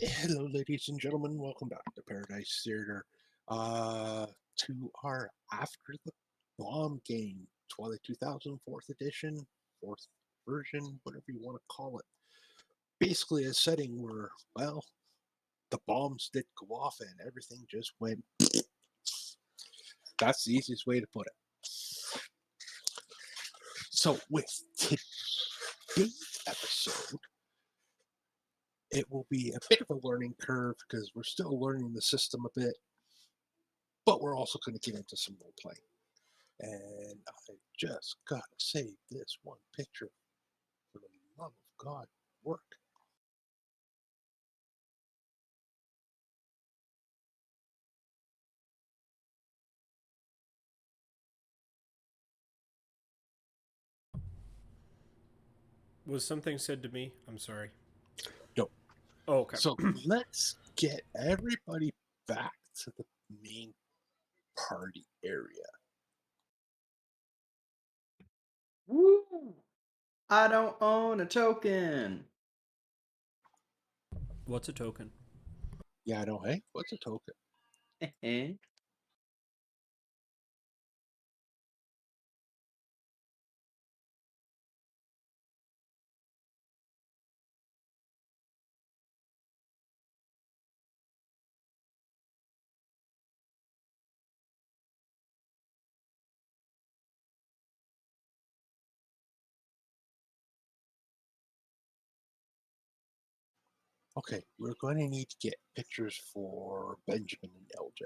Hello, ladies and gentlemen. Welcome back to Paradise Theater. To our After the Bomb game, Twilight 2000, 4th edition, 4th version, whatever you want to call it. Basically, a setting where, well, the bombs did go off and everything just went. That's the easiest way to put it. So, with today's episode, it will be a bit of a learning curve because we're still learning the system a bit, but we're also going to get into some role playing. And I just gotta save this one picture for the love of God work. Was something said to me? I'm sorry. No. Oh, okay. So let's get everybody back to the main party area. Woo! I don't own a token. What's a token? Yeah, I know, hey? What's a token? Okay, we're going to need to get pictures for Benjamin and LJ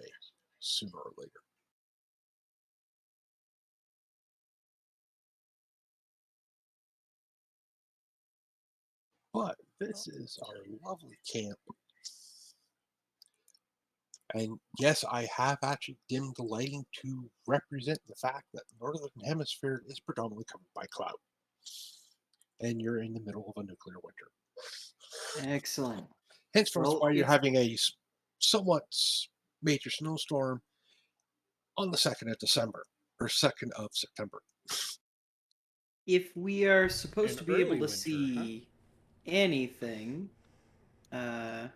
sooner or later. But this is our lovely camp. And yes, I have actually dimmed the lighting to represent the fact that the northern hemisphere is predominantly covered by cloud. And you're in the middle of a nuclear winter. Excellent. Henceforth, Well, why you're it's having a somewhat major snowstorm on the 2nd of December, or 2nd of September. if we are supposed An to be able early to winter, huh? see anything, because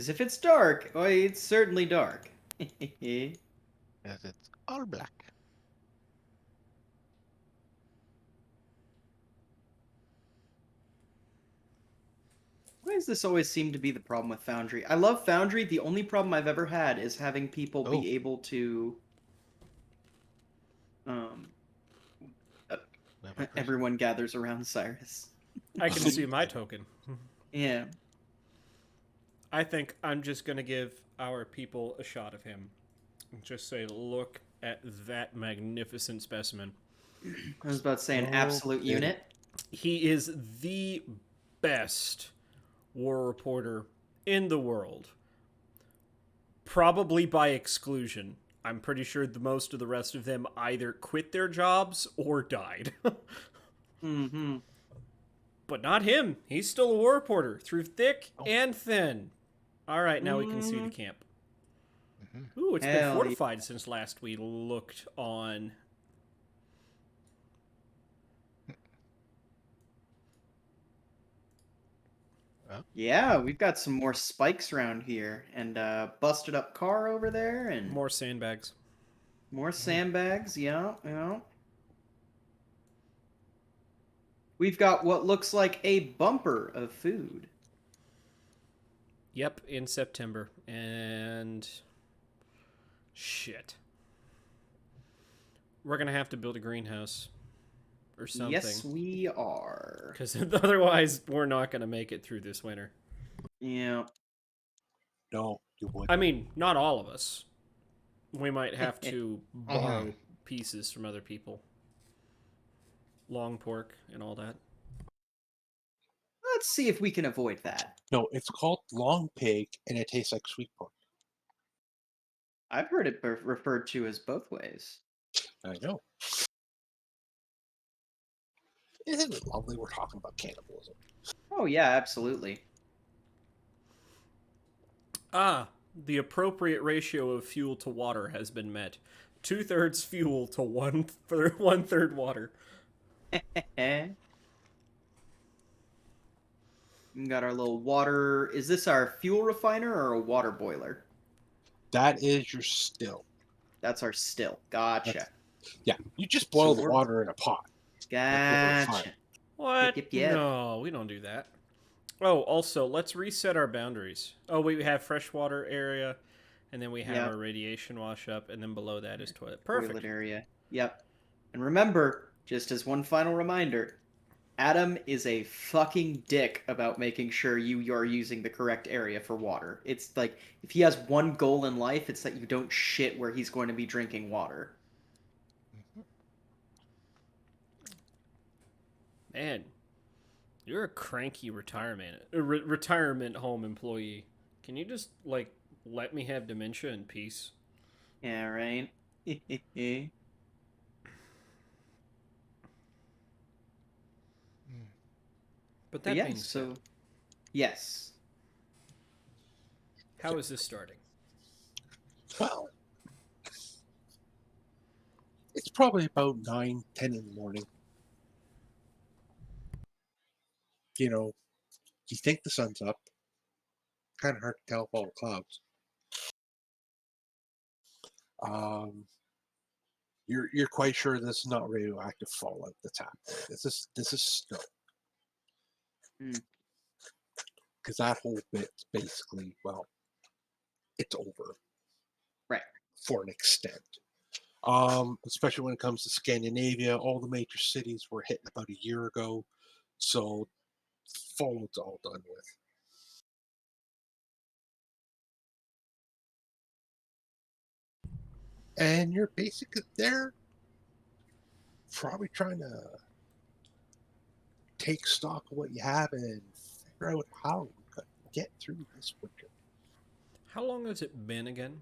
if it's dark, oh, it's certainly dark. Yes, it's all black. Why does this always seem to be the problem with Foundry? I love Foundry. The only problem I've ever had is having people Oh. be able to. Um, We have a person. everyone gathers around Cyrus. I can see my token. Yeah. I think I'm just going to give our people a shot of him. Just say, look at that magnificent specimen. I was about to say an absolute Okay. unit. He is the best war reporter in the world. Probably by exclusion. I'm pretty sure most of the rest of them either quit their jobs or died. Mm-hmm. But not him. He's still a war reporter through thick and thin. All right, now we can see the camp. Mhm. Ooh, it's Hell been yeah. fortified since last we looked on. Yeah, we've got some more spikes around here, and busted up car over there, and More sandbags. more sandbags. Yeah, yeah. We've got what looks like a bumper of food. Yep, in September. And shit. We're going to have to build a greenhouse or something. Yes, we are. Because otherwise, we're not going to make it through this winter. Yeah. No, you wouldn't. I mean, not all of us. We might have to borrow pieces from other people. Long pork and all that. Let's see if we can avoid that. No, it's called long pig, and it tastes like sweet pork. I've heard it referred to as both ways. I know. Isn't it lovely we're talking about cannibalism? Oh yeah, absolutely. Ah, the appropriate ratio of fuel to water has been met. 2/3 fuel to 1/3 water. We got our little water. Is this our fuel refiner or a water boiler? That is your still. That's our still. Gotcha. Yeah, you just boil So the we're- water in a pot. Gotcha. What? Yep, yep. No, we don't do that. Oh, also, let's reset our boundaries. Oh, we have freshwater area, and then we have Yep. our radiation wash up, and then below that is toilet. Perfect. Toilet area. Yep. And remember, just as one final reminder, Adam is a fucking dick about making sure you are using the correct area for water. It's like if he has one goal in life, it's that you don't shit where he's going to be drinking water. Man, you're a cranky retirement home employee. Can you just let me have dementia in peace? Yeah, right. But But that yeah, being so said, yes. how is this starting? Well, it's probably about 9, 10 in the morning. You know, you think the sun's up. Kind of hard to tell with all the clouds. You're quite sure this is not radioactive fallout that's happening. This is snow. Hmm. Because that whole bit's basically, well, it's over. Right. For an extent. Especially when it comes to Scandinavia, all the major cities were hit about a year ago, so fallout's all done with. And you're basically there, probably trying to take stock of what you have and figure out how we could get through this winter. How long has it been again?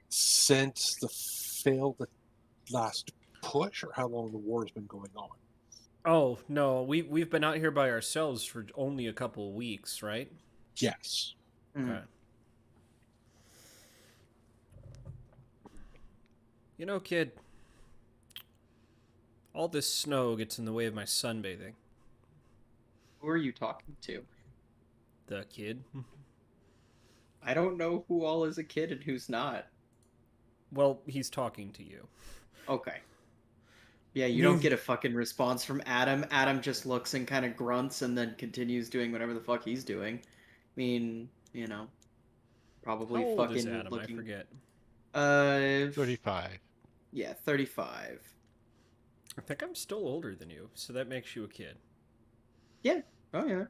Since the failed last push, or how long the war's been going on? Oh no, we've been out here by ourselves for only a couple of weeks, right? Yes. Mm. Okay. You know, kid, all this snow gets in the way of my sunbathing. Who are you talking to? The kid. I don't know who all is a kid and who's not. Well, he's talking to you. Okay. Yeah, you don't get a fucking response from Adam. Adam just looks and kind of grunts and then continues doing whatever the fuck he's doing. I mean, you know, probably How old fucking is Adam? looking. I forget. 35. Yeah, 35. I think I'm still older than you, so that makes you a kid. Yeah. Oh yeah.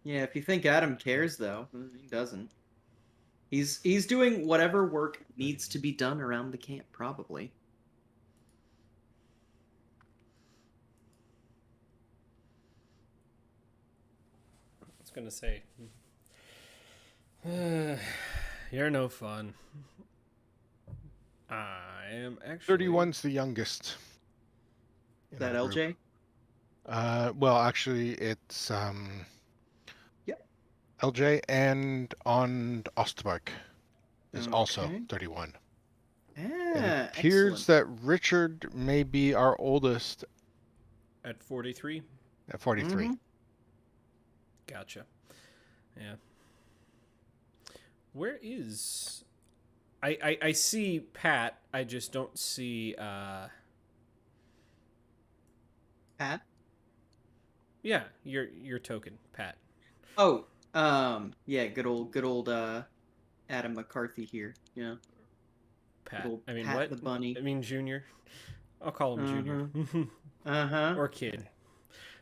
Yeah, if you think Adam cares though, he doesn't. He's doing whatever work needs to be done around the camp, probably. I was gonna say, you're no fun. I am actually 31's the youngest. Is in that our group. LJ? Well, actually, it's Yep. LJ and on Ostmark is also Okay. 31. Ah, It appears that Richard may be our oldest at 43. at 43. Mhm. Gotcha. Yeah. Where is? I see Pat. I just don't see. Pat? Yeah, your token, Pat. Oh, yeah, good old Adam McCarthy here. Yeah. Pat. Little I mean, Pat what? the bunny. I mean, Junior. I'll call him Junior. Uh-huh. Or kid.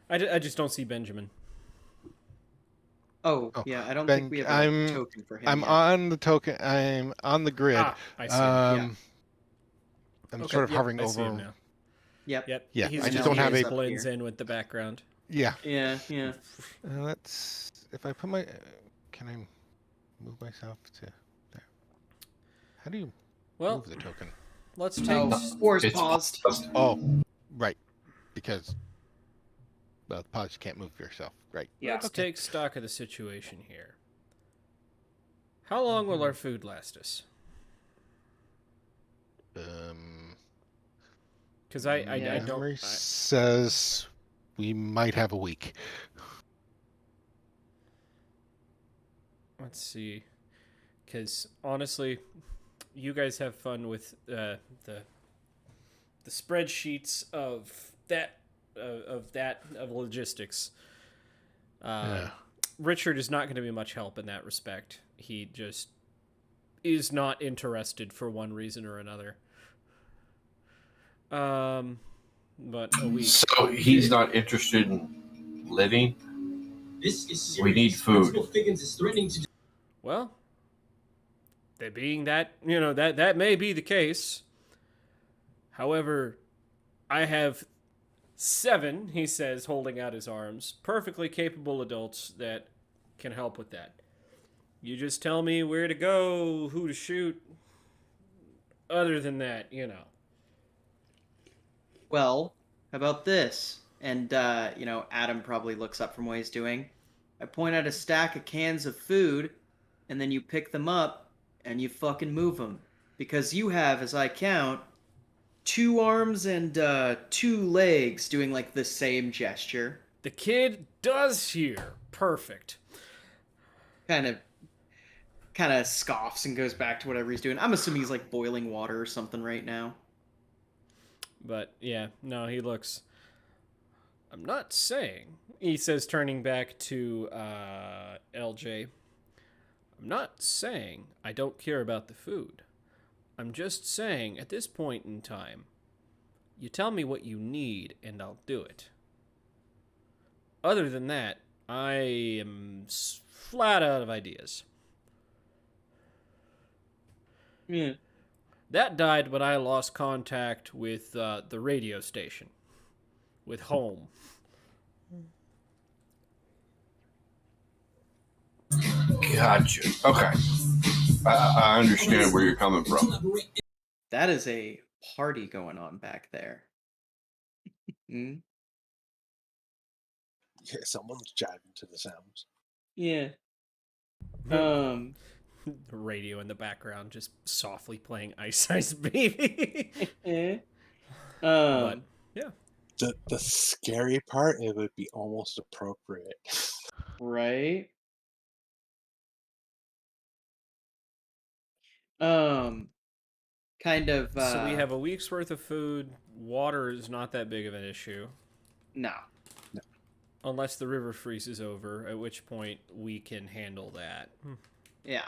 I just don't see Benjamin. Oh, Oh, yeah, I don't Ben, think we have a I'm- token for him I'm yet. on the token. I'm on the grid. Ah, I see him. I'm Okay, sort of yep, hovering I see him over. now. Yep. Yep. Yeah, He's I just just don't he have just a- blends here. in with the background. Yeah. Yeah, yeah. Let's. If I put my. Can I move myself to there? How do you Well, move the token? let's take. Oh, wars It's paused. Oh, right. Because. Well, pause. You can't move yourself. Right. Let's Okay. take stock of the situation here. How long will our food last us? Because I don't. Memory says we might have a week. Let's see. Because honestly, you guys have fun with the spreadsheets of logistics. Yeah. Richard is not going to be much help in that respect. He just is not interested for one reason or another. But a week. So he's not interested in living. This is We need serious. food. Principal Figgins is threatening to Well, there being that, that may be the case. However, I have 7, he says, holding out his arms, perfectly capable adults that can help with that. You just tell me where to go, who to shoot. Other than that, Well, how about this? And, Adam probably looks up from what he's doing. I point out a stack of cans of food, and then you pick them up, and you fucking move them. Because you have, as I count, 2 arms and 2 legs doing, like, the same gesture. The kid does hear. Perfect. Kind of scoffs and goes back to whatever he's doing. I'm assuming he's, like, boiling water or something right now. But, yeah, no, he looks... I'm not saying, he says, turning back to LJ, I'm not saying I don't care about the food. I'm just saying, at this point in time, you tell me what you need and I'll do it. Other than that, I am flat out of ideas. Yeah. That died when I lost contact with the radio station, with home. Gotcha. Okay. I understand where you're coming from. That is a party going on back there. Hmm? Yeah, someone's jiving to the sounds. Yeah. The radio in the background just softly playing Ice Ice Baby. But yeah, The scary part, it would be almost appropriate. right. Kind of. so we have a week's worth of food. Water is not that big of an issue. No. Unless the river freezes over, at which point we can handle that. Yeah.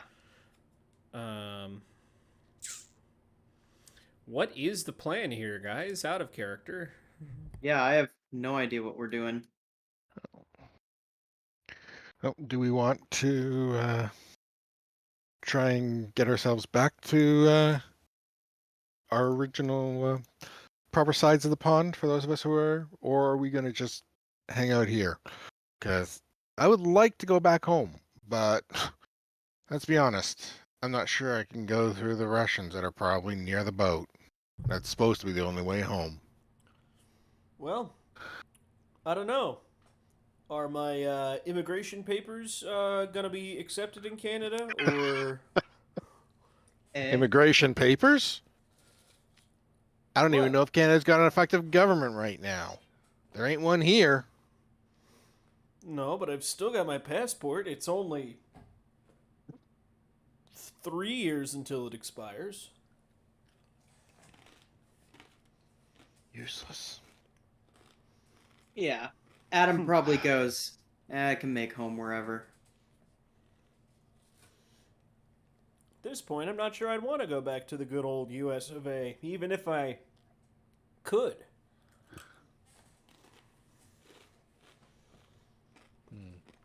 What is the plan here, guys? Out of character. Yeah, I have no idea what we're doing. Oh, do we want to try and get ourselves back to our original proper sides of the pond for those of us who are, or are we going to just hang out here? Because I would like to go back home, but let's be honest, I'm not sure I can go through the Russians that are probably near the boat. That's supposed to be the only way home. Well, I don't know. Are my immigration papers gonna be accepted in Canada, or Immigration papers? I don't even What? know if Canada's got an effective government right now. There ain't one here. no? But I've still got my passport. It's only 3 years until it expires. Useless. Yeah. Adam probably goes, I can make home wherever. At this point, I'm not sure I'd want to go back to the good old U.S. of A., even if I could.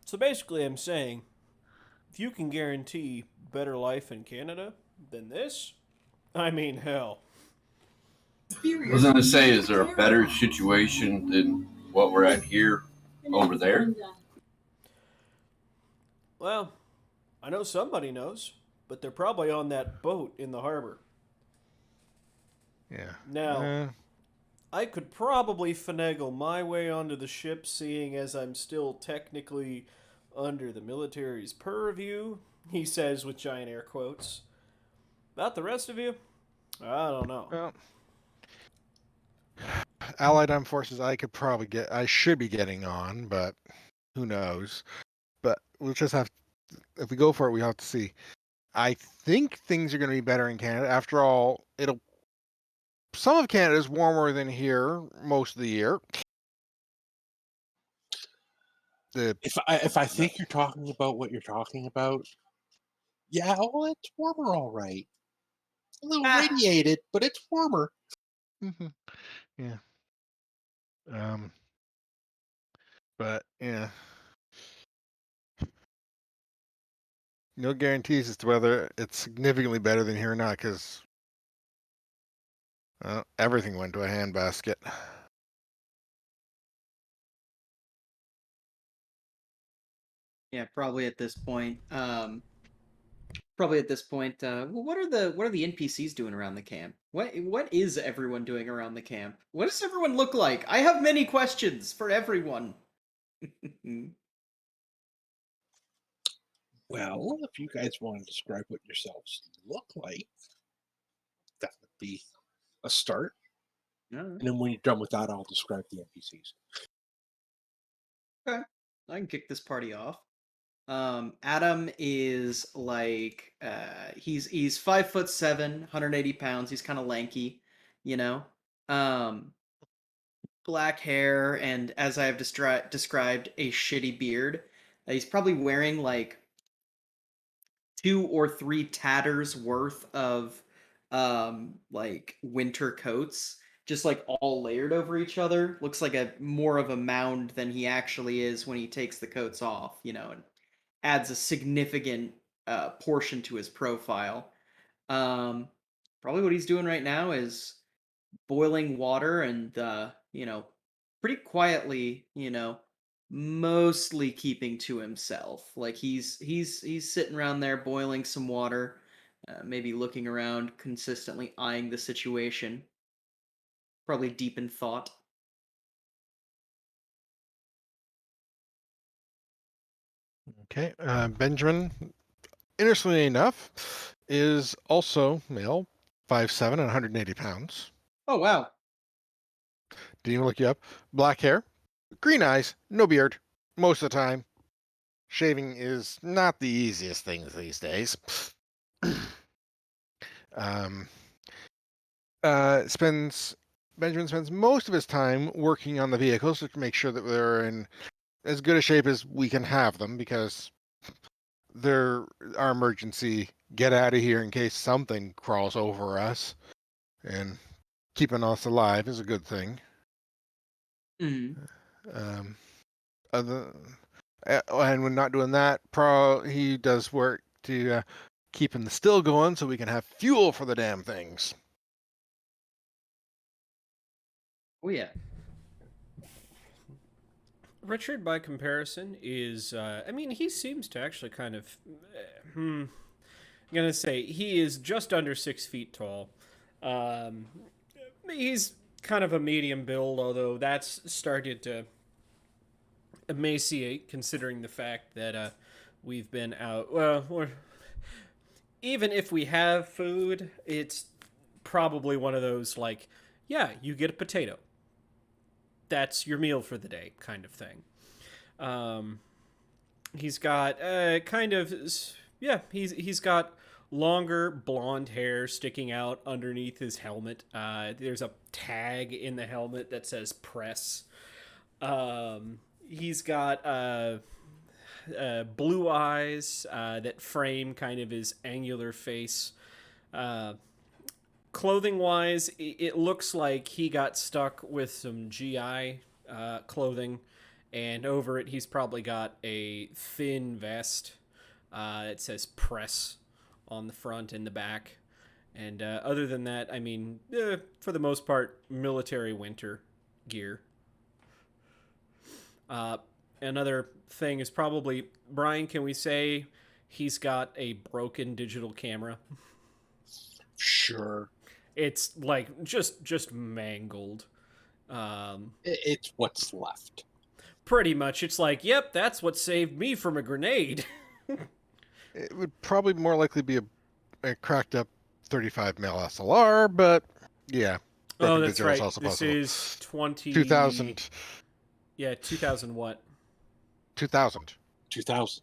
So basically, I'm saying, if you can guarantee better life in Canada than this, I mean, hell. I was going to say, is there a better situation than what we're at here over there? Well, I know somebody knows, but they're probably on that boat in the harbor. Yeah. Now, I could probably finagle my way onto the ship, seeing as I'm still technically under the military's purview, he says with giant air quotes. About the rest of you, I don't know. Well, Allied Armed Forces, I should be getting on, but who knows? But we'll just have, if we go for it, we have to see. I think things are going to be better in Canada. After all, some of Canada is warmer than here most of the year. If I think you're talking about what you're talking about, yeah, well, it's warmer, all right. A little radiated, but it's warmer. Yeah. But yeah. No guarantees as to whether it's significantly better than here or not, because everything went to a handbasket. Yeah, probably at this point. Well, what are the NPCs doing around the camp? What is everyone doing around the camp? What does everyone look like? I have many questions for everyone. Well, if you guys want to describe what yourselves look like, that would be a start. And then when you're done with that, I'll describe the NPCs. Okay, I can kick this party off. Adam is like he's 5'7", 180 pounds. He's kind of lanky, you know. Black hair, and as I have described, a shitty beard. He's probably wearing like 2 or 3 tatters worth of like winter coats, just like all layered over each other. Looks like a more of a mound than he actually is when he takes the coats off, and adds a significant portion to his profile. Probably what he's doing right now is boiling water and pretty quietly, mostly keeping to himself. Like he's sitting around there boiling some water, maybe looking around, consistently eyeing the situation. Probably deep in thought. Okay. Benjamin, interestingly enough, is also male, 5'7" and 180 pounds. Oh wow. Didn't even look you up. Black hair, green eyes, no beard, most of the time. Shaving is not the easiest thing these days. Benjamin spends most of his time working on the vehicles to make sure that they're in as good a shape as we can have them, because they're our emergency get out of here in case something crawls over us, and keeping us alive is a good thing. Mm-hmm. And when not doing that, he does work to keeping the still going so we can have fuel for the damn things. Oh yeah. Richard, by comparison, is, he seems to actually kind of, I'm going to say, he is just under 6 feet tall. He's kind of a medium build, although that's started to emaciate, considering the fact that we've been out, even if we have food, it's probably one of those, like, yeah, you get a potato. That's your meal for the day kind of thing. He's got he's got longer blonde hair sticking out underneath his helmet. There's a tag in the helmet that says press. He's got blue eyes that frame kind of his angular face. Clothing wise, it looks like he got stuck with some GI clothing, and over it he's probably got a thin vest that says press on the front and the back. And other than that, for the most part, military winter gear. Another thing is probably, Brian, can we say he's got a broken digital camera? Sure. It's like just mangled. It's what's left. Pretty much. It's like, yep, that's what saved me from a grenade. It would probably more likely be a cracked up 35 mil SLR, but yeah. Oh, that's digital is right. also This possible. is 2000. Yeah, 2000 what? 2000. 2000.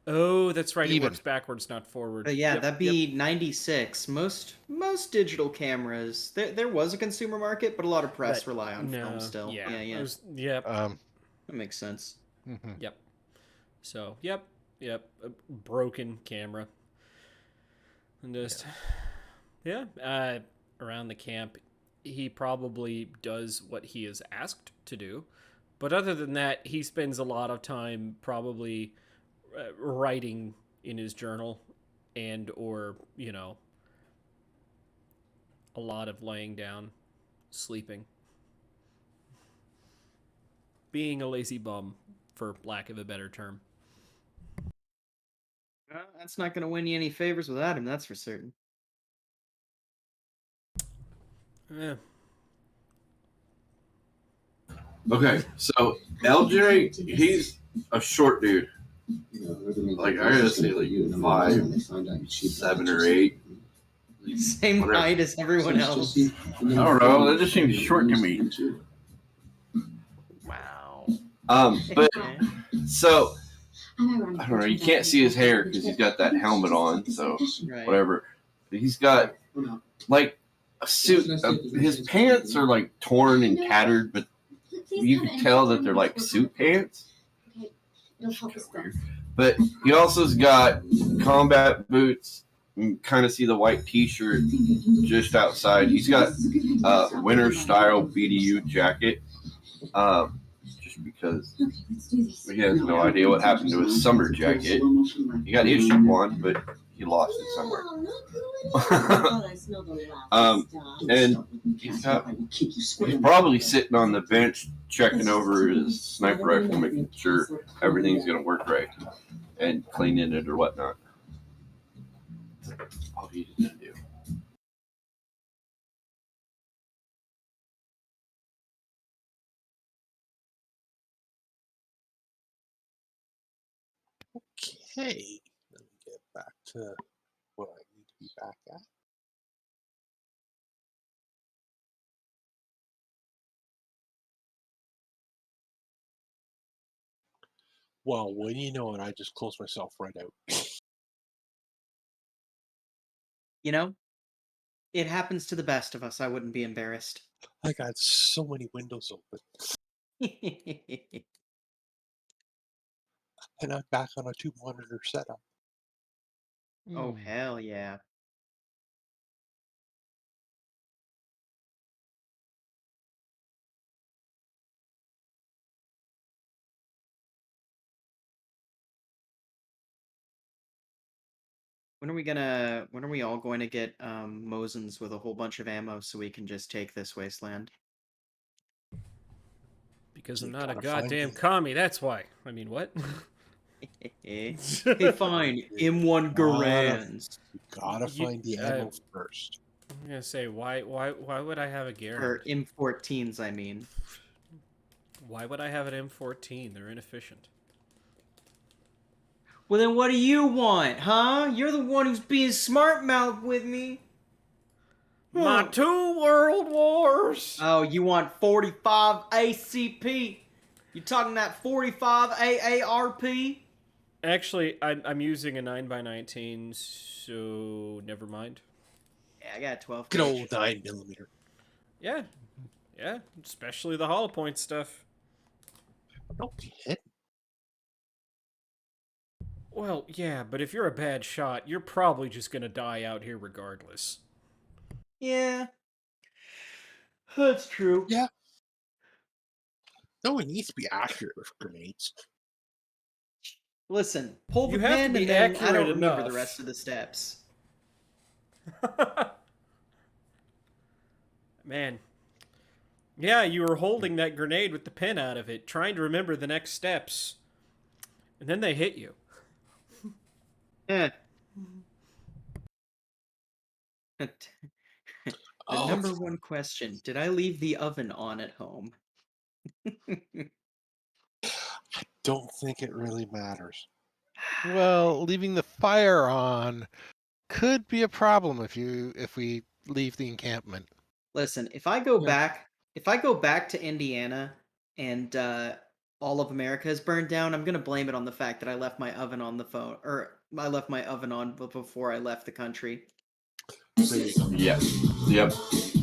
Oh, that's right. Even. It works backwards, not forward. But yeah, Yep, that'd be 96. Most digital cameras. There was a consumer market, but a lot of press rely on film still. Yeah. Yeah. Yep. That makes sense. Mm-hmm. Yep. So, yep. A broken camera. And just, around the camp, he probably does what he is asked to do. But other than that, he spends a lot of time probably writing in his journal and or, a lot of laying down, sleeping. Being a lazy bum, for lack of a better term. That's not going to win you any favors with Adam, that's for certain. Yeah. Okay, so LJ, he's a short dude. Like, I gotta say, like 5'7" or 8. Same Whatever. height as everyone else. I don't know. That just seems short to me. Wow. But so I don't know. You can't see his hair because he's got that helmet on. So Right. whatever. But he's got like a suit. His pants are like torn and tattered, but you can tell that they're like suit pants. But he also's got combat boots. You can kind of see the white T-shirt just outside. He's got a winter style BDU jacket. Just because he has no idea what happened to his summer jacket. He got issued one, but he lost it somewhere. And he's probably sitting on the bench checking over his sniper rifle, making sure everything's going to work right and cleaning it or whatnot. That's all he's going to do. Okay, let me get back to what I need to be back at. Well, when you know it, I just closed myself right out. You know, it happens to the best of us. I wouldn't be embarrassed. I got so many windows open, and I'm back on a 2-monitor setup. Oh, hell yeah. When are we all going to get Mosins with a whole bunch of ammo so we can just take this wasteland? Because You I'm not a gotta find goddamn me. commie, that's why. I mean, what? Hey, fine. M1 Garands. You gotta You- find the ammo first. I'm gonna say, why would I have a Garand? Or M14s, I mean. Why would I have an M14? They're inefficient. Well, then what do you want, huh? You're the one who's being smart mouth with me. My 2 world wars! Oh, you want 45 ACP? You talking that 45 AARP? Actually, I'm using a 9x19, so never mind. Yeah, I got a 12 Good gauge. old 9mm. Yeah. Yeah, especially the hollow point stuff. Don't be hit. Well, yeah, but if you're a bad shot, you're probably just gonna die out here regardless. Yeah. That's true. Yeah. No one needs to be accurate with grenades. Listen, pull the You have to pin be and then I accurate don't remember the enough. rest of the steps. Man. Yeah, you were holding that grenade with the pin out of it, trying to remember the next steps. And then they hit you. Eh. The Oh, number one question, did I leave the oven on at home? don't think it really matters. Well, leaving the fire on could be a problem if we leave the encampment. Listen, if I go back to Indiana and all of America is burned down, I'm gonna blame it on the fact that I left my oven on the phone, or I left my oven on before I left the country. There you go. Yep. Yep.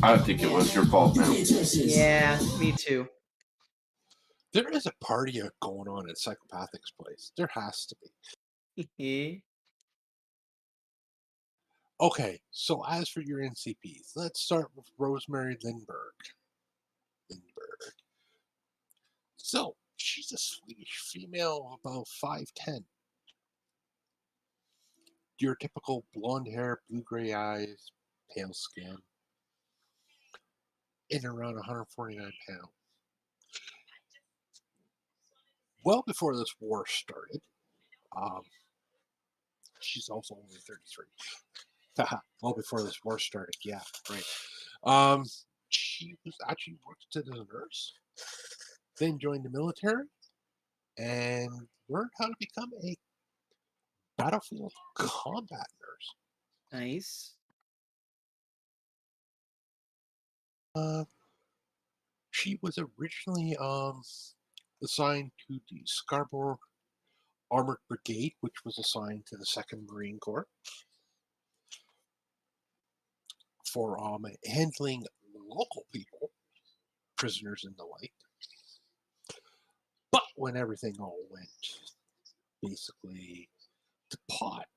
I don't think it was your fault now. Yeah, me too. There is a party going on at Psychopathic's place. There has to be. Okay, so as for your NCPs, let's start with Rosemary Lindbergh. So, she's a Swedish female of about 5'10". Your typical blonde hair, blue-gray eyes, pale skin, and around 149 pounds. Well before this war started, she's also only 33. Well before this war started, yeah, right. She was actually worked as a nurse, then joined the military, and learned how to become a battlefield combat nurse. Nice. She was originally assigned to the Scarborough Armored Brigade, which was assigned to the 2nd Marine Corps for handling local people, prisoners and the like. But when everything all went basically to pot,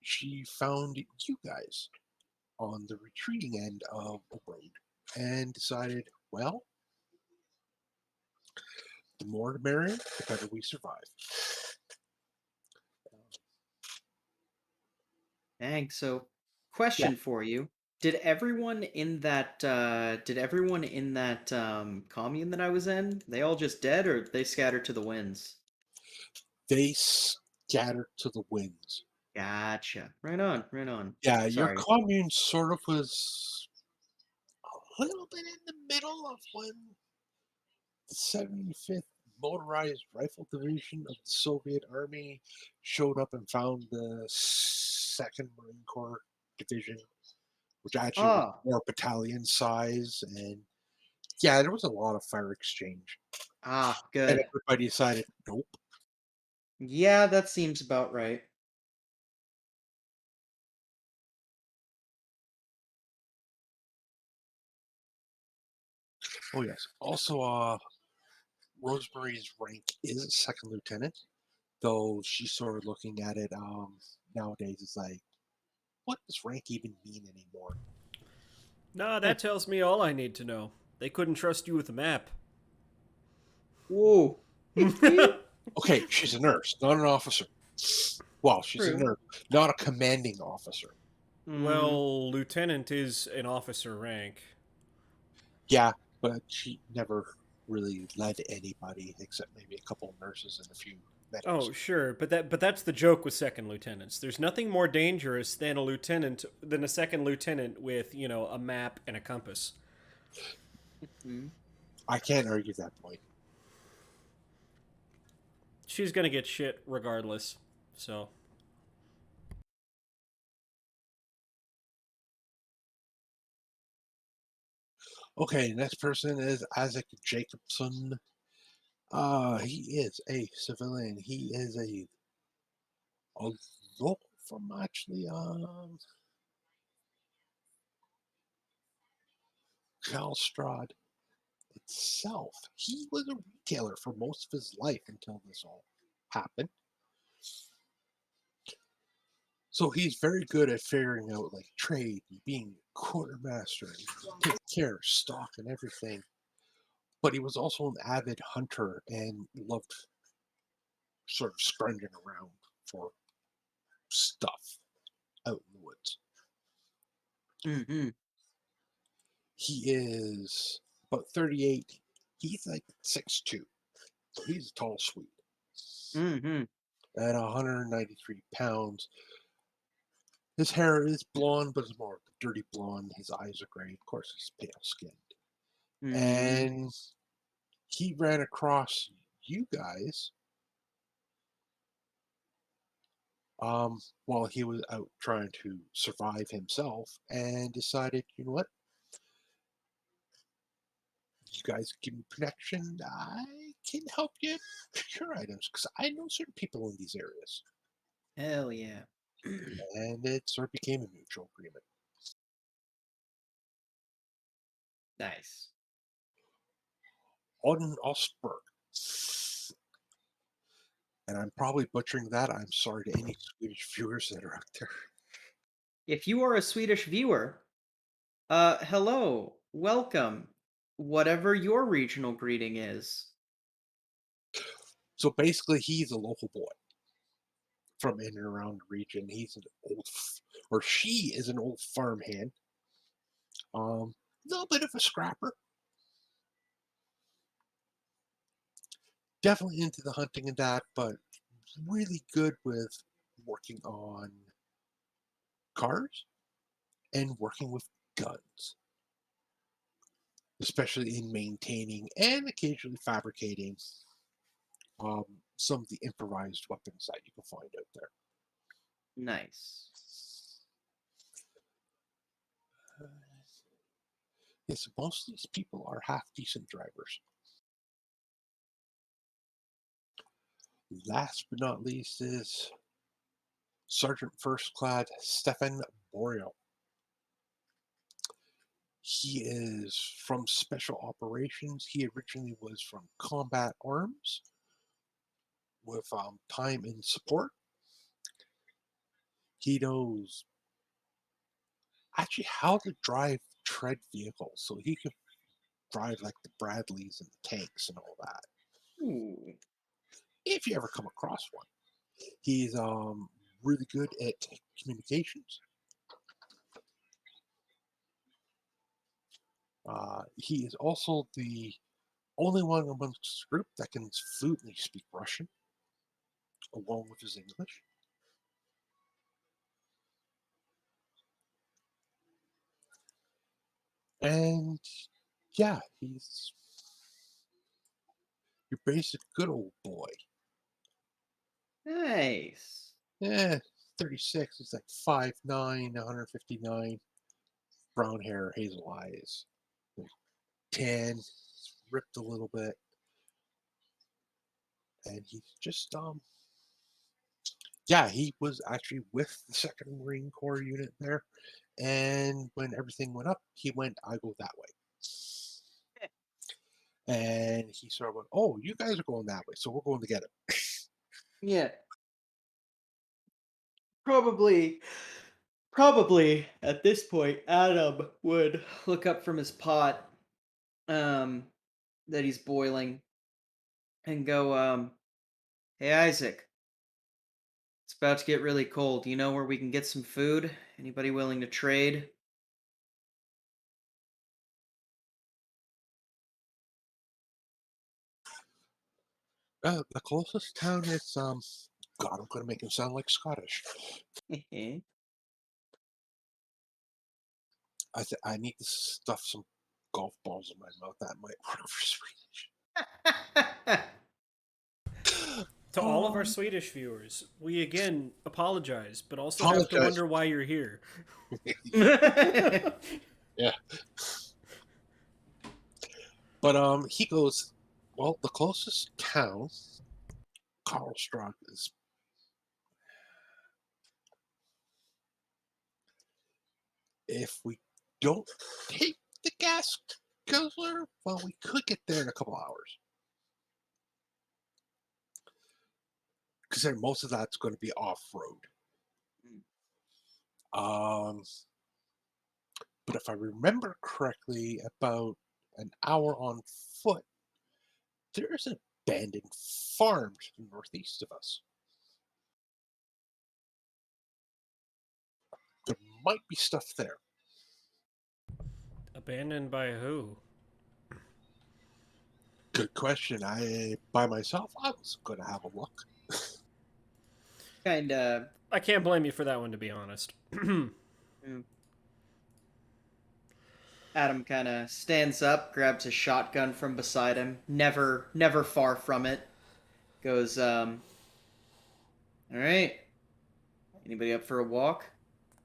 she found you guys on the retreating end of the road and decided, well, the more the merrier, the better we survive. Dang. So, question for you: Did everyone in that commune that I was in? They all just dead, or they scattered to the winds? They scattered to the winds. Gotcha. Right on. Right on. Yeah, your Sorry. commune sort of was a little bit in the middle of when the 75th Motorized Rifle Division of the Soviet Army showed up and found the 2nd Marine Corps Division, which actually was Ah. more battalion size. And yeah, there was a lot of fire exchange. Ah. And Good. everybody decided, nope. Yeah, that seems about right. Oh, yes. Also, Rosemary's rank is a 2nd lieutenant, though she's sort of looking at it nowadays. It's like, what does rank even mean anymore? Nah, that tells me all I need to know. They couldn't trust you with a map. Whoa. Okay, she's a nurse, not an officer. Well, she's a True. nurse, not a commanding officer. Mm, Well, lieutenant is an officer rank. Yeah, but she never really led anybody except maybe a couple of nurses and a few medics. Oh, sure, but that's the joke with second lieutenants. There's nothing more dangerous than a second lieutenant with, a map and a compass. mm. I can't argue that point. She's going to get shit regardless. So, Okay, next person is Isaac Jacobson. He is a civilian. He is a local from actually Kalstrad itself. He was a retailer for most of his life until this all happened. So he's very good at figuring out like trade and being quartermaster and taking care of stock and everything. But he was also an avid hunter and loved sort of scrounging around for stuff out in the woods. Mm-hmm. He is about 38. He's like 6'2". So he's a tall Swede. Mm-hmm. At 193 pounds. His hair is blonde, but it's more dirty blonde. His eyes are gray. Of course, he's pale skinned. Mm. And he ran across you guys while he was out trying to survive himself and decided, you know what? You guys give me protection. I can help you procure items because I know certain people in these areas. Hell yeah. And it sort of became a mutual agreement. Nice. Auden Osberg. And I'm probably butchering that. I'm sorry to any Swedish viewers that are out there. If you are a Swedish viewer, hello, welcome, whatever your regional greeting is. So basically, he's a local boy from in and around the region. He's an old, or she is an old farmhand. A little bit of a scrapper. Definitely into the hunting and that, but really good with working on cars and working with guns, especially in maintaining and occasionally fabricating um, some of the improvised weapons that you can find out there. Nice. Yes, most of these people are half decent drivers. Last but not least is Sergeant First Class Stefan Boreal. He is from Special Operations. He originally was from Combat Arms with time in support. He knows actually how to drive tread vehicles, so he can drive like the Bradleys and the tanks and all that. Ooh. If you ever come across one, he's really good at communications. He is also the only one amongst the group that can fluently speak Russian, along with his English. And yeah, he's your basic good old boy. Nice. Yeah, 36. He's like 5'9", 159. Brown hair, hazel eyes. 10, ripped a little bit. And he's just, yeah, he was actually with the 2nd Marine Corps unit there. And when everything went up, he went, I go that way. And he sort of went, oh, you guys are going that way, so we're going together. Yeah. Probably at this point, Adam would look up from his pot that he's boiling and go, hey Isaac, it's about to get really cold. Do you know where we can get some food? Anybody willing to trade? The closest town is, God, I'm going to make him sound like Scottish. I need to stuff some golf balls in my mouth. That might work for Swedish. To all of our Swedish viewers, we again apologize, but also have to Apologize. wonder why you're here. Yeah. But he goes, well, the closest town, Karlstrand, is if we don't take the gas guzzler, well, we could get there in a couple hours. Because then most of that's going to be off-road. But if I remember correctly, about an hour on foot, there's an abandoned farm to the northeast of us. There might be stuff there. Abandoned by who? Good question. By myself, I was going to have a look. Kinda. I can't blame you for that one, to be honest. Adam kind of stands up, grabs a shotgun from beside him, never far from it. Goes, all right. Anybody up for a walk?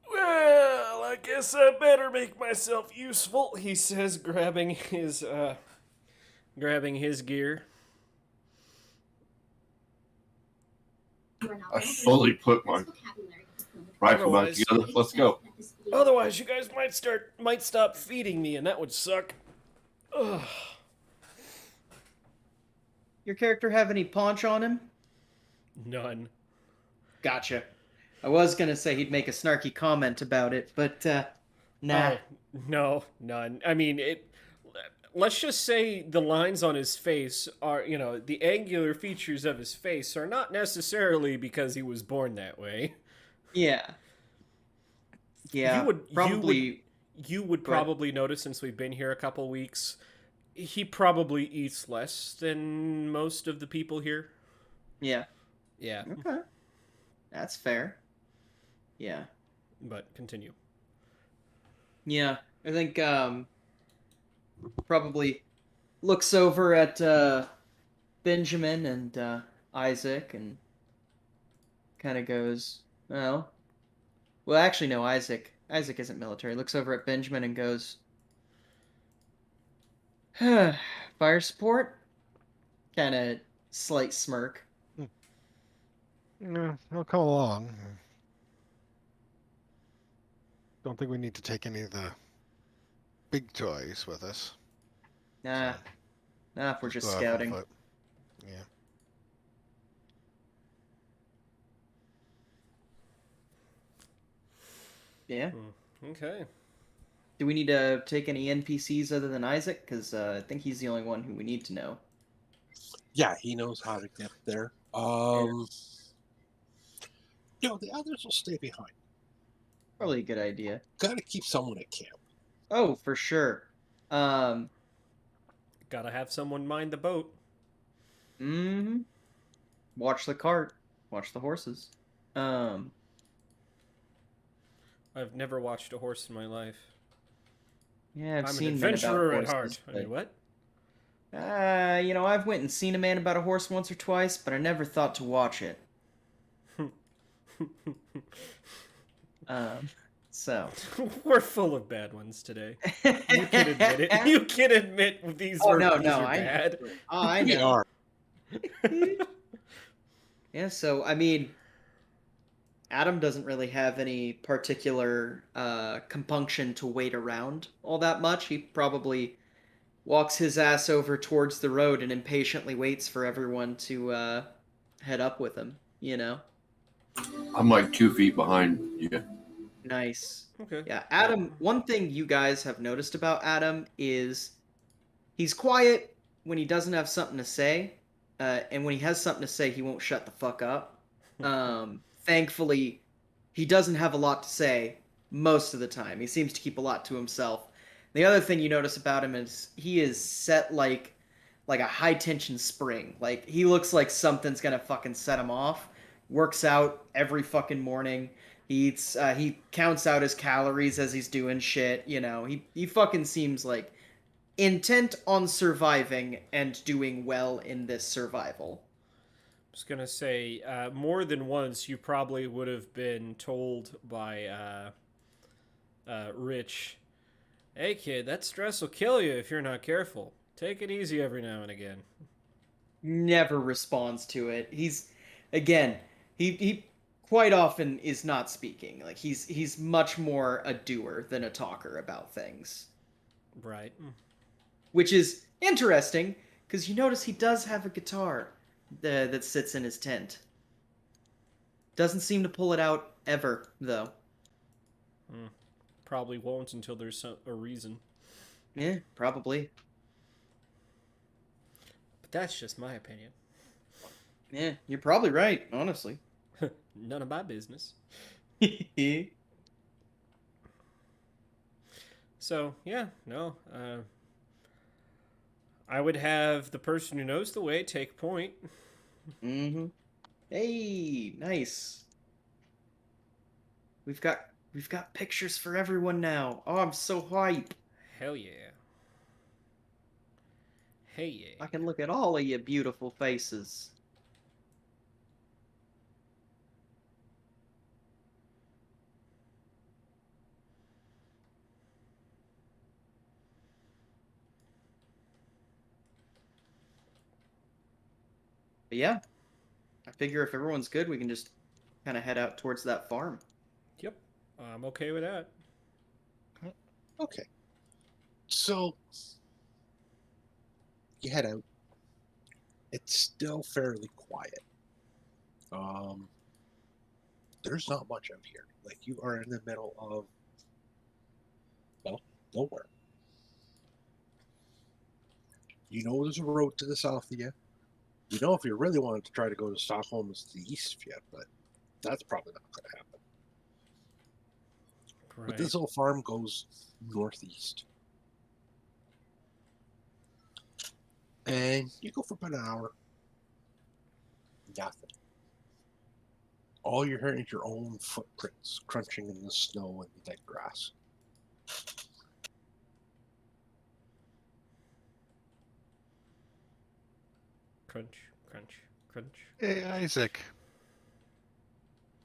Well, I guess I better make myself useful, he says, grabbing his gear. I fully put my rifle back Otherwise- together. Let's go. Otherwise, you guys might stop feeding me, and that would suck. Ugh. Your character have any paunch on him? None. Gotcha. I was gonna say he'd make a snarky comment about it, but nah. Oh, no, none. I mean, let's just say the lines on his face are, the angular features of his face are not necessarily because he was born that way. Yeah. Yeah. You would probably. You would Go ahead. probably notice, since we've been here a couple weeks, he probably eats less than most of the people here. Yeah. Yeah, Okay. That's fair. Yeah. but continue. Yeah. I think probably looks over at Benjamin and Isaac and kind of goes, well, actually no, Isaac isn't military. Looks over at Benjamin and goes, fire support? Kind of slight smirk. No, they'll come along. Don't think we need to take any of the big toys with us. Nah, if we're just Go out on scouting. foot. Yeah. Yeah. Okay. Do we need to take any NPCs other than Isaac? Because I think he's the only one who we need to know. Yeah, he knows how to get there. No, the others will stay behind. Probably a good idea. Gotta keep someone at camp. Oh, for sure. Um, Gotta have someone mind the boat. mm-hmm. Watch the cart. Watch the horses. Um, I've never watched a horse in my life. yeah, I've I'm an seen men about adventurer at horses, heart. I mean, what? You know, I've went and seen a man about a horse once or twice, but I never thought to watch it. So. We're full of bad ones today. You can admit it. You can admit these Oh, are, no, these no, are I bad. know. Oh, I We know. are. Yeah, so, I mean, Adam doesn't really have any particular compunction to wait around all that much. He probably walks his ass over towards the road and impatiently waits for everyone to head up with him, you know? I'm like 2 feet behind you. Nice. Okay. Yeah, Adam, one thing you guys have noticed about Adam is he's quiet when he doesn't have something to say, and when he has something to say, he won't shut the fuck up. Thankfully, he doesn't have a lot to say most of the time. He seems to keep a lot to himself. The other thing you notice about him is he is set like a high tension spring. Like he looks like something's gonna fucking set him off. Works out every fucking morning. He eats. He counts out his calories as he's doing shit. You know, he fucking seems like intent on surviving and doing well in this survival. I was gonna say, more than once, you probably would have been told by Rich, "Hey kid, that stress will kill you if you're not careful. Take it easy every now and again." Never responds to it. He's again, he quite often is not speaking. Like he's much more a doer than a talker about things, Right. which is interesting because you notice he does have a guitar that sits in his tent. Doesn't seem to pull it out ever though. Probably won't until there's a reason. Yeah, probably. But that's just my opinion. Yeah, you're probably right, honestly. None of my business. So, yeah, no. I would have the person who knows the way take point. Mm-hmm. Hey, nice. We've got pictures for everyone now. Oh, I'm so hype. Hell yeah. Hey yeah. I can look at all of your beautiful faces. But yeah, I figure if everyone's good, we can just kind of head out towards that farm. Yep. I'm okay with that. Okay. So you head out. It's still fairly quiet. There's not much out here. Like you are in the middle of nowhere. You know there's a road to the south of you. You know if you really wanted to try to go to Stockholm, it's to the east of you, but that's probably not going to happen. Right. But this little farm goes northeast. And you go for about an hour. Nothing. All you're hearing is your own footprints crunching in the snow and the dead grass. Crunch, crunch, crunch. Hey, Isaac.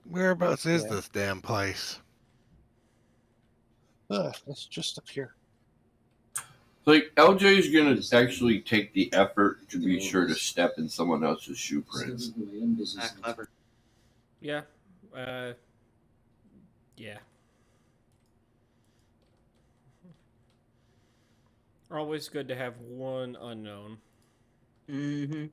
Whereabouts is Yeah. this damn place? It's just up here. Like LJ is gonna actually take the effort to be sure to step in someone else's shoe prints. Ah, clever. Yeah. Yeah. Always good to have one unknown. Mm-hmm.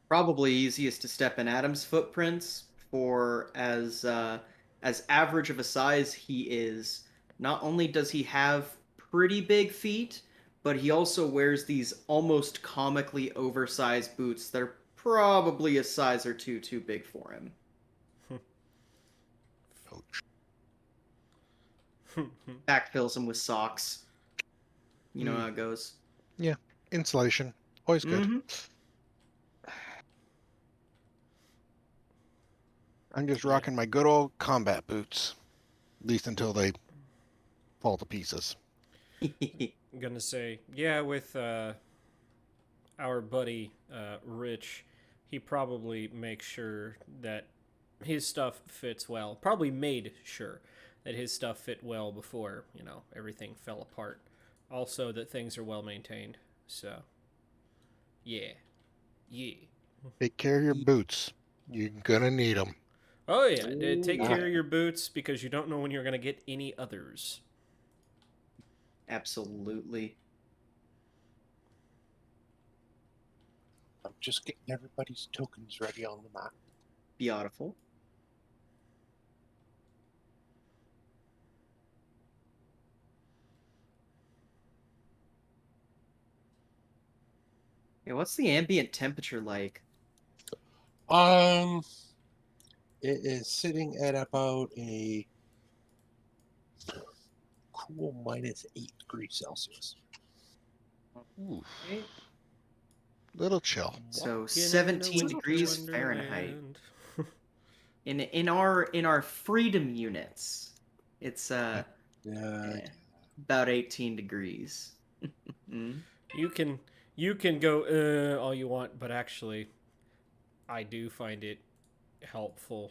Probably easiest to step in Adam's footprints for as average of a size he is. Not only does he have pretty big feet, but he also wears these almost comically oversized boots that are probably a size or two too big for him. Backfills him with socks. You know how it goes. Insulation. Always good. Mhm. I'm just rocking my good old combat boots. At least until they fall to pieces. I'm gonna say, yeah, with our buddy Rich, he probably makes sure that his stuff fits well. Probably made sure that his stuff fit well before, everything fell apart. Also, that things are well maintained. So, yeah. Take care of your boots. You're gonna need them. Oh, yeah. Take Ooh. care of your boots because you don't know when you're going to get any others. Absolutely. I'm just getting everybody's tokens ready on the map. Beautiful. Yeah, what's the ambient temperature like? It is sitting at about a cool -8 degrees Celsius. Ooh, Okay. little chill. So Walking in a 17 winter degrees Fahrenheit. wonderland. In our freedom units, it's Yeah, about 18 degrees. Mm. You can go all you want, but actually, I do find it helpful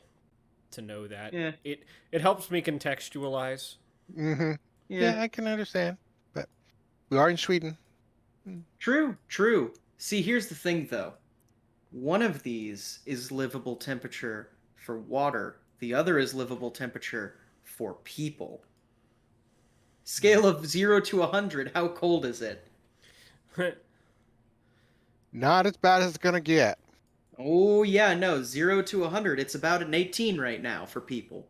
to know that. Yeah. It helps me contextualize. Mm-hmm. Yeah. Yeah, I can understand. But we are in Sweden. True. See, here's the thing though. One of these is livable temperature for water. The other is livable temperature for people. Scale of 0 to 100, how cold is it? Not as bad as it's gonna get. Oh yeah, no, 0 to 100. It's about an 18 right now for people.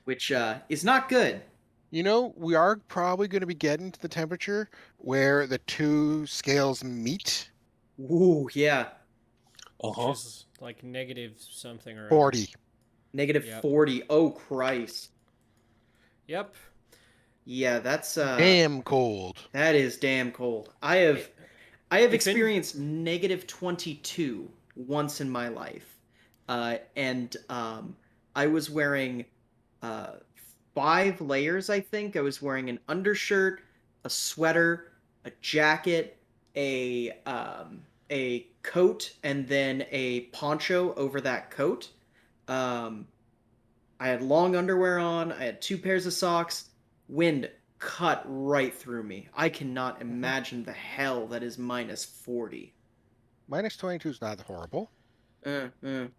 Which is not good. You know, we are probably going to be getting to the temperature where the two scales meet. Ooh, yeah. Which is like negative something or other. 40. Negative Yep. 40. Oh Christ. Yep. Yeah, that's Damn cold. that is damn cold. I have it's in- experienced negative 22 once in my life. And I was wearing 5 layers, I think. I was wearing an undershirt, a sweater, a jacket, a coat, and then a poncho over that coat. I had long underwear on. I had 2 pairs of socks. Wind cut right through me. I cannot imagine the hell that is minus 40. Minus 22 is not horrible. I don't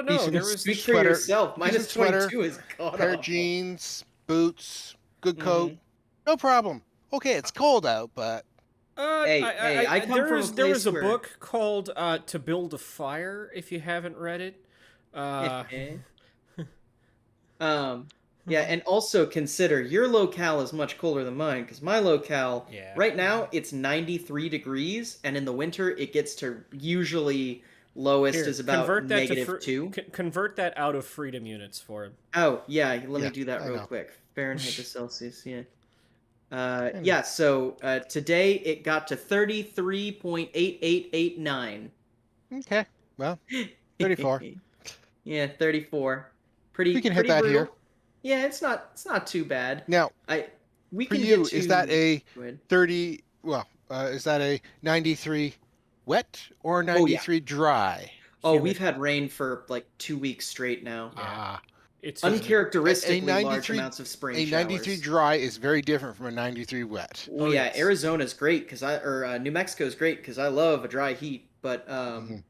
know. Decent There was Speak for sweater- yourself. Minus decent sweater, 22 is god Pair of awful. jeans, boots, good coat. Mhm. No problem. Okay, it's cold out, but Hey, I come from a there was place a where- book called "To Build a Fire." If you haven't read it, Yeah, and also consider your locale is much colder than mine because my locale Yeah. right now it's 93 degrees, and in the winter it gets to usually lowest Here, is about convert that negative to 2. convert that out of freedom units for him. Oh yeah, let me Yeah, do that I real know. quick. Fahrenheit to Celsius, yeah. Yeah, so today it got to 33.8889. okay. Well, 34. Yeah, 34. Pretty. We can hit pretty that brutal. here. Yeah, it's not too bad. Now, We for can you, get to. is that a Go ahead. 30, well, is that a 93 wet or yeah. 93 dry? Oh, Humid. we've had rain for like 2 weeks straight now. Yeah. Ah, It's Uncharacteristically large 93 amounts of spring a 93 showers. dry is very different from a 93 wet. Well, Oh, yeah, yes. Arizona's great New Mexico's great because I love a dry heat, but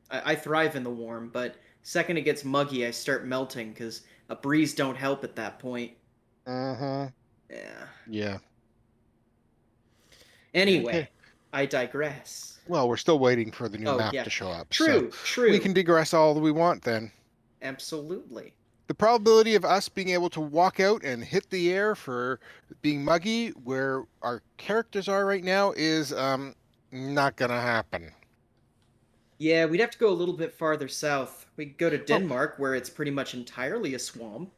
I thrive in the warm. But second it gets muggy, I start melting because a breeze don't help at that point. Uh-huh. Yeah. Yeah. Anyway, Okay. I digress. Well, we're still waiting for the new Oh, map yeah. to show up. True. So we can digress all that we want then. Absolutely. the probability of us being able to walk out and hit the air for being muggy where our characters are right now is not gonna happen. Yeah, we'd have to go a little bit farther south. We could go to Denmark, where it's pretty much entirely a swamp.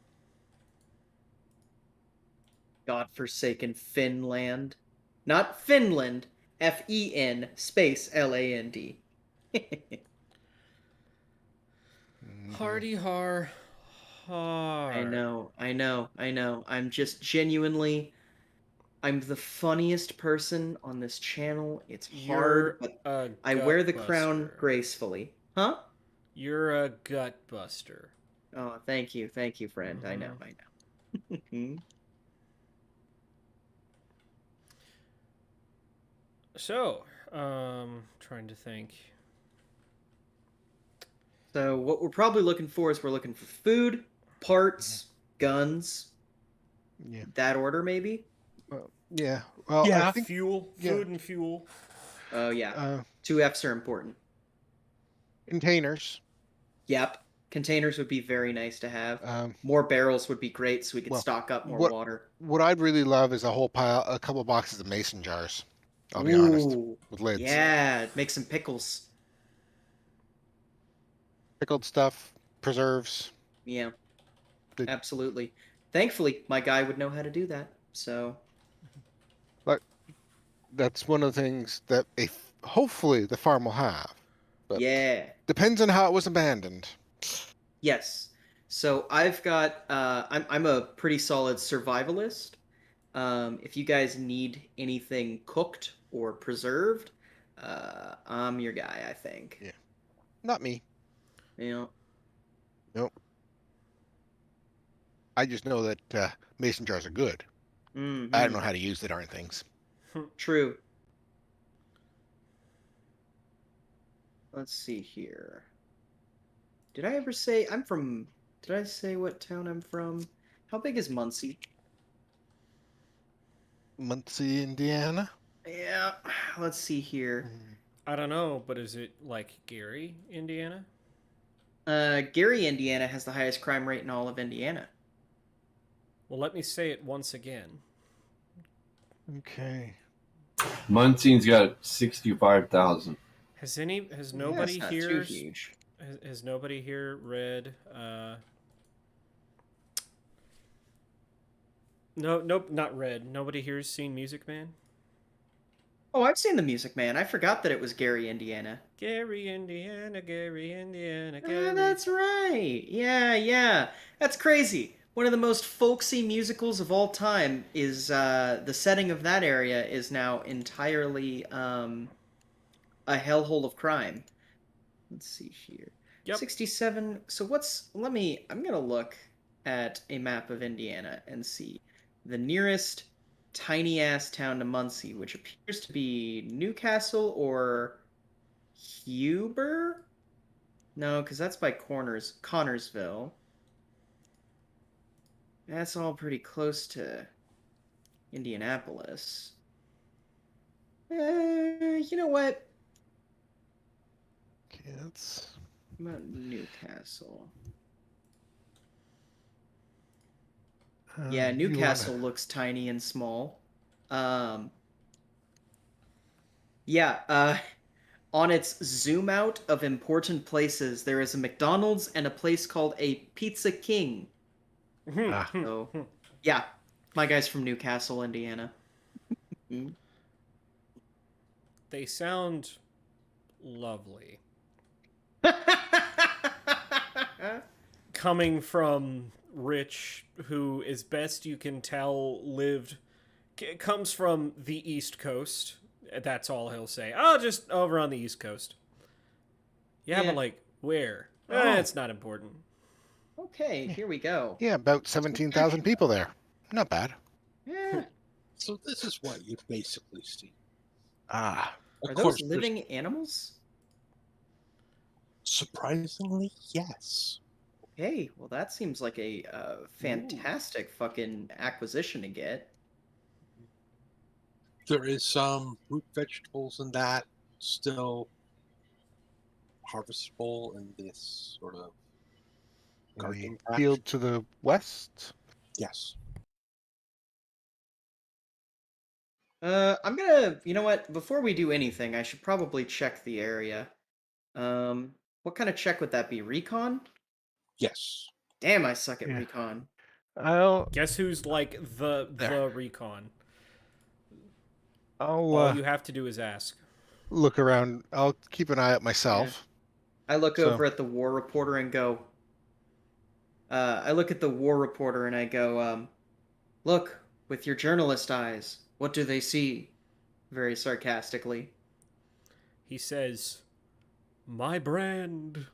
Godforsaken Finland. Not Finland. F-E-N space L-A-N-D. Hardy har. Har. I know. I'm just genuinely... I'm the funniest person on this channel. It's You're hard, but a I wear the crown gutbuster. gracefully. Huh? You're a gut buster. Oh, thank you, friend. I know. So, trying to think. So what we're probably looking for is we're looking for food, parts, guns. Yeah. That order, maybe? Yeah. Well, I Yeah. think Fuel, yeah. food and fuel. Oh, yeah. uh, 2 Fs are important. containers. Yep. Containers would be very nice to have. Um, More barrels would be great so we could well, stock up more what- water. what I'd really love is a couple boxes of mason jars. I'll be honest, Ooh, with lids. yeah, make some pickles. Pickled stuff, preserves. Yeah, Did- absolutely. Thankfully, my guy would know how to do that. So, That's one of the things that hopefully the farm will have. But yeah. depends on how it was abandoned. Yes. So I've got I'm a pretty solid survivalist. If you guys need anything cooked or preserved, I'm your guy, I think. Yeah. Not me. You know. I just know that mason jars are good. Mhm. I don't know how to use the darn things. True. Let's see here. Did I ever say I'm from? Did I say what town I'm from? How big is Muncie? Muncie, Indiana. Yeah. Let's see here. I don't know, but is it like Gary, Indiana? Gary, Indiana has the highest crime rate in all of Indiana. Well, let me say it once again. Okay. Muncie's got 65,000. Has Yeah, nobody it's not here too huge. has nobody here read nope, not read. Nobody here's seen Music Man? Oh, I've seen the Music Man. I forgot that it was Gary, Indiana. Gary, Indiana, Gary, Indiana, Gary. That's right. Yeah. That's crazy. One of the most folksy musicals of all time is the setting of that area is now entirely a hellhole of crime. Let's see here. Yep. 67. So I'm going to look at a map of Indiana and see the nearest tiny ass town to Muncie, which appears to be Newcastle or Huber? No, because that's by Connorsville. That's all pretty close to Indianapolis. You know what? Okay, that's What about Newcastle? Yeah, you wanna- Newcastle looks tiny and small. Yeah, on its zoom out of important places, there is a McDonald's and a place called a Pizza King. Ah. So, yeah, my guy's from Newcastle, Indiana. They sound lovely. Coming from Rich, who, as best you can tell, comes from the East Coast. That's all he'll say. Oh, just over on the East Coast. Yeah, Yeah. but like, where? Oh. It's not important. Okay, here we go. Yeah, about 17,000 people there. Not bad. Yeah. So this is what you basically see. Ah. Are Of those course, there's- living animals? surprisingly, yes. Hey, well, that seems like a fantastic fucking acquisition to get. There is some root vegetables and that still harvestable in this sort of In Guardian the patch. field to the west. Yes. I'm gonna. You know what? Before we do anything, I should probably check the area. What kind of check would that be? Recon? Yes. Damn, I suck at Yeah. recon. I'll Guess who's like the There. recon? I'll All you have to do is ask. look around. I'll keep an eye out myself. I look So- over at the war reporter and go. I look at the war reporter and I go, look, with your journalist eyes, what do they see? Very sarcastically. He says, "My brand."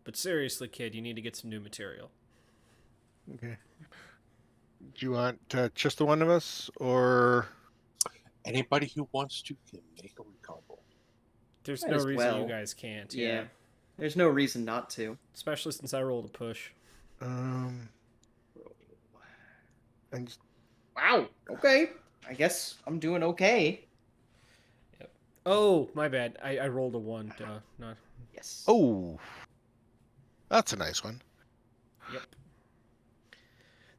But seriously, kid, you need to get some new material. Okay. Do you want just the one of us, or Anybody who wants to can make a recon roll. There's Might no as reason well. you guys can't. Yeah. There's no reason not to. Especially since I rolled a push. and Wow. Okay. I guess I'm doing okay. Oh, my bad. I rolled a 1. Not. Yes. oh, that's a nice one. Yep.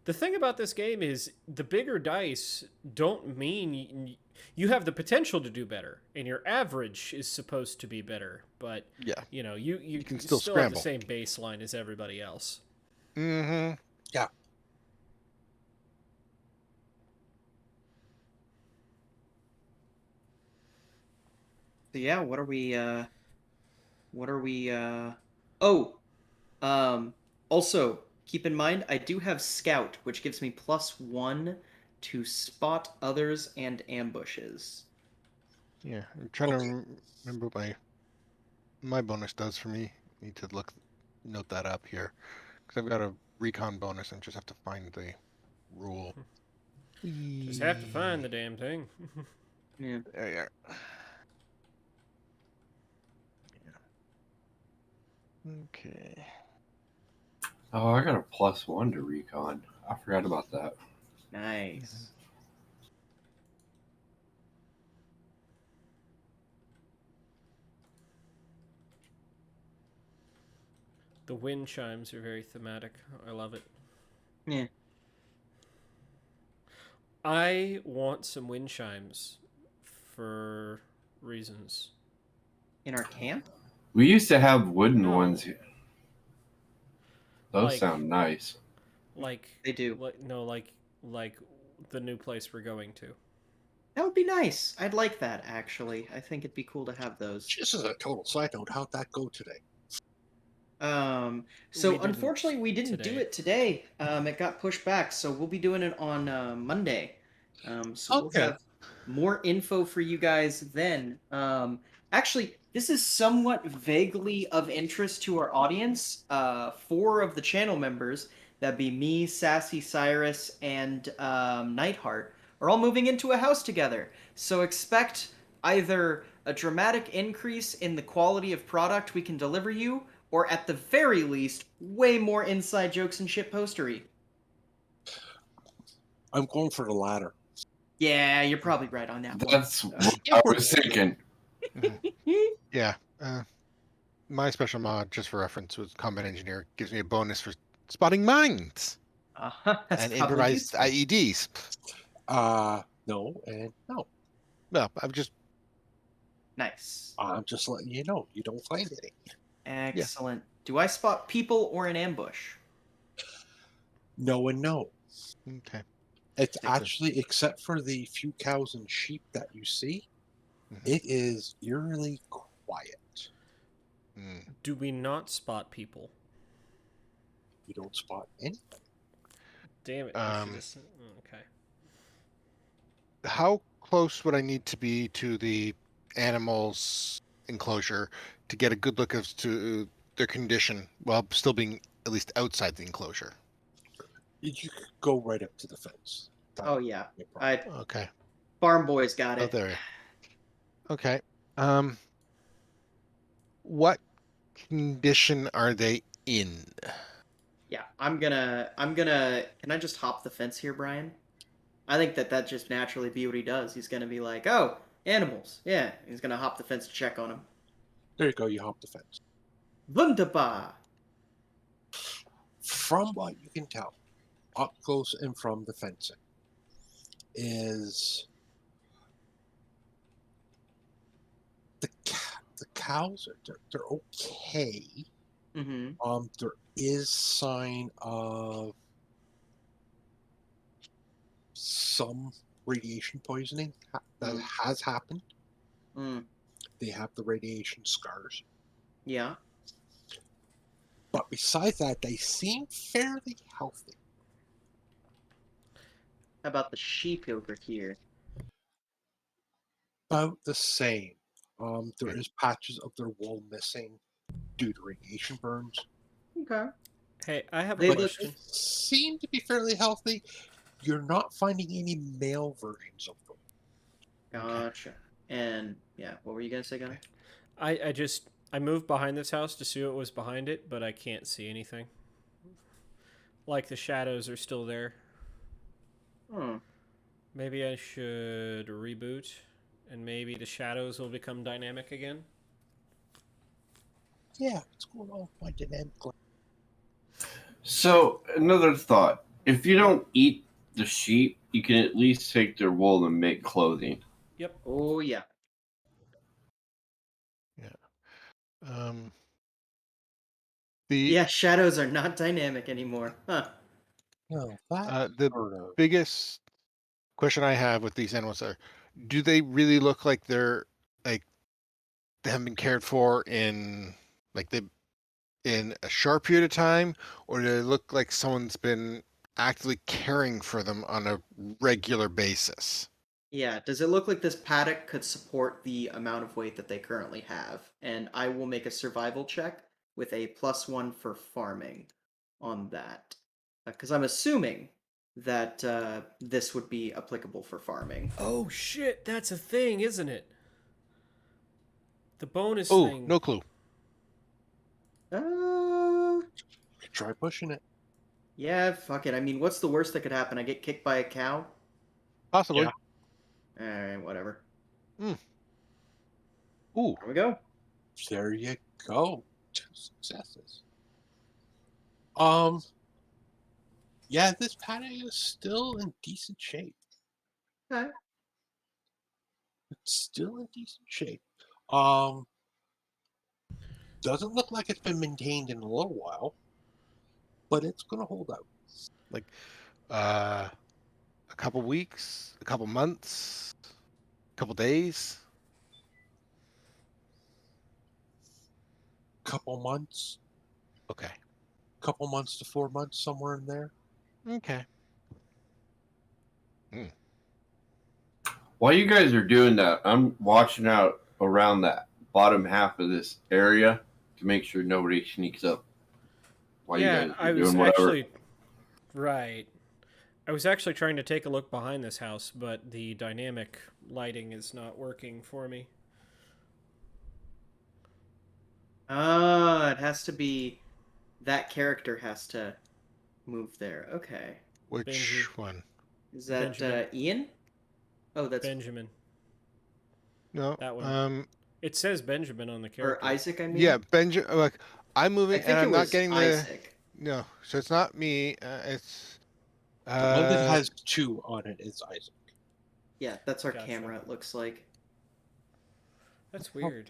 The thing about this game is the bigger dice don't mean you have the potential to do better, and your average is supposed to be better. But Yeah. you can still have the scramble. same baseline as everybody else. Mm-hmm. So yeah, what are we oh, also keep in mind I do have scout, which gives me +1 to spot others and ambushes. Yeah, I'm trying Okay. to remember what my bonus does for me. Need to note that up here, because I've got a recon bonus and just have to find the rule. Just have to find the damn thing. Yeah. There you are. Yeah. Okay. Oh, I got a +1 to recon. I forgot about that. Nice. The wind chimes are very thematic. I love it. Yeah. I want some wind chimes for reasons. In our camp? We used to have wooden No. ones. Those Like- sound nice. Like They do. like the new place we're going to. That would be nice. I'd like that actually. I think it'd be cool to have those. Just as a total side note, how'd that go today? So We didn't unfortunately we didn't do today. it today. It got pushed back, so we'll be doing it on Monday. So Okay. we'll have more info for you guys then. Actually, this is somewhat vaguely of interest to our audience. 4 of the channel members, that'd be me, Sassy Cyrus, and Nightheart, are all moving into a house together. So expect either a dramatic increase in the quality of product we can deliver you, or at the very least, way more inside jokes and shit postery. I'm going for the latter. Yeah, you're probably right on that one. That's what I was thinking. Yeah. My special mod, just for reference, was Combat Engineer. Gives me a bonus for spotting mines That's and probably improvised useful. IEDs. No and no. Well, I'm just Nice. I'm just letting you know you don't find any. Excellent. Do I spot people or an ambush? No and no. okay. It's Excellent. actually, except for the few cows and sheep that you see, Mhm. it is eerily quiet. Mm. Do we not spot people? You don't spot anything. Damn it. Okay. How close would I need to be to the animals' enclosure to get a good look as to their condition while still being at least outside the enclosure? You could go right up to the fence. That Oh would yeah. be a problem. Okay. Farm boys got Oh, it. there. Okay. What condition are they in? Yeah, I'm gonna can I just hop the fence here, Brian? I think that just naturally be what he does. He's gonna be like, oh, animals. Yeah. He's gonna hop the fence to check on them. There you go. You hop the fence. Wunderbar. from what you can tell, up close and from the fencing, is the cows are they're okay. Mm-hmm. There is sign of some radiation poisoning that has happened. Mm. They have the radiation scars. Yeah. But besides that, they seem fairly healthy. How about the sheep over here? About the same. There is patches of their wool missing due to radiation burns. Okay. Hey, I have a They look- question. Seem to be fairly healthy. You're not finding any male versions of them. Gotcha. And yeah, what were you gonna say, Gunnar? I moved behind this house to see what was behind it, but I can't see anything. Like the shadows are still there. Hmm. Maybe I should reboot, and maybe the shadows will become dynamic again. Yeah, what's going on with my dynamic? So another thought: if you don't eat the sheep, you can at least take their wool and make clothing. Yep. Oh yeah. Um, the Yeah, shadows are not dynamic anymore. Huh. No, that the heard of. biggest question I have with these animals are, do they really look like like they haven't been cared for in a short period of time, or do they look like someone's been actively caring for them on a regular basis? Yeah, does it look like this paddock could support the amount of weight that they currently have? And I will make a survival check with a +1 for farming on that. Because I'm assuming that this would be applicable for farming. Oh shit, that's a thing, isn't it? The bonus Oh, thing. no clue. Try pushing it. Yeah, fuck it. I mean, what's the worst that could happen? I get kicked by a cow? Possibly. Yeah. Alright, whatever. Ooh, There we go. There you go. 2 successes. Yeah, this paddock is still in decent shape. Okay. It's still in decent shape. Um, doesn't look like it's been maintained in a little while, but it's gonna hold out. a couple weeks, a couple months, a couple days. Couple months, Okay. couple months to 4 months, somewhere in there. Okay. While you guys are doing that, I'm watching out around that bottom half of this area to make sure nobody sneaks up while you Yeah, guys I are was doing whatever. actually right. I was actually trying to take a look behind this house, but the dynamic lighting is not working for me. Ah, it has to be that character has to move there. Okay. Which Benji. one? Is that Benjamin. Ian? Oh, that's Benjamin. No. That one. It says Benjamin on the or character. Isaac, I mean. Yeah, Benjamin. Like, I'm I moving, think and it I'm not was getting the. Isaac. No, so it's not me. It's. The one that has 2 on it is Isaac. Yeah, that's our Gotcha. camera. It looks like. That's weird.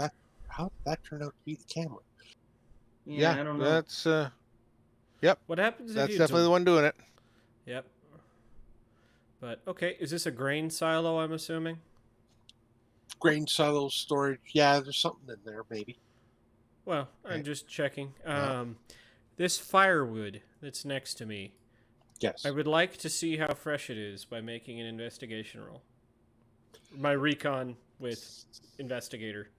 How did that turn out to be the camera? Yeah, I don't know. That's What happens if that's you definitely the one doing it. Yep. But okay, is this a grain silo, I'm assuming? Grain silo storage. Yeah, there's something in there, maybe. Well, I'm Okay. just checking. Yeah. This firewood that's next to me, Yes. I would like to see how fresh it is by making an investigation roll. My recon with investigator.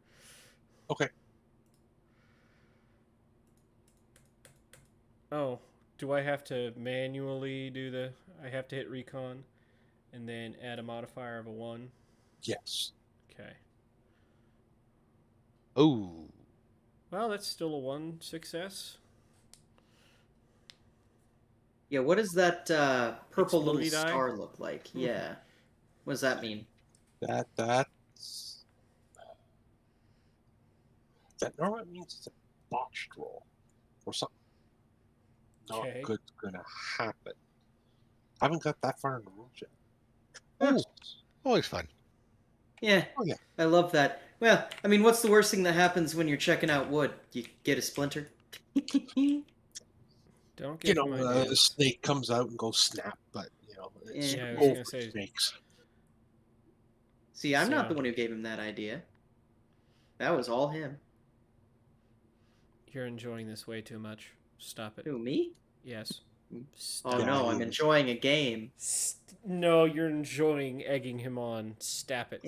Okay. Oh, do I have to manually do the... I have to hit recon and then add a modifier of a 1? Yes. Okay. Oh, Well, that's still a 1 success. Yeah, what does that purple little Explodey die? star look like? Yeah. What does that mean? That normally means it's a botched roll or something. Not Okay. good's gonna happen. I haven't got that far in the rules yet. Huh. Always fun. Yeah. Oh, yeah. I love that. Well, I mean, what's the worst thing that happens when you're checking out wood? You get a splinter. Don't You give know, him the ideas. snake comes out and goes snap, but it's Yeah, I was over gonna say- snakes. See, I'm not the So- one who gave him that idea. That was all him. You're enjoying this way too much. Stop it. Who, me? Yes. Oh Stop. Yeah, no, I'm you- enjoying a game. No, you're enjoying egging him on. Stop it.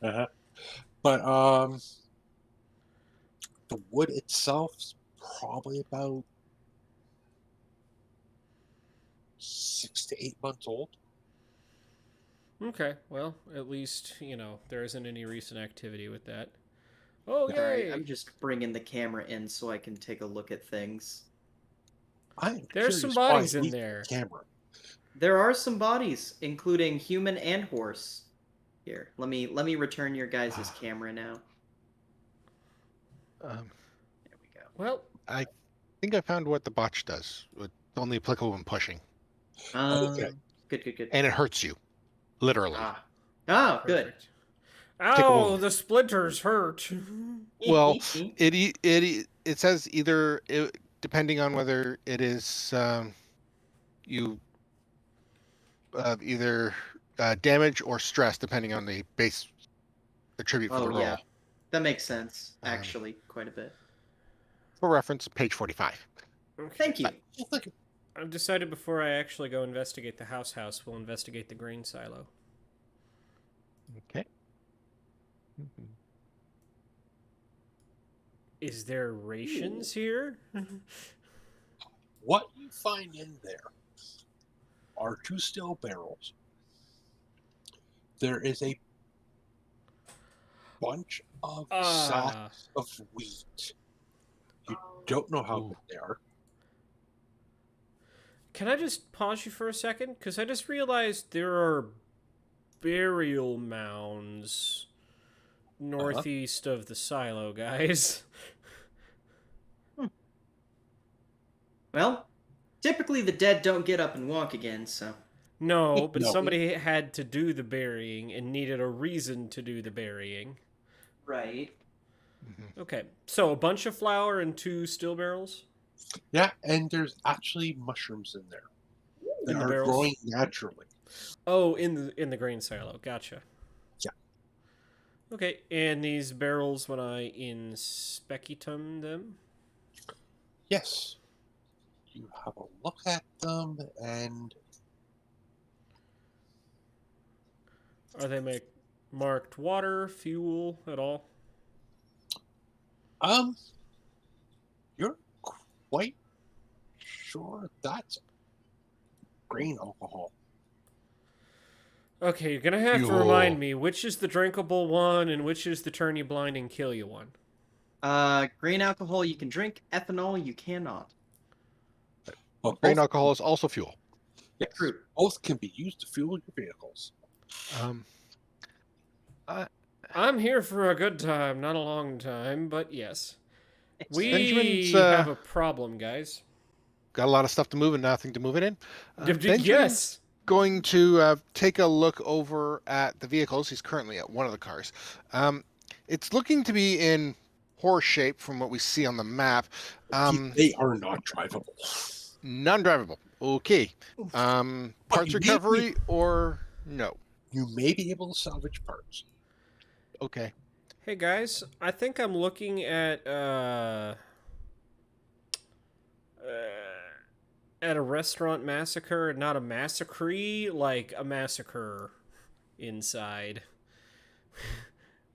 Uh-huh. But the wood itself's probably about 6 to 8 months old. Okay, well, at least, there isn't any recent activity with that. Oh, Alright, yay! I'm just bringing the camera in so I can take a look at things. I'm There's some curious why bodies in he's there. Camera. There are some bodies, including human and horse. Here, let me return your guys' camera now. Um, There we go. Well, I think I found what the botch does. It's only applicable when pushing, Okay. Good. and it hurts you, literally. Oh, good. perfect. a Ow, moment. the splinters hurt. Well, it says either depending on whether it is you either damage or stress, depending on the base attribute for the Oh roll. yeah, that makes sense. Um, Actually, quite a bit. For reference, page 45. Okay. Thank you. I've decided before I actually go investigate the house, we'll investigate the grain silo. Okay. Is there rations here? What you find in there are 2 steel barrels. There is a bunch of sacks of wheat. You don't know how Ooh. good they are. Can I just pause you for a second? Because I just realized there are burial mounds northeast of the silo, guys. Well, typically the dead don't get up and walk again, so. No, but No. somebody had to do the burying and needed a reason to do the burying. Right. Okay, so a bunch of flour and 2 still barrels? Yeah, and there's actually mushrooms in there that In the are barrels? growing naturally. Oh, in the grain silo. Gotcha. Yeah. Okay, and these barrels, when I inspectum them, Yes. You have a look at them, and are they marked water, fuel at all? you're quite sure that's grain alcohol. Okay, you're gonna have to Fuel. remind me which is the drinkable one and which is the turn you blind and kill you one. Grain alcohol you can drink. Ethanol you cannot. But Grain both, alcohol is also fuel. yes, True. both can be used to fuel your vehicles. I'm here for a good time, not a long time, but yes. We Benjamin's, have a problem, guys. Got a lot of stuff to move and nothing to move it in. Benjamin's Yes. going to take a look over at the vehicles. He's currently at one of the cars. It's looking to be in horse shape from what we see on the map. They are not drivable. Non-drivable. Okay. Parts you may be- recovery or no? You may be able to salvage parts. Okay. Hey guys, I think I'm looking at a restaurant massacre, not a massacre, like a massacre inside.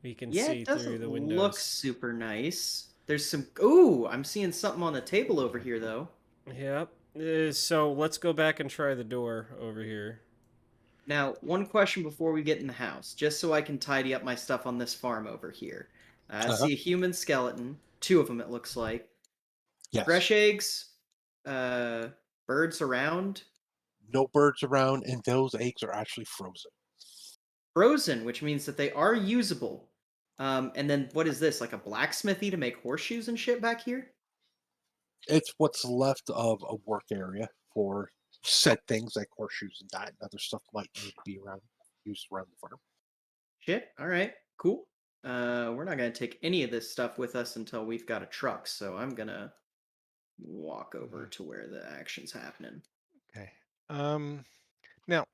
We can Yeah, see it through doesn't the windows. look super nice. There's some. Ooh, I'm seeing something on the table over here, though. Yep. So let's go back and try the door over here. Now, one question before we get in the house, just so I can tidy up my stuff on this farm over here. I see a human skeleton, 2 of them it looks like. Yes. Fresh eggs, birds around, No birds around, and those eggs are actually frozen. frozen, which means that they are usable. And then what is this, like a blacksmithy to make horseshoes and shit back here? It's what's left of a work area for said things like horseshoes and that and other stuff might need to be used around the farm. Shit. All right. Cool. We're not gonna take any of this stuff with us until we've got a truck. So I'm gonna walk over to where the action's happening. Okay. Now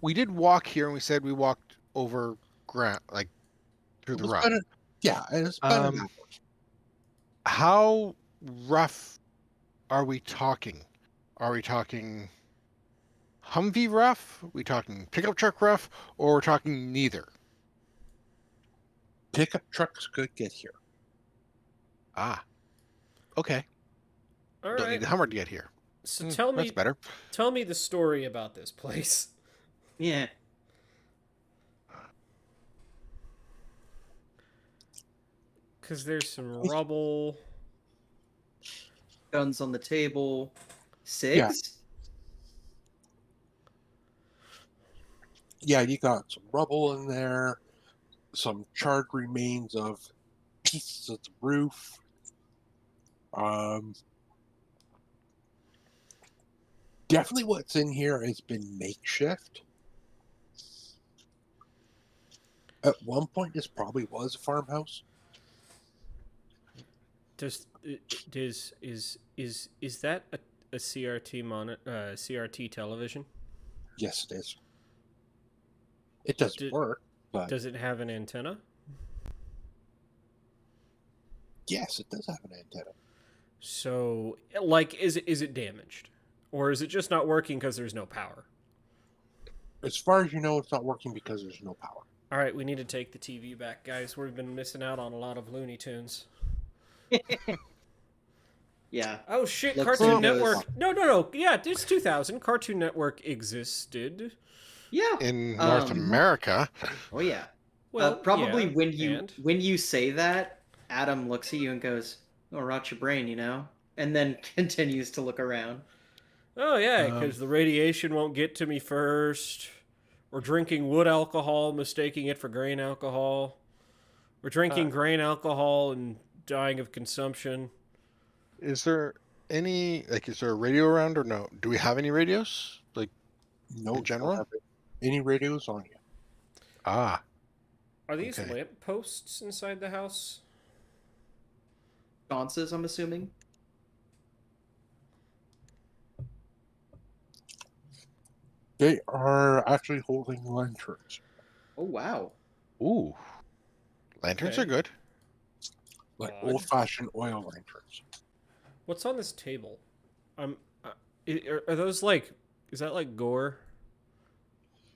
we did walk here, and we said we walked over ground, like through It the was rough. better, yeah, it was better Um, that way. How rough are we talking? Are we talking Humvee rough? Are we talking pickup truck rough? Or we're talking neither? Pickup trucks could get here. Ah, okay. All Don't need right. the Hummer to get here. So That's better. tell me the story about this place. Yeah. Because there's some rubble. Guns on the table. Cigs. Yeah, you got some rubble in there, some charred remains of pieces of the roof. Definitely what's in here has been makeshift. At one point, this probably was a farmhouse. Is that a CRT CRT television? Yes, it is. It doesn't Did- work, but Does it have an antenna? yes, it does have an antenna. So, like, is it damaged, or is it just not working because there's no power? As far as you know, it's not working because there's no power. All right, we need to take the TV back, guys. We've been missing out on a lot of Looney Tunes. Yeah. Oh shit, Looks Cartoon like Network. No. Yeah, it's 2000. Cartoon Network existed. Yeah. In North America, Oh yeah. Well, Probably yeah, when you say that, Adam looks at you and goes, "Oh, rot your brain," and then continues to look around. Oh yeah, because the radiation won't get to me first. Or drinking wood alcohol, mistaking it for grain alcohol. Or drinking grain alcohol and dying of consumption. is there is there a radio around or no? Do we have any radios? Like, No, In you don't general? have any radios on you. ah, Are these Okay. lamp posts inside the house? Sconces, I'm assuming. They are actually holding lanterns, Oh wow. ooh, lanterns Okay. are good. like Odd. old-fashioned oil lanterns. What's on this table? Are those like? Is that like gore?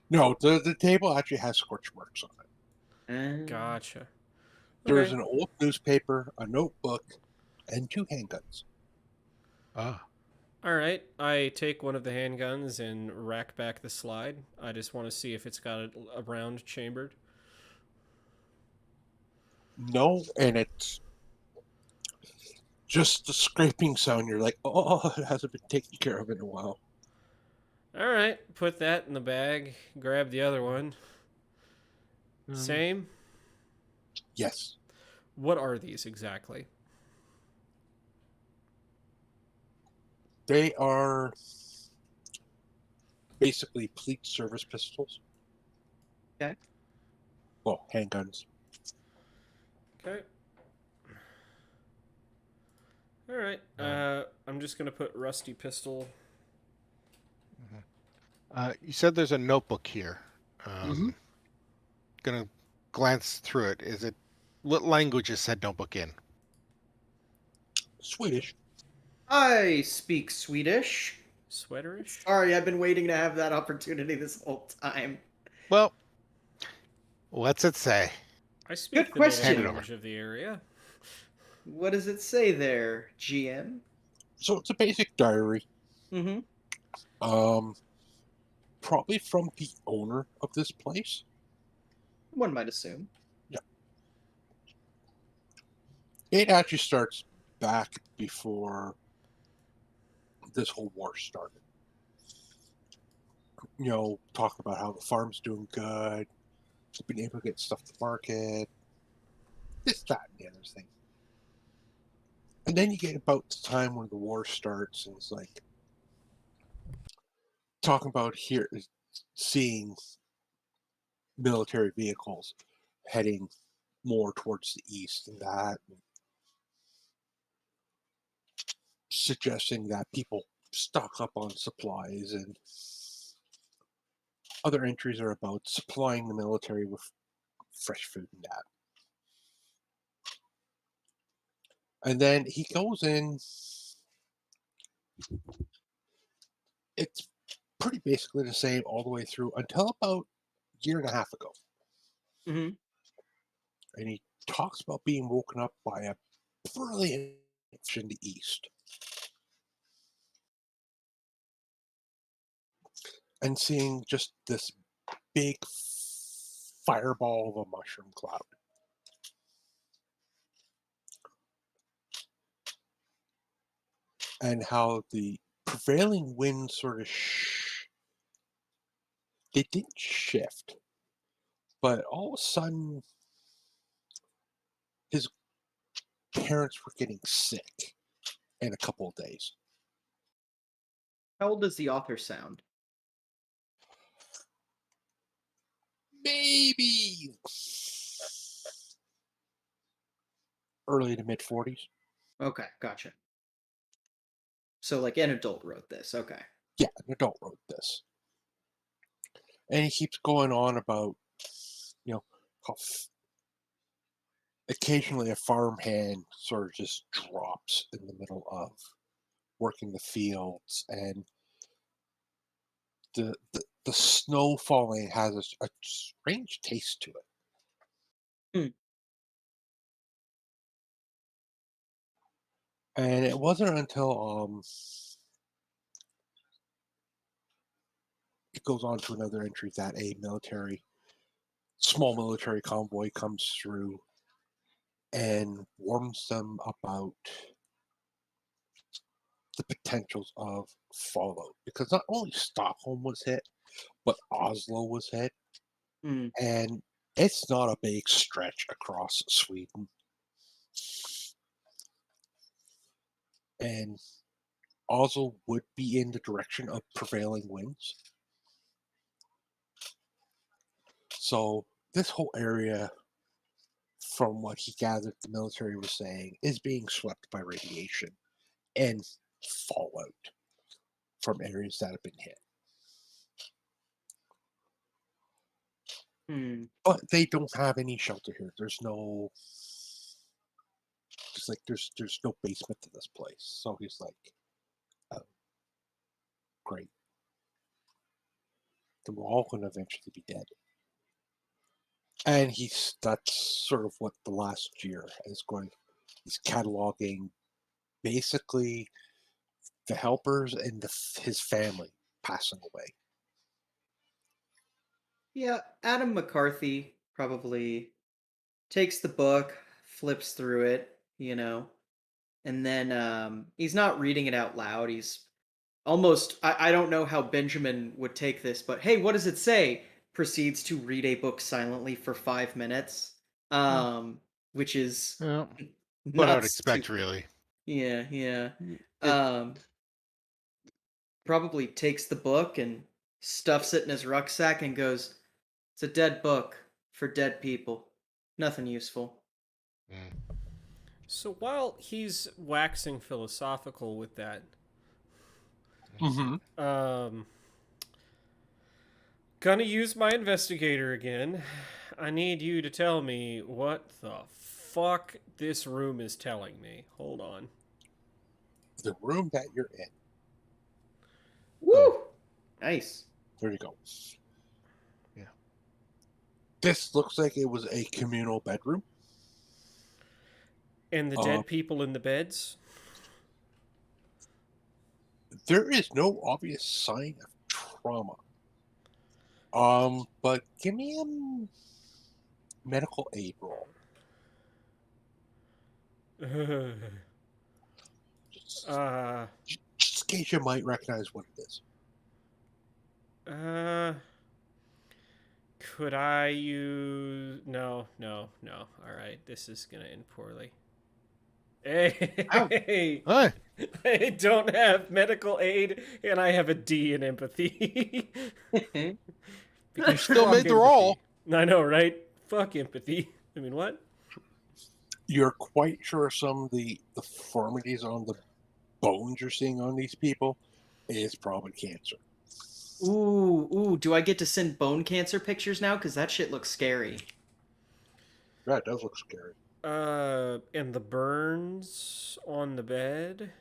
No, the table actually has scorch marks on it. Gotcha. There's Okay. an old newspaper, a notebook, and 2 handguns. Ah, All right. I take one of the handguns and rack back the slide. I just want to see if it's got a round chambered. No, and it's just the scraping sound. You're like, oh, it hasn't been taken care of in a while. All right. Put that in the bag. Grab the other one. Same. Yes. What are these exactly? They are basically fleet service pistols. Okay. Well, handguns. Okay. All right. I'm just gonna put rusty pistol. you said there's a notebook here. Mhm. Gonna glance through it. Is it what language is said notebook in? Swedish. I speak Swedish. Sweaterish. Sorry, I've been waiting to have that opportunity this whole time. Well, what's it say? I speak Good the native question. Hand it language of the area. What does it say there, GM? So it's a basic diary. Mm-hmm. Probably from the owner of this place. One might assume. It actually starts back before this whole war started. You know, talk about how the farm's doing good, been able to get stuff to market, this, that, and the other thing. And then you get about the time when the war starts, and it's like talking about here, seeing military vehicles heading more towards the east and that, and suggesting that people stock up on supplies, and other entries are about supplying the military with fresh food and that. And then he goes in. It's pretty basically the same all the way through until about a year and a half ago. Mhm. And he talks about being woken up by a brilliant in the east. And seeing just this big fireball of a mushroom cloud. And how the prevailing winds sort of they didn't shift, but all of a sudden his parents were getting sick in a couple of days. How old does the author sound? Maybe early to mid 40s. Okay, gotcha. So like an adult wrote this. Okay. Yeah, an adult wrote this. And he keeps going on about, how occasionally a farmhand sort of just drops in the middle of working the fields, and the snow falling has a strange taste to it. Hmm. And it wasn't until it goes on to another entry that a small military convoy comes through and warns them about the potentials of fallout, because not only Stockholm was hit, but Oslo was hit, Hmm. and it's not a big stretch across Sweden. And Oslo would be in the direction of prevailing winds. So this whole area, from what he gathered the military was saying, is being swept by radiation and fallout from areas that have been hit. Hmm. But they don't have any shelter here. There's no basement to this place. So he's like, oh, great. Then we're all going to eventually be dead. And that's sort of what the last year is going. He's cataloging basically the helpers and his family passing away. Yeah, Adam McCarthy probably takes the book, flips through it, and then he's not reading it out loud. He's almost I don't know how Benjamin would take this, but hey, what does it say? Proceeds to read a book silently for 5 minutes. Which is Yeah, what I would not expect, stupid. really. Yeah, yeah. It, Um Probably takes the book and stuffs it in his rucksack and goes, "It's a dead book for dead people. Nothing useful." mm, So while he's waxing philosophical with that, Mm-hmm. gonna use my investigator again. I need you to tell me what the fuck this room is telling me. Hold on. The room that you're in. Woo! Nice. There you go. Yeah. This looks like it was a communal bedroom. And the dead people in the beds? There is no obvious sign of trauma. But give me a medical aid roll. Just, uh, just in case you might recognize what it is. Could I use... No. Alright, this is gonna end poorly. Hey, Hi. I don't have medical aid, and I have a D in empathy. You still Fuck made the roll. empathy. I know, right? Fuck empathy. I mean, what? You're quite sure some of the deformities on the bones you're seeing on these people is probably cancer. Ooh, do I get to send bone cancer pictures now? Because that shit looks scary. That does look scary. And the burns on the bed.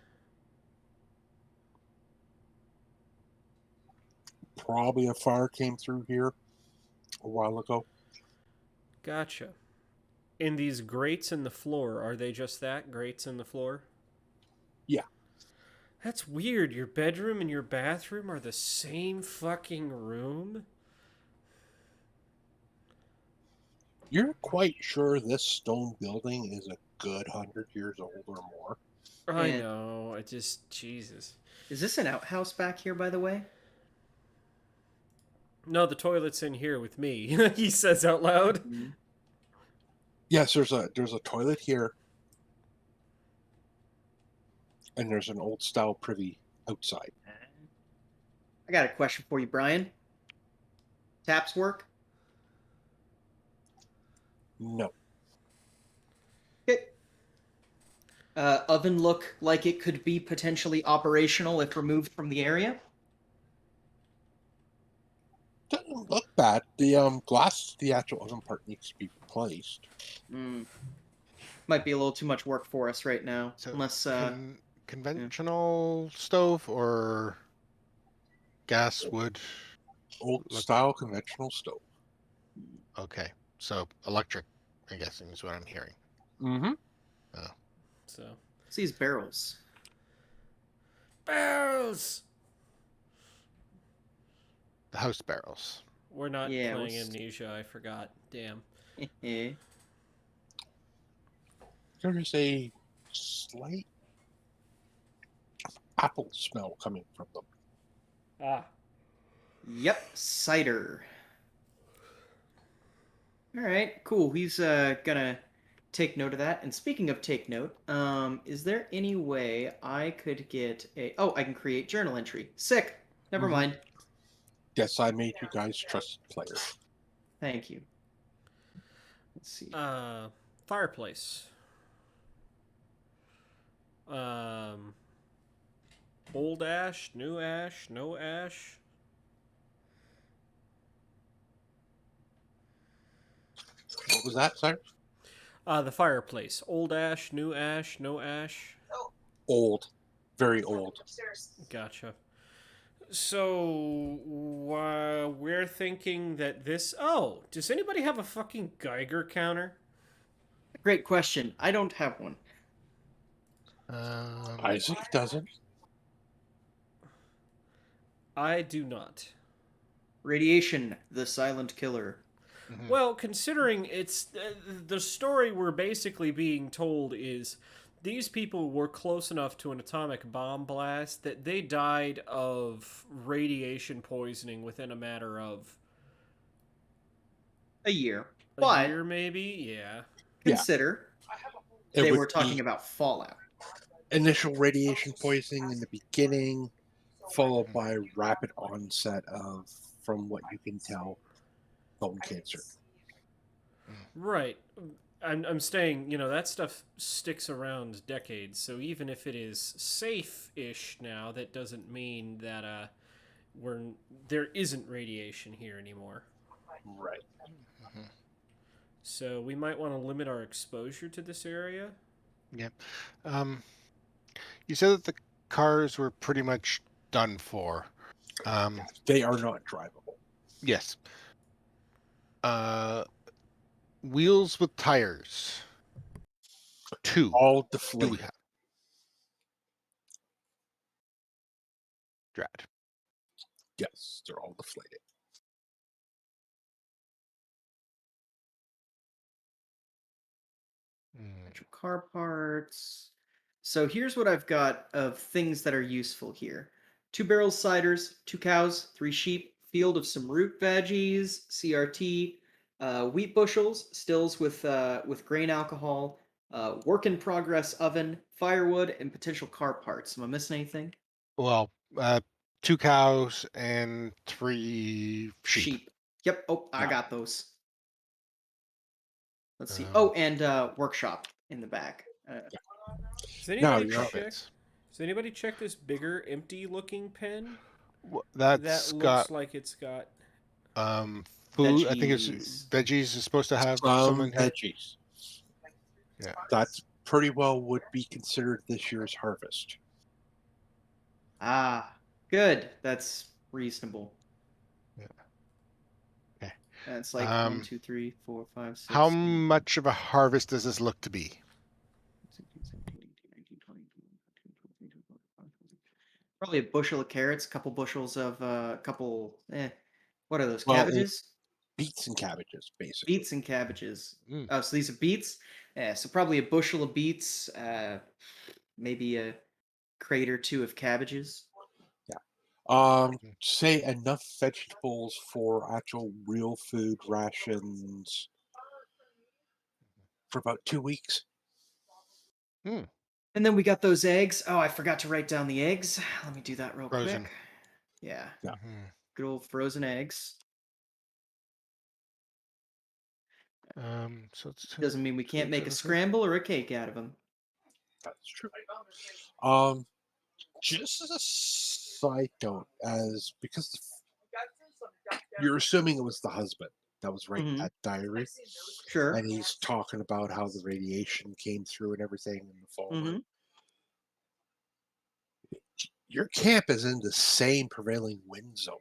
Probably a fire came through here a while ago. Gotcha. And these grates in the floor, are they just that? Grates in the floor? Yeah. That's weird. Your bedroom and your bathroom are the same fucking room? You're quite sure this stone building is a good 100 years old or more. I Yeah. know. I just. Jesus. Is this an outhouse back here, by the way? No, the toilet's in here with me, he says out loud. Yes, there's a toilet here, and there's an old style privy outside. I got a question for you, Brian. Taps work? No, Okay. Oven look like it could be potentially operational if removed from the area? doesn't look bad. The glass, the actual oven part needs to be replaced. Might be a little too much work for us right now. So Unless, conventional stove or gas, wood? Old Look- style conventional stove. Okay, so electric, I'm guessing, is what I'm hearing. Mm-hmm. So. it's these barrels. Barrels! The house barrels. We're not Yeah, playing we're Amnesia, I forgot. Damn. Eh. There is a slight apple smell coming from them. Ah. Yep, cider. All right, cool. He's gonna take note of that. And speaking of take note, is there any way I could get a? Oh, I can create journal entry. Sick. Never Mhm. mind. Yes, I made you guys trusted players. Thank you. Let's see. Fireplace. Old ash, new ash, no ash. What was that, sir? The fireplace. Old ash, new ash, no ash. Old. Very old. Gotcha. So, we're thinking that this. Oh, does anybody have a fucking Geiger counter? Great question. I don't have one. Isaac doesn't. I do not. Radiation, the silent killer. Mhm. Well, considering it's the story we're basically being told is these people were close enough to an atomic bomb blast that they died of radiation poisoning within a matter of A year. a But year, maybe. Yeah. Yeah. consider It they would were talking be about fallout. initial radiation poisoning in the beginning, followed by rapid onset of, from what you can tell, bone cancer. Right. I'm saying, that stuff sticks around decades. So even if it is safe-ish now, that doesn't mean that there isn't radiation here anymore. Right. So we might want to limit our exposure to this area. You said that the cars were pretty much done for. They are not drivable. Yes. Wheels with tires. 2. All Do we deflated. have? Drat. Yes, they're all deflated. Car parts. So here's what I've got of things that are useful here. 2 barrels ciders, 2 cows, 3 sheep, field of some root veggies, CRT, wheat bushels, stills with grain alcohol, work in progress oven, firewood, and potential car parts. Am I missing anything? Well, 2 cows and 3 sheep. Yep. Oh, I Yeah. got those. Let's see. Um, Oh, and workshop in the back. Does Now anybody you're check? bits. Does anybody check this bigger, empty-looking pen? That's That got looks like it's got. food. I think it's Veggies. veggies is supposed to have Some some in here. veggies. Yeah. That's pretty well would be considered this year's harvest. Ah, good. That's reasonable. Yeah. Okay. That's like 1, 2, 3, 4, 5, 6. How 8, much of a harvest does this look to be? 16, 17, 18, 19, 20, 21, 22, 23, 24, 25, 26. Probably a bushel of carrots, a couple bushels of what are those? Well, Cabbages? Beets and cabbages, basically. Beets and cabbages. Mm. Oh, so these are beets? Yeah, so probably a bushel of beets, maybe a crate or two of cabbages. Say enough vegetables for actual real food rations for about 2 weeks. And then we got those eggs. Oh, I forgot to write down the eggs. Let me do that real Frozen. quick. Yeah, Yeah. Mhm. good old frozen eggs. So it's Doesn't mean we can't make a 2, scramble or a cake out of them. That's true. Just as a side note, because you're assuming it was the husband that was writing Mhm. that diary, Sure. and he's talking about how the radiation came through and everything in the fall. Mhm. Your camp is in the same prevailing wind zone.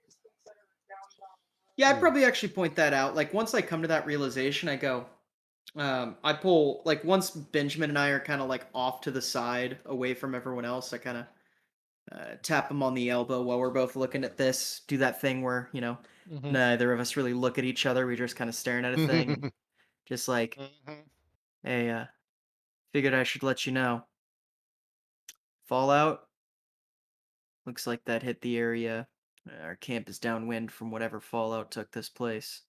Yeah, I'd probably actually point that out. Like once I come to that realization, I go, I pull like once Benjamin and I are kind of like off to the side, away from everyone else. I kind of tap him on the elbow while we're both looking at this. Do that thing where Mhm. neither of us really look at each other. We're just kind of staring at a thing, and just like, Mhm. hey, figured I should let you know. Fallout looks like that hit the area. Our camp is downwind from whatever fallout took this place.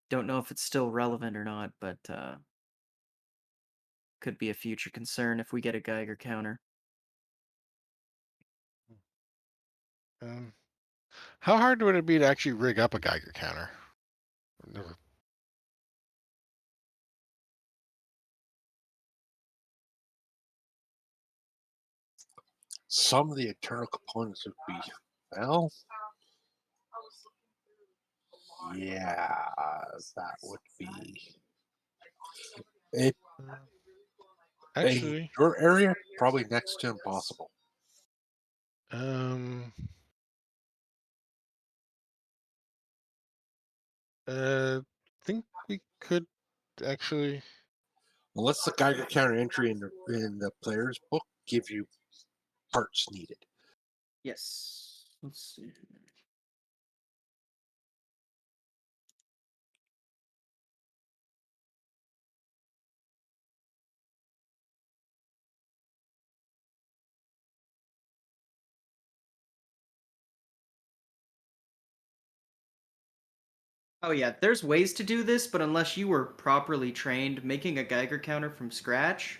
Don't know if it's still relevant or not, but could be a future concern if we get a Geiger counter. How hard would it be to actually rig up a Geiger counter? Never. Some of the internal components would be, well, yeah, that would be it. In Actually, your area, probably next to impossible. think we could actually. Unless the Geiger counter entry in the player's book give you parts needed. Yes. Let's see. Oh yeah, there's ways to do this, but unless you were properly trained, making a Geiger counter from scratch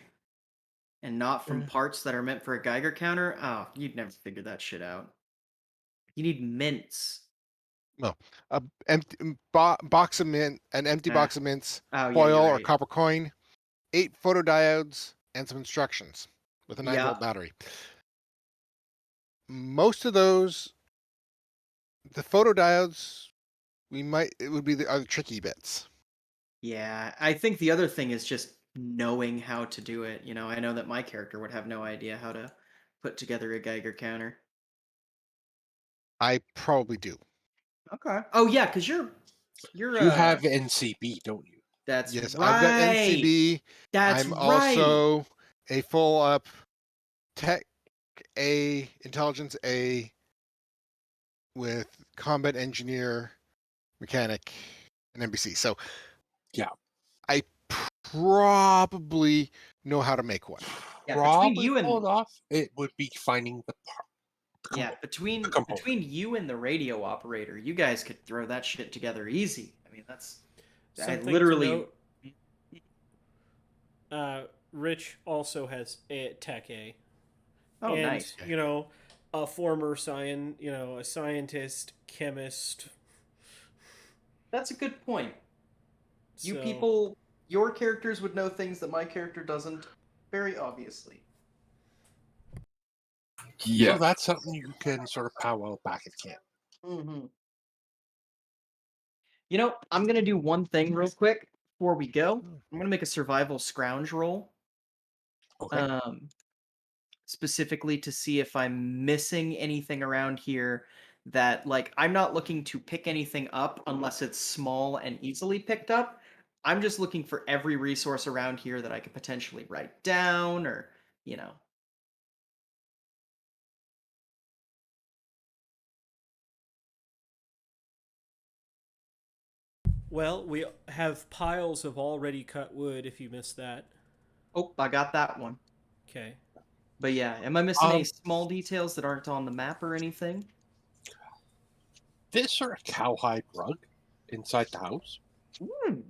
and not from parts that are meant for a Geiger counter, oh, you'd never figure that shit out. You need mints. No, a empty box of mint, an empty Ah. box of mints, Oh yeah, foil you're or right. copper coin, 8 photodiodes, and some instructions with a 9-volt battery. Most of those, the photodiodes, it would be the other tricky bits. Yeah, I think the other thing is just knowing how to do it. I know that my character would have no idea how to put together a Geiger counter. I probably do. Okay. Oh yeah, because you're You have NCB, don't you? That's Yes, right. I've got NCB. That's I'm right. also a full up Tech A, Intelligence A with Combat Engineer, Mechanic, and NBC. So, yeah, I probably know how to make one. Yeah, probably between you and pulled off. It would be finding the part. yeah, between you and the radio operator, you guys could throw that shit together easy. I mean, that's I Something literally. to note, Rich also has a Tech A. Oh, And, nice. a former a scientist, chemist. That's a good point. You So, people, your characters would know things that my character doesn't, very obviously. Yeah. So that's something you can sort of powwow back at camp. Mm-hmm. I'm gonna do one thing real quick before we go. I'm gonna make a survival scrounge roll. Okay. Specifically to see if I'm missing anything around here that, like, I'm not looking to pick anything up unless it's small and easily picked up. I'm just looking for every resource around here that I could potentially write down or, you know. well, we have piles of already cut wood if you missed that. Oh, I got that one. Okay. But yeah, am I missing any Um, small details that aren't on the map or anything? This sort of cowhide rug inside the house. Hmm,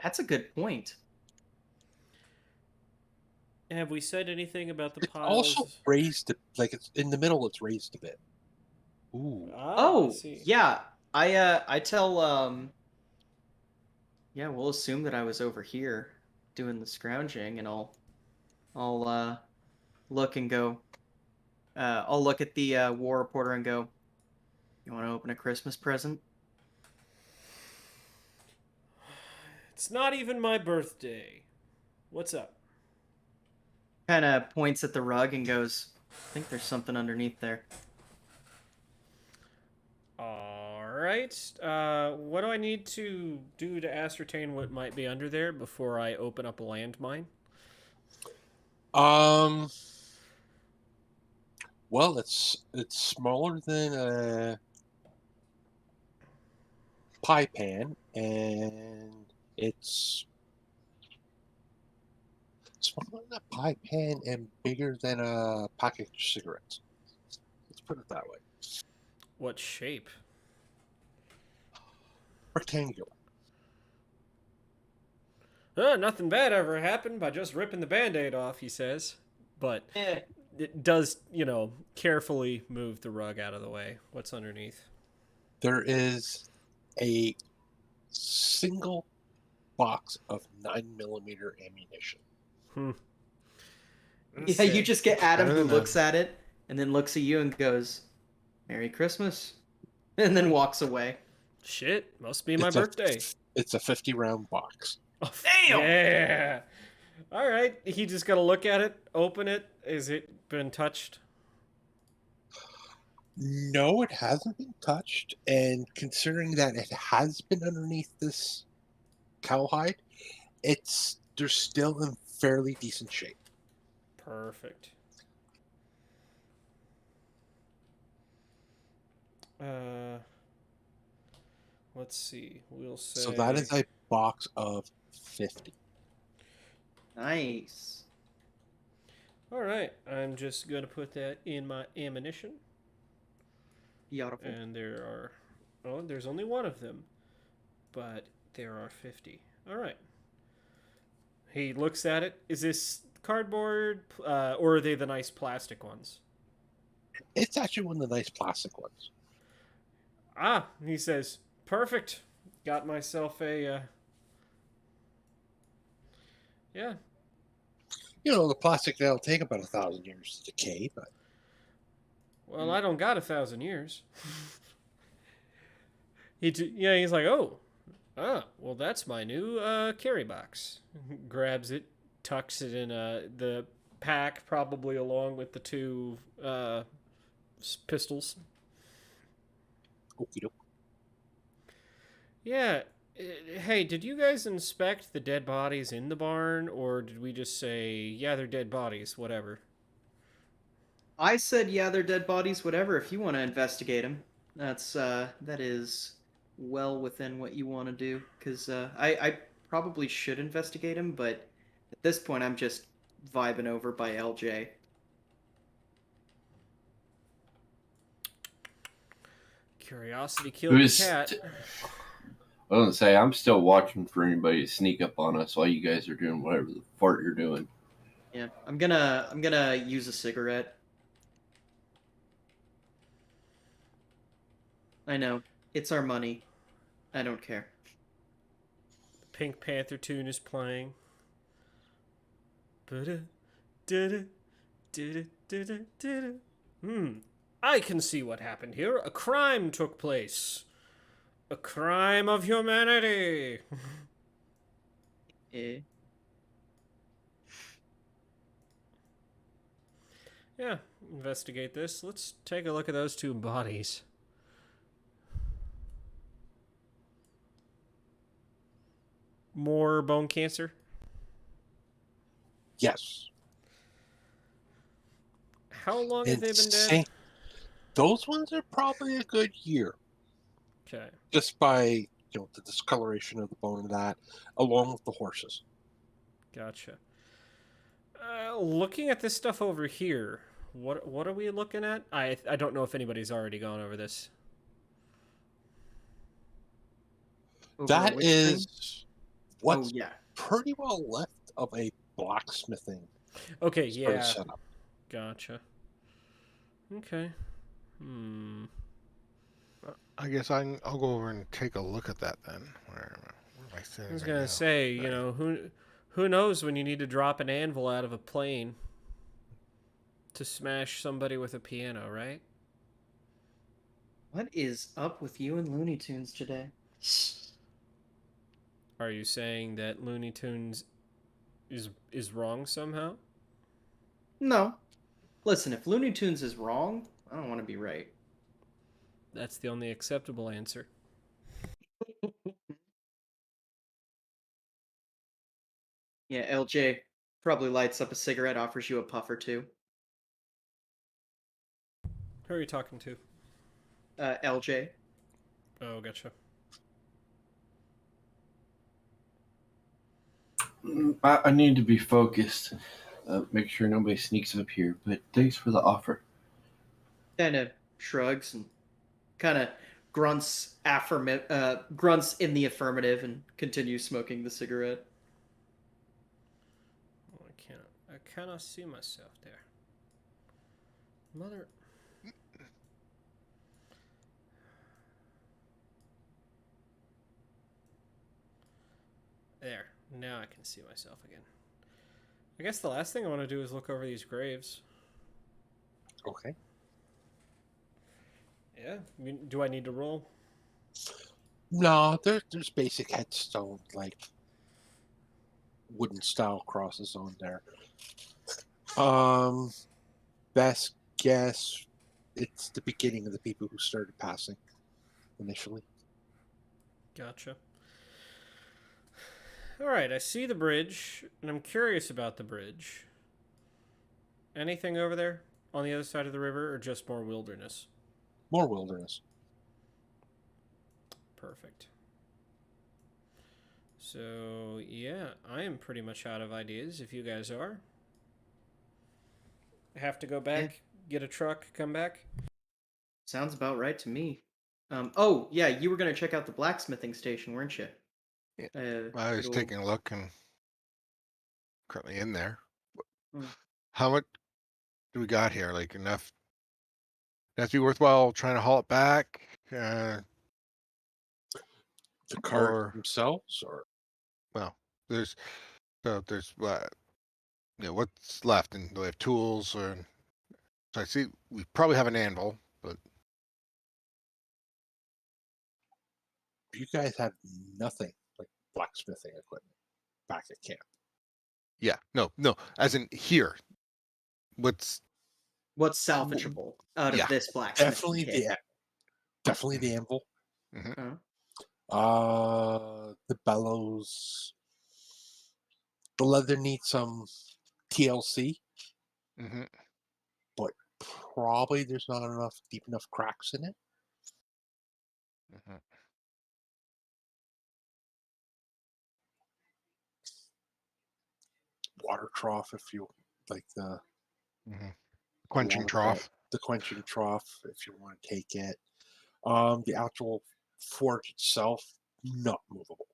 that's a good point. Have we said anything about the It's piles? also raised, like it's in the middle. It's raised a bit. Ooh. I Oh, see. yeah. I tell yeah, we'll assume that I was over here doing the scrounging, and I'll look and go. I'll look at the war reporter and go, "You want to open a Christmas present?" It's not even my birthday. What's up? Kind of points at the rug and goes, "I think there's something underneath there." All right. What do I need to do to ascertain what might be under there before I open up a landmine? Well, it's smaller than a pie pan, and it's smaller than a pie pan and bigger than a packet of cigarettes. Let's put it that way. What shape? Rectangular. Nothing bad ever happened by just ripping the band-aid off, he says. But Eh, it does, carefully move the rug out of the way. What's underneath? There is a single box of 9mm ammunition. yeah, you just get Adam better who than looks at it and then looks at you and goes, "Merry Christmas," and then walks away. Shit, must be my It's a- birthday. It's a 50-round box. Oh, Damn! Yeah. All right. He just got to look at it, open it. Is it been touched? No, it hasn't been touched, and considering that it has been underneath this cowhide, they're still in fairly decent shape. Perfect. Let's see. We'll say. So that is a box of 50. Nice. All right. I'm just gonna put that in my ammunition, Beautiful. and there's only one of them, but there are 50. All right. He looks at it. Is this cardboard, or are they the nice plastic ones? It's actually one of the nice plastic ones. Ah, he says, perfect. Got myself a. Yeah. You know, the plastic that'll take about 1,000 years to decay, but Well, I don't got 1,000 years. He's like, well, that's my new carry box. Grabs it, tucks it in the pack, probably along with the two pistols. okie doke. Yeah. Hey, did you guys inspect the dead bodies in the barn, or did we just say, yeah, they're dead bodies, whatever? I said, yeah, they're dead bodies, whatever. If you want to investigate them, that is well within what you want to do. Because I probably should investigate them, but at this point, I'm just vibing over by LJ. Curiosity killed the cat. I was gonna say I'm still watching for anybody to sneak up on us while you guys are doing whatever the fart you're doing. Yeah, I'm gonna use a cigarette. I know it's our money. I don't care. Pink Panther tune is playing. Ba-da, da-da, da-da, da-da, da-da. I can see what happened here. A crime took place. A crime of humanity. Eh. Yeah, investigate this. Let's take a look at those two bodies. More bone cancer? Yes. How long have they been dead? Insane. Those ones are probably a good year, Okay. just by the discoloration of the bone and that, along with the horses. Gotcha. Looking at this stuff over here, what are we looking at? I don't know if anybody's already gone over this. Over That which thing? is what's Oh yeah. pretty well left of a blacksmithing Okay, sort of yeah. setup. Gotcha. Okay. I guess I'll go over and take a look at that then. Where am I sitting I was right gonna now? say, you know, who knows when you need to drop an anvil out of a plane to smash somebody with a piano, right? What is up with you and Looney Tunes today? Are you saying that Looney Tunes is wrong somehow? No. Listen, if Looney Tunes is wrong, I don't want to be right. That's the only acceptable answer. Yeah, LJ probably lights up a cigarette, offers you a puff or two. Who are you talking to? LJ. Oh, gotcha. I need to be focused. Make sure nobody sneaks up here. But thanks for the offer. Kind of shrugs and kind of grunts grunts in the affirmative and continues smoking the cigarette. Oh, I cannot see myself there. Mother. There. Now I can see myself again. I guess the last thing I want to do is look over these graves. Okay. Yeah. Do I need to roll? No, there's basic headstone, like wooden style crosses on there. Best guess, it's the beginning of the people who started passing initially. Gotcha. All right, I see the bridge, and I'm curious about the bridge. Anything over there on the other side of the river, or just more wilderness? More wilderness. Perfect. So, yeah, I am pretty much out of ideas if you guys are. Have to go back, get a truck, come back? Sounds about right to me. Oh yeah, you were gonna check out the blacksmithing station, weren't you? Yeah. Uh, I was it'll- taking a look and currently in there. Hmm. How much do we got here? Like enough? That's be worthwhile trying to haul it back. The cart Or- themselves, or There's what's left, and do we have tools? Or so I see we probably have an anvil, but you guys have nothing like blacksmithing equipment back at camp. yeah, no, as in here. What's What's salvageable out of Yeah. this blacksmithing Definitely kit? definitely the anvil. Huh? The bellows. The leather needs some TLC, hmm but probably there's not enough deep enough cracks in it. hmm Water trough, if you like the quenching water trough. the quenching trough, if you want to take it. The actual forge itself not movable.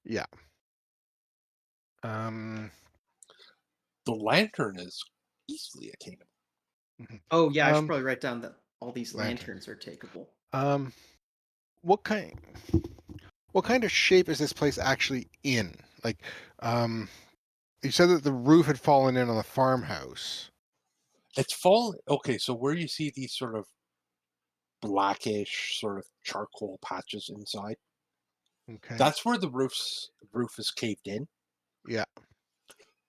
Yeah. Um. The lantern is easily attainable. Oh yeah, I should Um, probably write down that all these lantern. lanterns are takeable. Um. What kind of shape is this place actually in? Like, you said that the roof had fallen in on the farmhouse. It's fallen. Okay, so where you see these sort of blackish, sort of charcoal patches inside, Okay. that's where the roof is caved in. Yeah.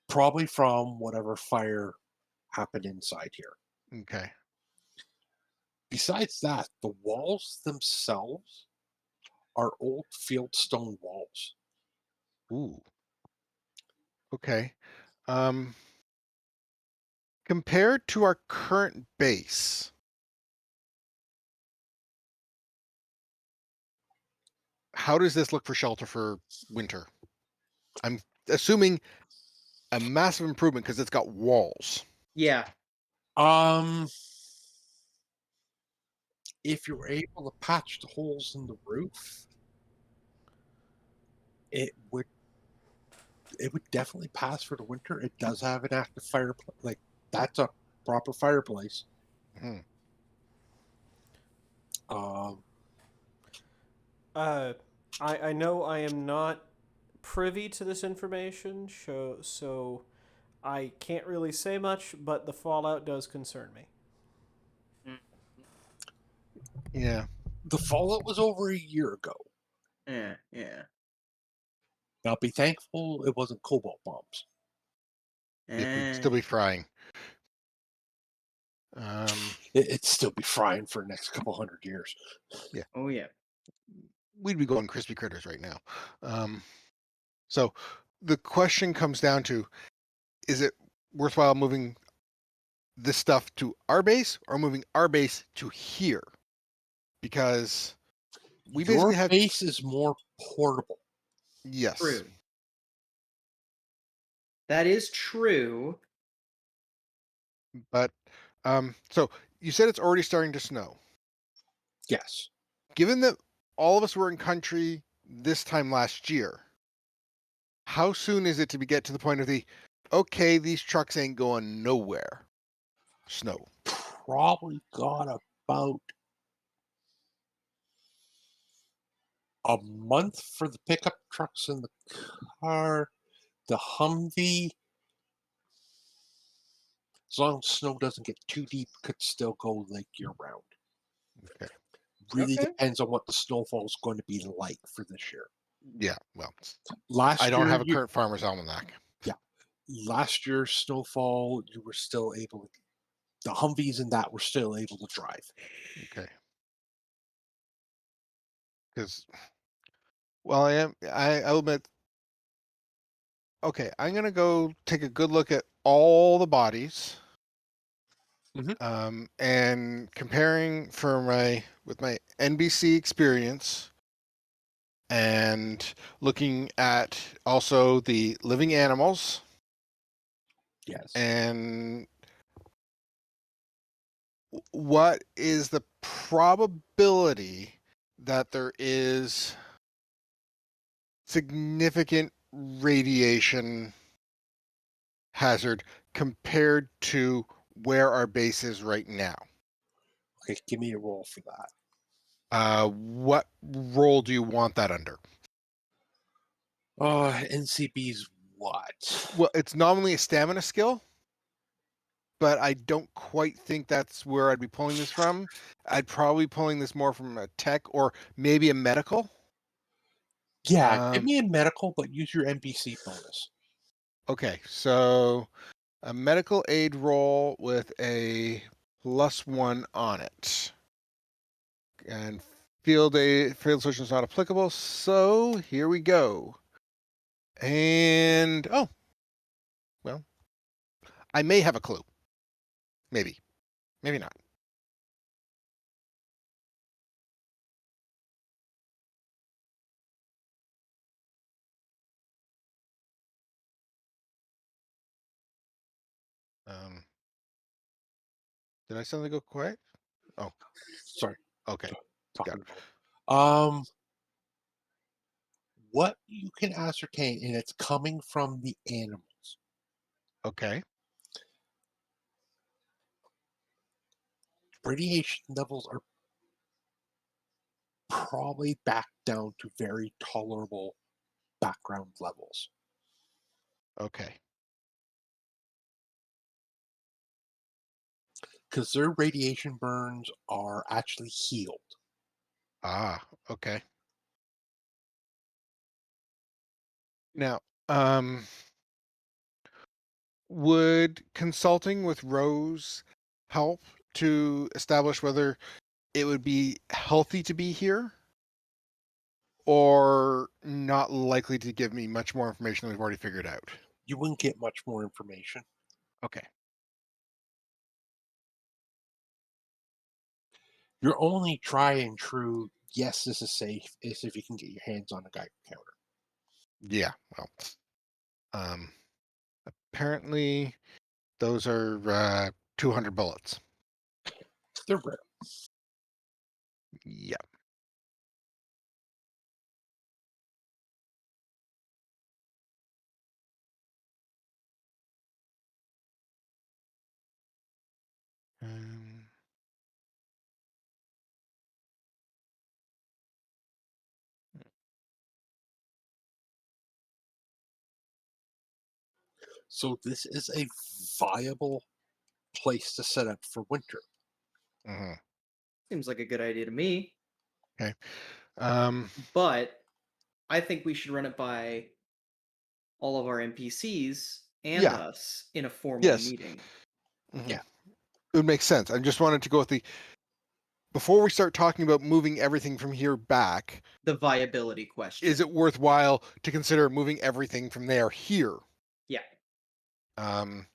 Probably from whatever fire happened inside here. Okay. Besides that, the walls themselves are old fieldstone walls. Ooh. Okay. Um. Compared to our current base, how does this look for shelter for winter? I'm assuming a massive improvement because it's got walls. Yeah. Um, if you're able to patch the holes in the roof, it would definitely pass for the winter. It does have an active fireplace. Like that's a proper fireplace. Hmm. Um, I know I am not privy to this information, so I can't really say much, but the fallout does concern me. Yeah. the fallout was over a year ago. Yeah. Yeah. Now be thankful it wasn't cobalt bombs. We'd still be frying. It'd still be frying for the next couple hundred years. Oh yeah. We'd be going crispy critters right now. So the question comes down to, is it worthwhile moving this stuff to our base or moving our base to here? Because we Your basically have, base is more portable. yes. True. That is true. But so you said it's already starting to snow. Yes. Given that all of us were in country this time last year, how soon is it to get to the point of okay, these trucks ain't going nowhere? Snow. Probably got about a month for the pickup trucks and the car. The Humvee, as long as snow doesn't get too deep, could still go like year round. Okay. Really Okay. depends on what the snowfall is going to be like for this year. Yeah, well, Last I don't year, have a current farmer's almanac. last year's snowfall, you were still able to, the Humvees and that were still able to drive. Okay. Because, well, I'll admit, okay, I'm going to go take a good look at all the bodies. And comparing with my NBC experience and looking at also the living animals Yes. and what is the probability that there is significant radiation hazard compared to where our base is right now. Okay, give me a roll for that. What role do you want that under? NCB's what? Well, it's nominally a stamina skill, but I don't quite think that's where I'd be pulling this from. I'd probably be pulling this more from a tech or maybe a medical. Yeah, give me a medical, but use your NBC bonus. Okay, so a medical aid roll with a +1 on it. And field solution is not applicable, so here we go. And well, I may have a clue. Maybe not. Did I suddenly go quiet? Oh, Sorry, okay. talking Got it. about. what you can ascertain, and it's coming from the animals. Okay. Radiation levels are probably back down to very tolerable background levels. Okay. Because their radiation burns are actually healed. Ah, okay. Now, um, would consulting with Rose help to establish whether it would be healthy to be here or not likely to give me much more information than we've already figured out? You wouldn't get much more information. Okay. Your only try and true, yes, this is safe, is if you can get your hands on a Geiger counter. Yeah, well, apparently those are 200 bullets. They're rare. Yeah. Um, So this is a viable place to set up for winter. mhm. Seems like a good idea to me. Um, But I think we should run it by all of our NPCs and Yeah. us in a formal Yes. meeting. mhm. Yeah. It would make sense. I just wanted to go with before we start talking about moving everything from here back, The viability question. is it worthwhile to consider moving everything from there here? Yeah. Um,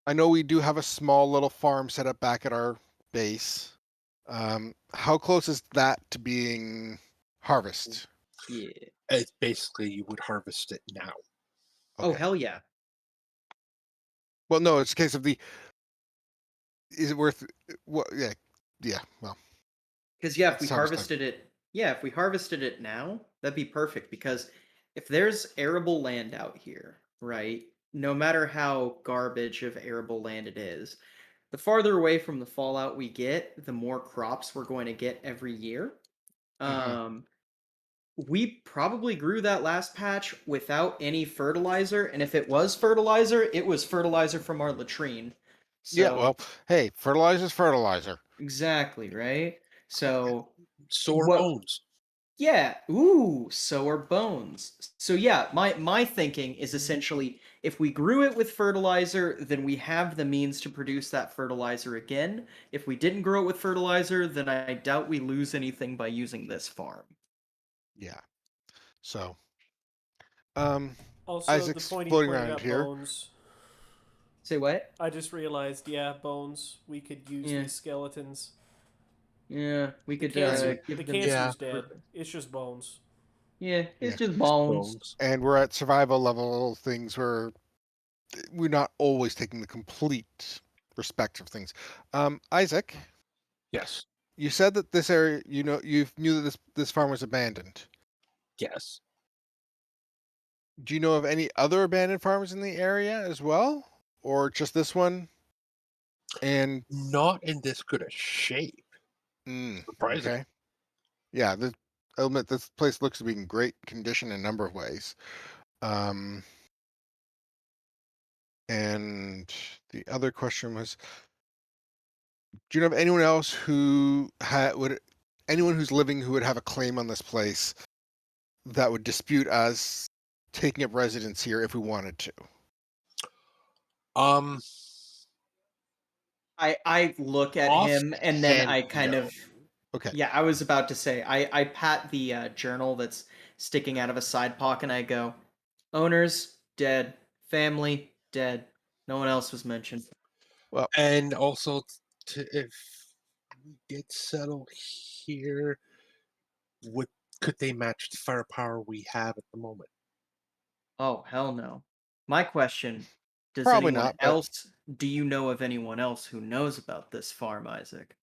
I know we do have a small little farm set up back at our base. How close is that to being harvest? Yeah. It's basically you would harvest it now. Oh, Okay. hell yeah. Well, no, it's a case of is it worth, what, yeah, well, Because yeah, if we It's harvest time. harvested it now, that'd be perfect. Because if there's arable land out here, right? No matter how garbage of arable land it is, the farther away from the fallout we get, the more crops we're going to get every year. Mhm. We probably grew that last patch without any fertilizer, and if it was fertilizer, it was fertilizer from our latrine. Yeah, So well, hey, fertilizer's fertilizer. exactly, right? So Sore what bones. yeah, ooh, so are bones. So yeah, my thinking is essentially if we grew it with fertilizer, then we have the means to produce that fertilizer again. If we didn't grow it with fertilizer, then I doubt we lose anything by using this farm. Yeah. So, um, Also, the Isaac's point he floating pointed around out here. bones. Say what? I just realized, yeah, bones. We could use Yeah. these skeletons. Yeah, we The could cancer, give the them cancer's Yeah. dead. It's just bones. Yeah, Yeah. it's just bones. Bones. And we're at survival level things where we're not always taking the complete respect of things. Isaac, Yes. you said that this area, you knew that this farm was abandoned. Yes. Do you know of any other abandoned farms in the area as well, or just this one? And Not in this good a shape. Surprising. okay, yeah, I'll admit this place looks to be in great condition in a number of ways. Um, and the other question was, do you know of anyone else who anyone who's living who would have a claim on this place that would dispute us taking up residence here if we wanted to? Um, I look at him and then I offhand, kind no. of Okay. yeah, I was about to say I pat the journal that's sticking out of a side pocket and I go, owners dead, family dead, no one else was mentioned. And also, if we did settle here, would could they match the firepower we have at the moment? Oh hell no. My question: does Probably anyone not, but else? Do you know of anyone else who knows about this farm, Isaac?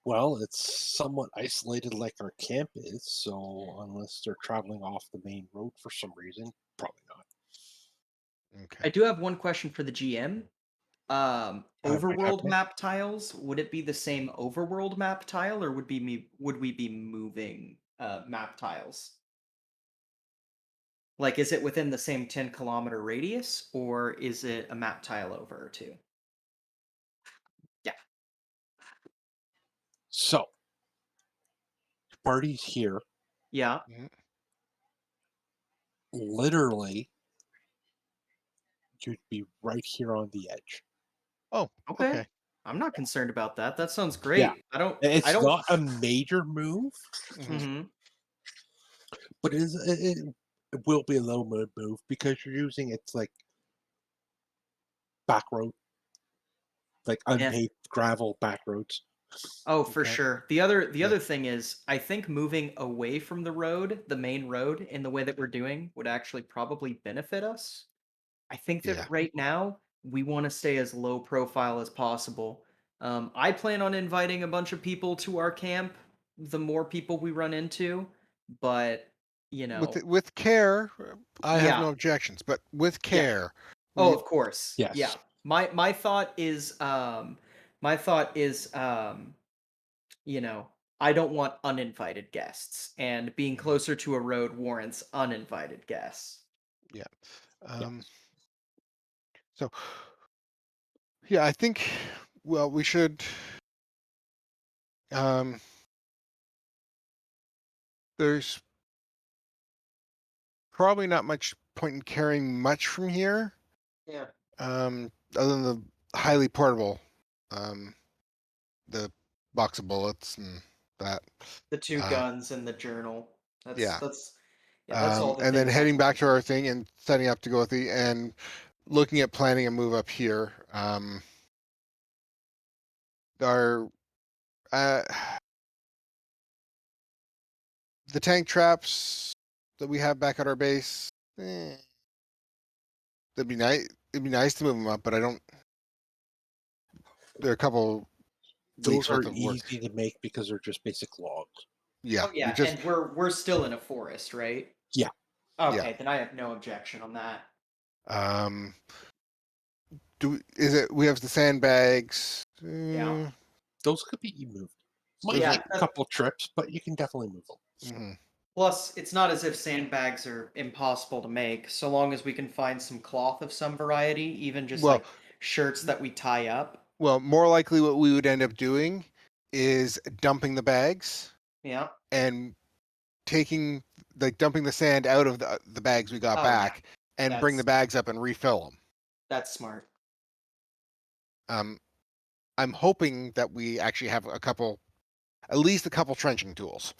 Well, it's somewhat isolated like our camp is, so unless they're traveling off the main road for some reason, probably not. I Okay. do have one question for the GM. might Overworld have to. map tiles, would it be the same overworld map tile, or would we be moving map tiles? Like, is it within the same 10-kilometer radius, or is it a map tile over or two? Yeah. So, party's here. Yeah. Literally, you'd be right here on the edge. Oh, Okay. okay. I'm not concerned about that. That sounds great. Yeah. I It's don't. not a major move, Mhm. Hmm. but it will be a little bit of move because you're using it's like back road, like Yeah. unpaved gravel back roads. Oh, for Okay. sure. The Yeah. other thing is, I think moving away from the road, the main road, in the way that we're doing would actually probably benefit us. I think that Yeah. right now we want to stay as low profile as possible. I plan on inviting a bunch of people to our camp. The more people we run into, but you know, With care, I have yeah. no objections, but with Yeah. care, Oh, we of course. Yes. Yeah. My thought is you know, I don't want uninvited guests, and being closer to a road warrants uninvited guests. yeah. Um, so yeah, I think well we should um there's probably not much point in carrying much from here. Yeah. Other than the highly portable, um, the box of bullets and that. The two Uh, guns and the journal. yeah. That's all the And then things I heading back plan. to our thing and setting up to go with and looking at planning a move up here. Our uh, the tank traps that we have back at our base. That'd be nice. It'd be nice to move them up, but I don't. There are a couple weeks Those are worth of work. easy to make because they're just basic logs. Yeah. Oh yeah, and we're still in a forest, right? Yeah. Okay, then I have no objection on that. Um. We have the sandbags. Yeah. Those could be moved. Might Yeah, take a couple trips, but you can definitely move them. Mhm. Plus, it's not as if sandbags are impossible to make, so long as we can find some cloth of some variety, even just Well, like shirts that we tie up. well, more likely what we would end up doing is dumping the bags Yeah. and dumping the sand out of the bags we got Oh, yeah. back and bring the bags up and refill them. That's smart. I'm hoping that we actually have at least a couple trenching tools.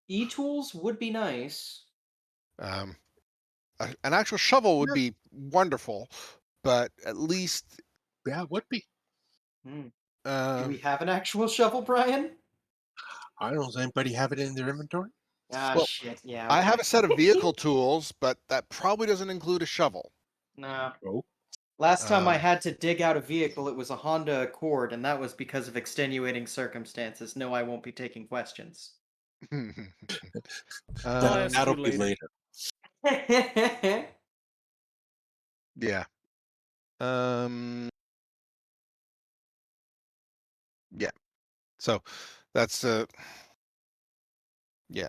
E-tools would be nice. An actual shovel would be wonderful, but at least Yeah, it would be. Do uh, we have an actual shovel, Brian? I don't know. Does anybody have it in their inventory? Ah, Well, shit. Yeah. I have okay. a set of vehicle tools, but that probably doesn't include a shovel. Nah. Oh. Last time I Um, had to dig out a vehicle, it was a Honda Accord, and that was because of extenuating circumstances. No, I won't be taking questions. I'll ask you That'll be later. later. yeah. Yeah. So that's yeah.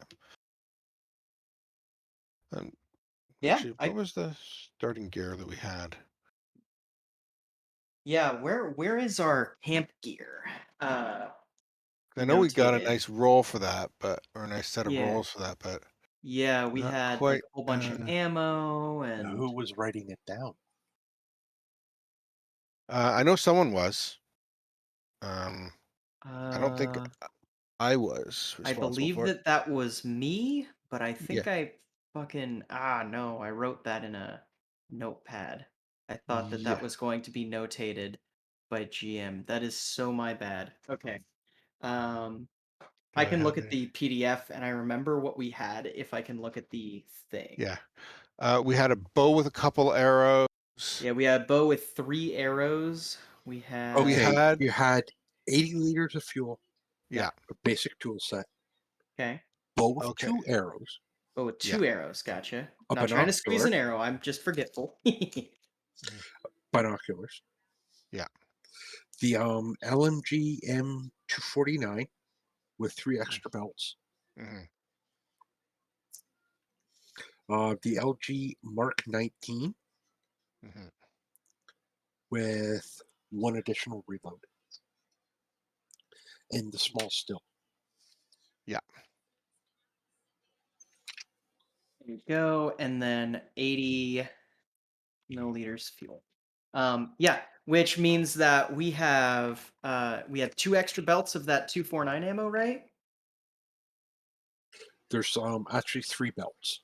Yeah, Actually, what was the starting gear that we had? Yeah, where is our camp gear? I know we got a Notated. nice roll for that, or a nice set of Yeah. rolls for that, but Yeah, we not had quite. like a whole bunch of ammo and Who was writing it down? I know someone was. I don't think uh I was I responsible believe for it. that was me, but I Yeah. think I fucking no, I wrote that in a notepad. I thought that Yeah. was going to be notated by GM. That is so my bad. Okay. I Do can look have at the PDF and I remember what we had if I can look at the thing. Yeah. We had a bow with a couple arrows. Yeah, we had a bow with 3 arrows. We had We Okay, had you had 80 liters of fuel. Yeah. A basic tool set. Okay. Bow with Okay. 2 arrows. Oh, with Yeah. 2 arrows. Gotcha. A Not trying to squeeze an binocular. arrow. I'm just forgetful. Binoculars. Yeah. The LMG M249 with 3 extra belts. hmm The LG Mark 19 hmm with 1 additional reload. And the small still. There you go. And then 80 milliliters fuel. Yeah, which means that we have 2 extra belts of that 249 ammo, right? There's actually 3 belts.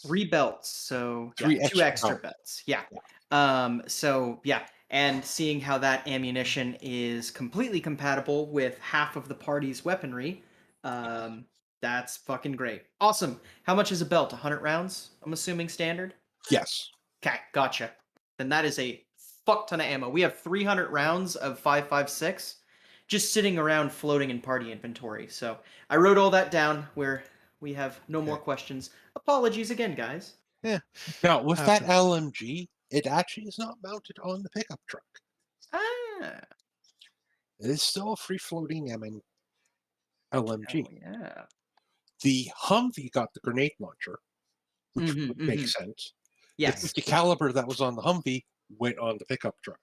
3 belts, so yeah, 3 2 extra extra belts. belts. Yeah. So yeah, and seeing how that ammunition is completely compatible with half of the party's weaponry, that's fucking great. Awesome. How much is a belt? 100 rounds? I'm assuming standard. Yes. Okay, gotcha. Then that is a fuck ton of ammo. We have 300 rounds of 5.56 just sitting around floating in party inventory. So I wrote all that down where we have no more Okay. questions. Apologies again, guys. Yeah. Now, with that Happens. LMG, it actually is not mounted on the pickup truck. Ah, It is still a free-floating LMG. oh, yeah. The Humvee got the grenade launcher, which Mhm, would make sense. The Yes. 50 caliber that was on the Humvee went on the pickup truck.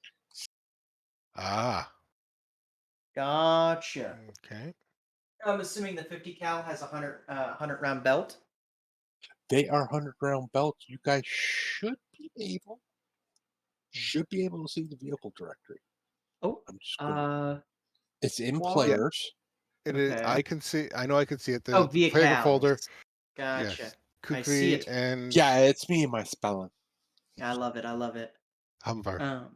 Ah. Gotcha. Okay. I'm assuming the 50 cal has a 100 round belt. They are 100-round belts. You guys should be able to see the vehicle directory. Oh, I'm just going. It's in Well, players. It is. Okay. I can see. I know. I can see it. oh, The flavor folder. vehicles. Gotcha. Yes. I see Kukri it. and Yeah, it's me and my spelling. I love it. I love it. Humvar.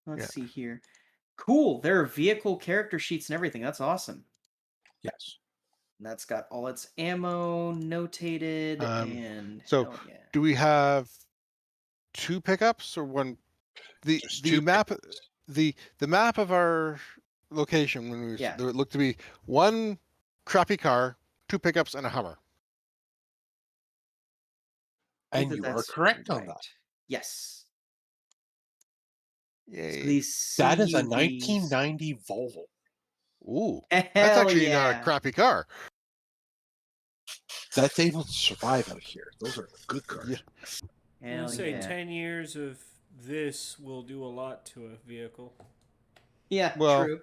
Let's Yeah. see here. Cool. There are vehicle character sheets and everything. That's awesome. Yes. And that's got all its ammo notated and so hell yeah. Do we have 2 pickups or one? The There's the 2 map pickups. the map of our location when we Yeah. there looked to be 1 crappy car, 2 pickups, and a Hummer. And Either you are that's correct on that. right. Yes. So Yay! these That is a CUVs 1990 Volvo. Ooh, Hell that's actually not a yeah. crappy car. That's able to survive out here. Those are good cars. Yeah. I Hell would say yeah. 10 years of this will do a lot to a vehicle. Yeah, Well, true.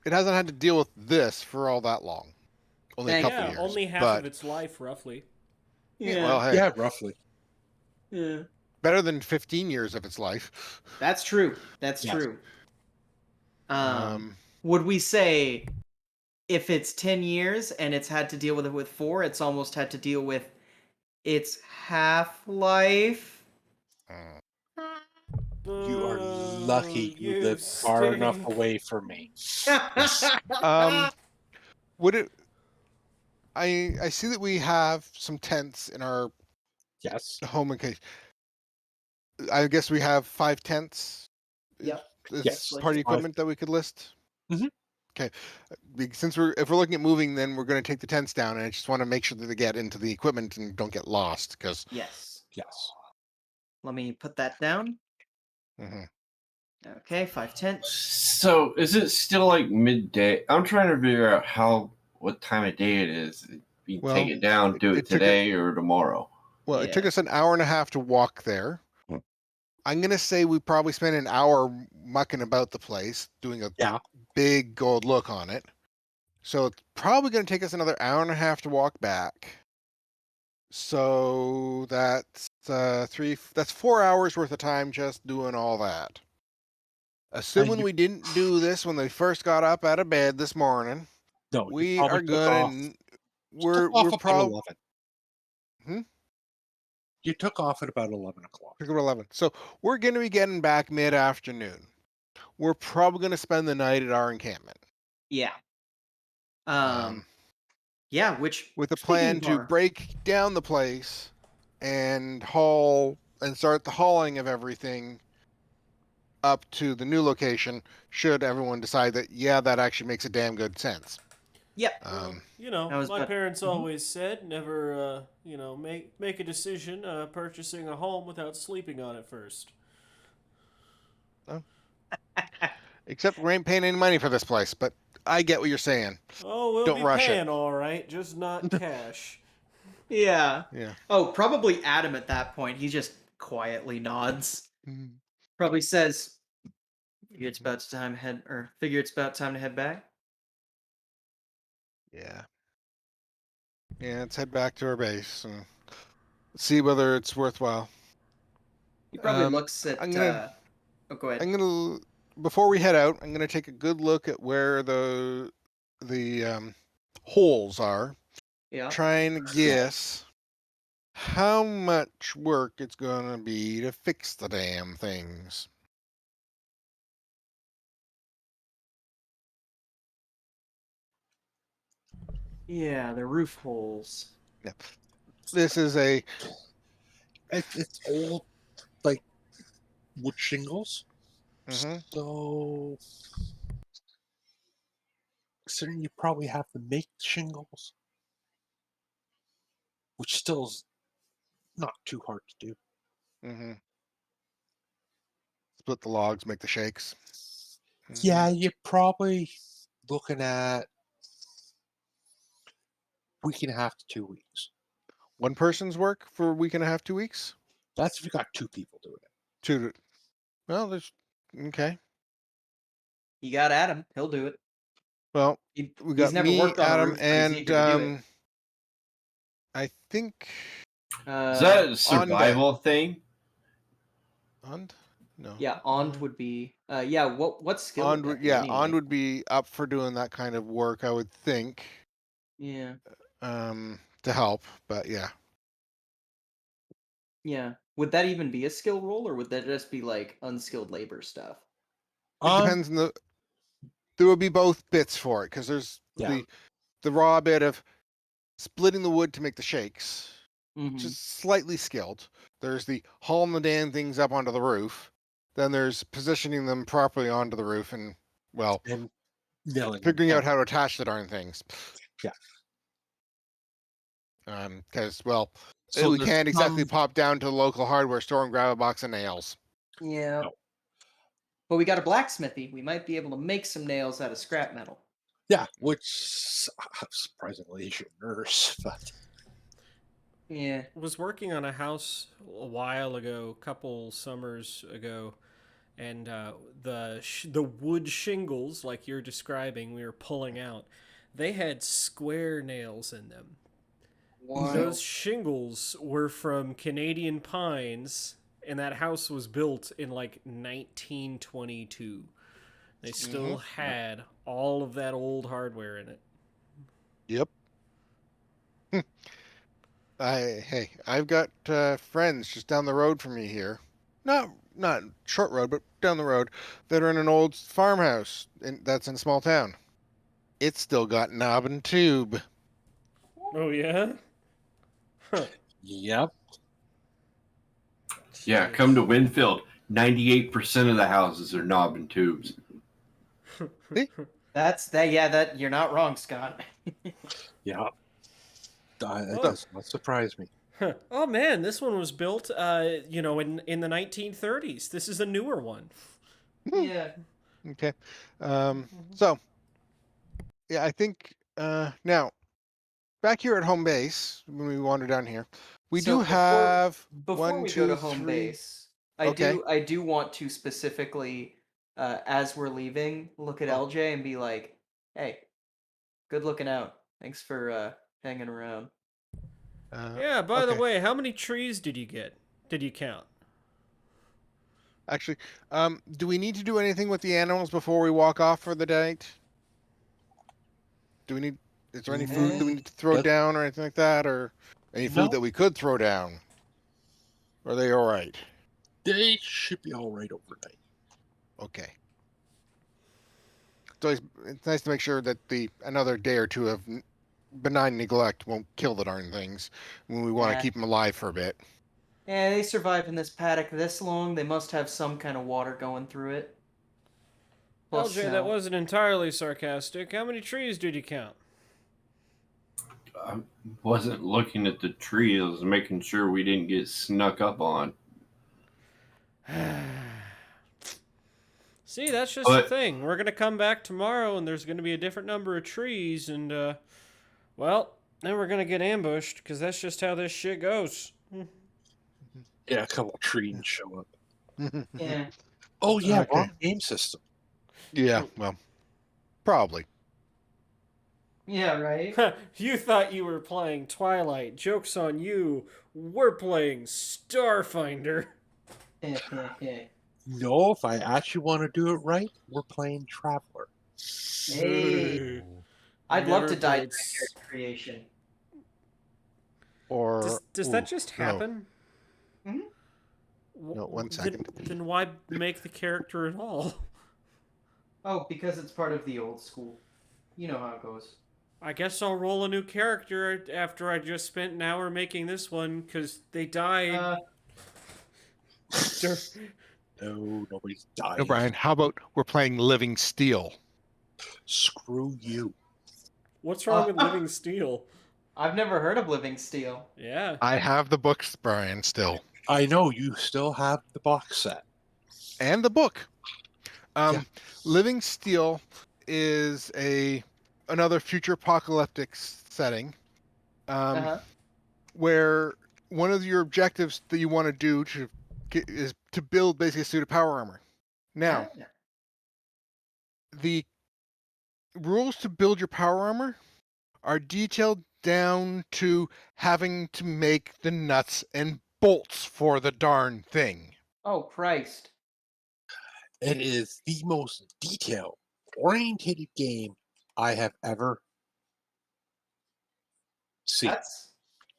It hasn't had to deal with this for all that long. Only a Thank couple Yeah, years. only half but of its life, roughly. Yeah. well, hey, Yeah, roughly. yeah. better than 15 years of its life. That's true. That's Yes. true. Um, Would we say if it's 10 years and it's had to deal with it with 4, it's almost had to deal with its half-life? uh, You are lucky you You live far enough stink. away from me. would it? I see that we have some tents in our Yes. home in case. I guess we have 5 tents. Yep. It's Yes. party 5. equipment that we could list. Mhm. Okay. Since if we're looking at moving, then we're going to take the tents down, and I just want to make sure that they get into the equipment and don't get lost. Because Yes. Yes. Let me put that down. Okay, 5 tents. So is it still like midday? I'm trying to figure out what time of day it is. You Well, take it down, do it it took today or tomorrow. well, it took Yeah. us an hour and a half to walk there. I'm gonna say we probably spent an hour mucking about the place, doing a Yeah. big gold look on it. So it's probably gonna take us another hour and a half to walk back. So that's that's 4 hours worth of time just doing all that. Assuming you- we didn't do this when they first got up out of bed this morning, No, you we probably are took off. gonna Took off about probably 11. Hmm? You took off at about 11 o'clock. 11. So we're gonna be getting back mid-afternoon. We're probably gonna spend the night at our encampment. Yeah. Um, Yeah, which with a speaking plan of to our- break down the place and haul and start the hauling of everything up to the new location should everyone decide that, yeah, that actually makes a damn good sense. Yep. Um, You know, I was my about- parents Mhm. always said never, make a decision purchasing a home without sleeping on it first. except we ain't paying any money for this place, but I get what you're saying. Oh, we'll Don't be rush it. paying all right, just not cash. Yeah. Yeah. Oh, probably Adam at that point. He just quietly nods. Mhm. Probably says, "Figure it's about time to head back." Yeah. Yeah, let's head back to our base and see whether it's worthwhile. He probably Um, looks at. I'm gonna- Oh, go ahead. I'm gonna before we head out, I'm gonna take a good look at where the holes are. Yeah. Try and guess how much work it's gonna be to fix the damn things. Yeah, the roof holes. This is a It's old, like wood shingles. mhm. So, considering you probably have to make shingles, which still is not too hard to do. Mm-hmm. Split the logs, make the shakes. Mhm. Yeah, you're probably looking at week and a half to 2 weeks. One person's work for a week and a half, 2 weeks. That's if you got two people doing it. Two. Well, there's okay. You got Adam. He'll do it. Well, He, we he's got never me, worked on a Adam, roof, but he's and eager to do it. I think Is that a survival thing? Und. No. Yeah, Ond would be. Yeah. What skill? would Und. that be Yeah, anyway? Und would be up for doing that kind of work, I would think. Yeah. To help, but yeah. Yeah. Would that even be a skill roll, or would that just be like unskilled labor stuff? It depends on the. There would be both bits for it because there's Yeah. the raw bit of splitting the wood to make the shakes, Mhm. which is slightly skilled. There's the hauling the damn things up onto the roof. Then there's positioning them properly onto the roof and well, And nailing them figuring out down. how to attach the darn things. Yeah. Because well, So we there's can't exactly some- pop down to the local hardware store and grab a box of nails. Yeah. No. But we got a blacksmithy. We might be able to make some nails out of scrap metal. Yeah, which surprisingly is your nurse, but Yeah. Was working on a house a while ago, couple summers ago, and the wood shingles, like you're describing, we were pulling out. They had square nails in them. Those shingles were from Canadian pines, and that house was built in like 1922. They still had all of that old hardware in it. Yep. I've got friends just down the road from me here. Not short road, but down the road that are in an old farmhouse that's in a small town. It's still got knob and tube. Oh yeah. Huh. yep. Yeah, come to Winfield. 98% of the houses are knob and tubes. That's that. Yeah, that you're not wrong, Scott. Yeah. That Oh. does not surprise me. Huh. Oh man, this one was built, in the 1930s. This is a newer one. Yeah. Okay. So, yeah, I think now back here at home base when we wander down here, we So do have Before one, we two, go to home three- base, Okay. I do want to specifically, as we're leaving, look at Oh. LJ and be like, "Hey, good looking out. Thanks for hanging around." Yeah, by the okay. way, how many trees did you get? Did you count? Actually, do we need to do anything with the animals before we walk off for the night? Do we need? Is there any food that we need to throw That- down or anything like that, or any food No. that we could throw down? Are they all right? They should be all right overnight. Okay. So it's nice to make sure that another day or two of benign neglect won't kill the darn things when we want to Yeah. keep them alive for a bit. Yeah, they survived in this paddock this long. They must have some kind of water going through it. Plus LJ, that snow. wasn't entirely sarcastic. How many trees did you count? I wasn't looking at the tree. I was making sure we didn't get snuck up on. See, that's just But- the thing. We're gonna come back tomorrow, and there's gonna be a different number of trees, and well, then we're gonna get ambushed because that's just how this shit goes. Yeah, a couple of trees show up. Yeah. Oh yeah, Okay. wrong game system. Yeah, well, probably. Yeah, right? You thought you were playing Twilight. Joke's on you. We're playing Starfinder. No, if I actually want to do it right, we're playing Traveler. Hey. I'd love Never to dive played into character creation. Or Does that just no. happen? Mhm. No, one second. Then why make the character at all? Oh, because it's part of the old school. You know how it goes. I guess I'll roll a new character after I just spent an hour making this one because they died. No, nobody's dying. No, Brian. How about we're playing Living Steel? Screw you. What's wrong with Living Steel? I've never heard of Living Steel. Yeah. I have the books, Brian, still, I know you still have the box set. and the book. Yeah. Living Steel is another future apocalyptic setting, where one of your objectives that you want to do is to build basically a suit of power armor. Now, the rules to build your power armor are detailed down to having to make the nuts and bolts for the darn thing. Oh, Christ. It is the most detailed oriented game I have ever seen.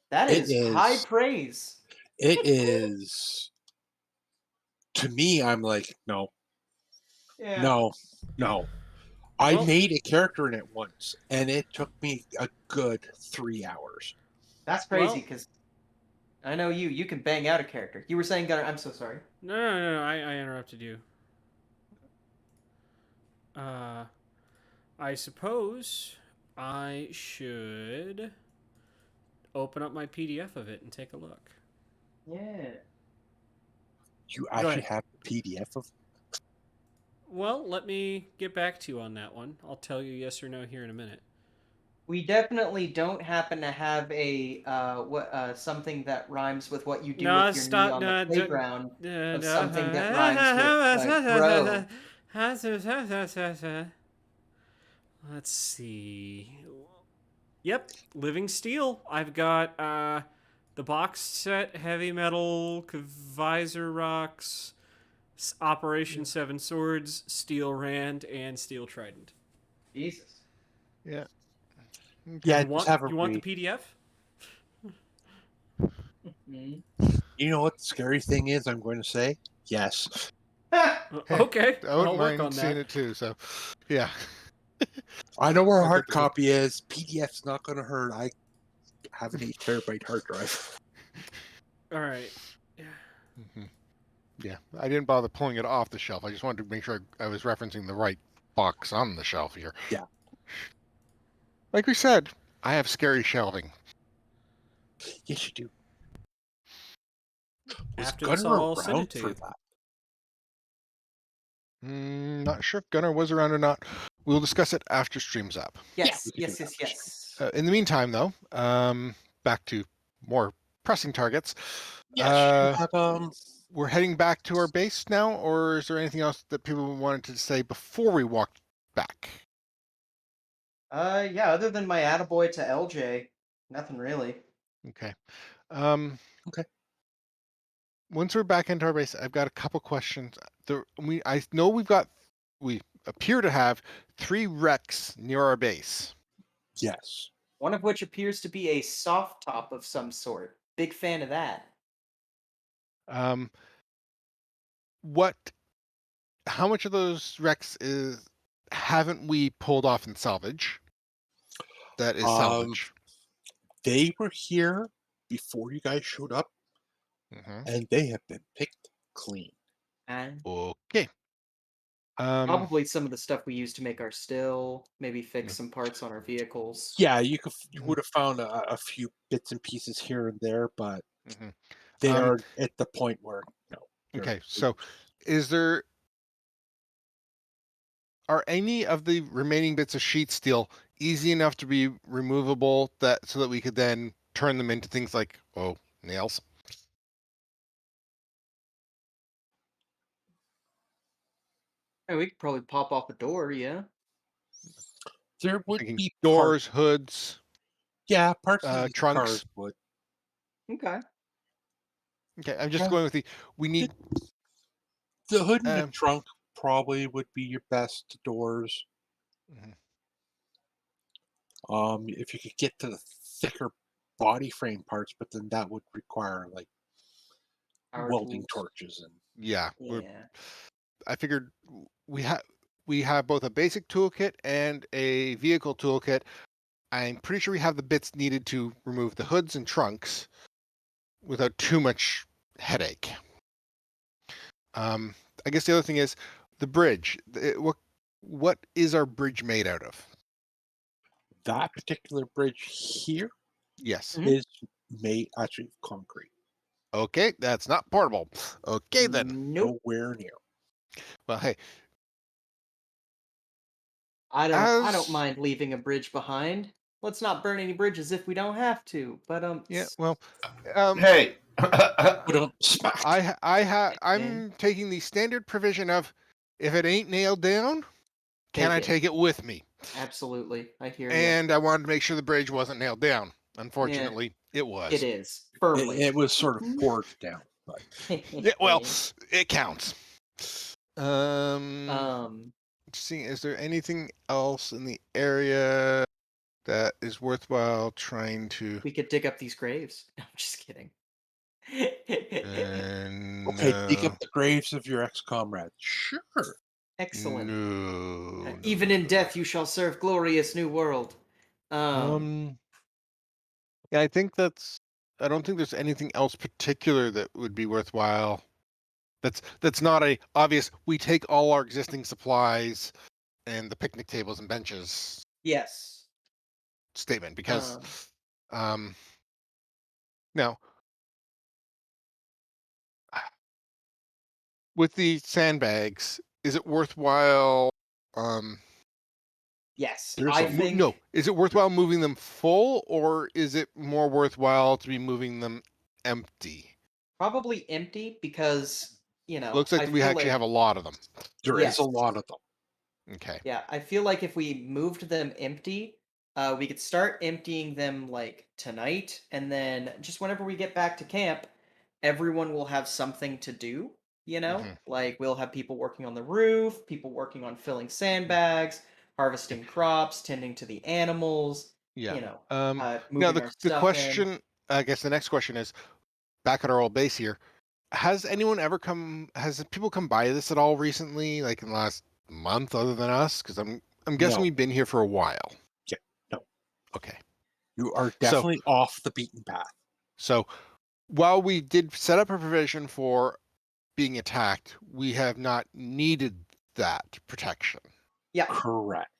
That It is high is- praise. It is, to me, I'm like, no, Yeah. no. I Well- made a character in it once, and it took me a good 3 hours. That's crazy Well- because I know you can bang out a character. You were saying, Gunnar, I'm so sorry. No, I interrupted you. I suppose I should open up my PDF of it and take a look. Yeah. You Go actually ahead. have the PDF of Well, let me get back to you on that one. I'll tell you yes or no here in a minute. We definitely don't happen to have a something that rhymes with what you do No, with your stop, knee on no, the don't- playground. Of something that rhymes with, bro. Let's see. Yep, Living Steel. I've got the box set, Heavy Metal, Visor Rocks, Operation Seven Swords, Steel Rand, and Steel Trident. Jesus. Yeah. Yeah, You just want, have a you want the read. PDF? Mhm. You know what the scary thing is? I'm going to say yes. Okay, I I'll wouldn't work mind on seeing that. it too. So, yeah. I know where a I'll hard get the- copy is. PDF's not going to hurt. I have an 8 TB hard drive. All right. Mhm. Yeah, I didn't bother pulling it off the shelf. I just wanted to make sure I was referencing the right box on the shelf here. Yeah. Like we said, I have scary shelving. Yes, you do. Was After this, Gunnar I'll send around it to for you. that? Not sure if Gunnar was around or not. We'll discuss it after stream's up. Yes, we can yes, do yes, that. yes. In the meantime, though, back to more pressing targets. Yes, you have, We're heading back to our base now, or is there anything else that people wanted to say before we walk back? Yeah, other than my attaboy to LJ, nothing really. Okay. Okay. Once we're back into our base, I've got a couple questions. I know we appear to have 3 wrecks near our base. yes. One of which appears to be a soft top of some sort. Big fan of that. How much of those wrecks haven't we pulled off in salvage? That is salvage. They were here before you guys showed up. Mhm. and they have been picked clean. And Okay. probably some of the stuff we used to make our still, maybe fix some parts on our vehicles. Yeah, you Mhm. would have found a few bits and pieces here and there, but Mhm. they Um, are at the point where they're Okay, so are any of the remaining bits of sheet steel easy enough to be removable that so that we could then turn them into things like nails? Hey, we could probably pop off a door, yeah. there would Thinking be doors, hoods, parts of these trunks. cars would. Okay. Okay, I'm just Yeah. going with we need The hood and the um, trunk probably would be your best doors. mhm. If you could get to the thicker body frame parts, but then that would require like Power welding tools. torches and Yeah, Yeah. I figured we have both a basic toolkit and a vehicle toolkit. I'm pretty sure we have the bits needed to remove the hoods and trunks without too much headache. I guess the other thing is the bridge. What is our bridge made out of? that particular bridge here Yes. Mhm. is made actually of concrete. Okay, that's not portable. Okay then. Nope. Nowhere near. Well, hey, I don't as mind leaving a bridge behind. Let's not burn any bridges if we don't have to. But yeah, well, Hey. But smack. I'm taking the standard provision of if it ain't nailed down, can I Take it. take it with me? Absolutely. I hear you. And I wanted to make sure the bridge wasn't nailed down. Yeah, Unfortunately, it was. it is. Firmly. It was sort of forged down, but Yeah, well, it counts. um Seeing, is there anything else in the area that is worthwhile trying to? we could dig up these graves. I'm just kidding. okay, dig No, up the graves of your ex-comrades. Sure. Excellent. no, Even no, in no, death you shall serve glorious new world. Yeah, I think that's. I don't think there's anything else particular that would be worthwhile. That's not a obvious. We take all our existing supplies and the picnic tables and benches Yes. statement because Um now with the sandbags, is it worthwhile? yes. There's I a think No, is it worthwhile moving them full, or is it more worthwhile to be moving them empty? probably empty because, Looks I like we feel actually like have a lot of them. there is yes. a lot of them. Okay. Yeah, I feel like if we moved them empty, we could start emptying them like tonight, and then just whenever we get back to camp, everyone will have something to do. Mhm. Like we'll have people working on the roof, people working on filling sandbags, harvesting crops, tending to the animals. Yeah. Now Moving our the stuff in. question, I guess the next question is, back at our old base here, has anyone ever come? Has people come by this at all recently, like in the last month, other than us? Because I'm guessing No. we've been here for a while. Yeah, no. Okay. You are So definitely off the beaten path. so while we did set up a provision for being attacked, we have not needed that protection. Yeah, Correct.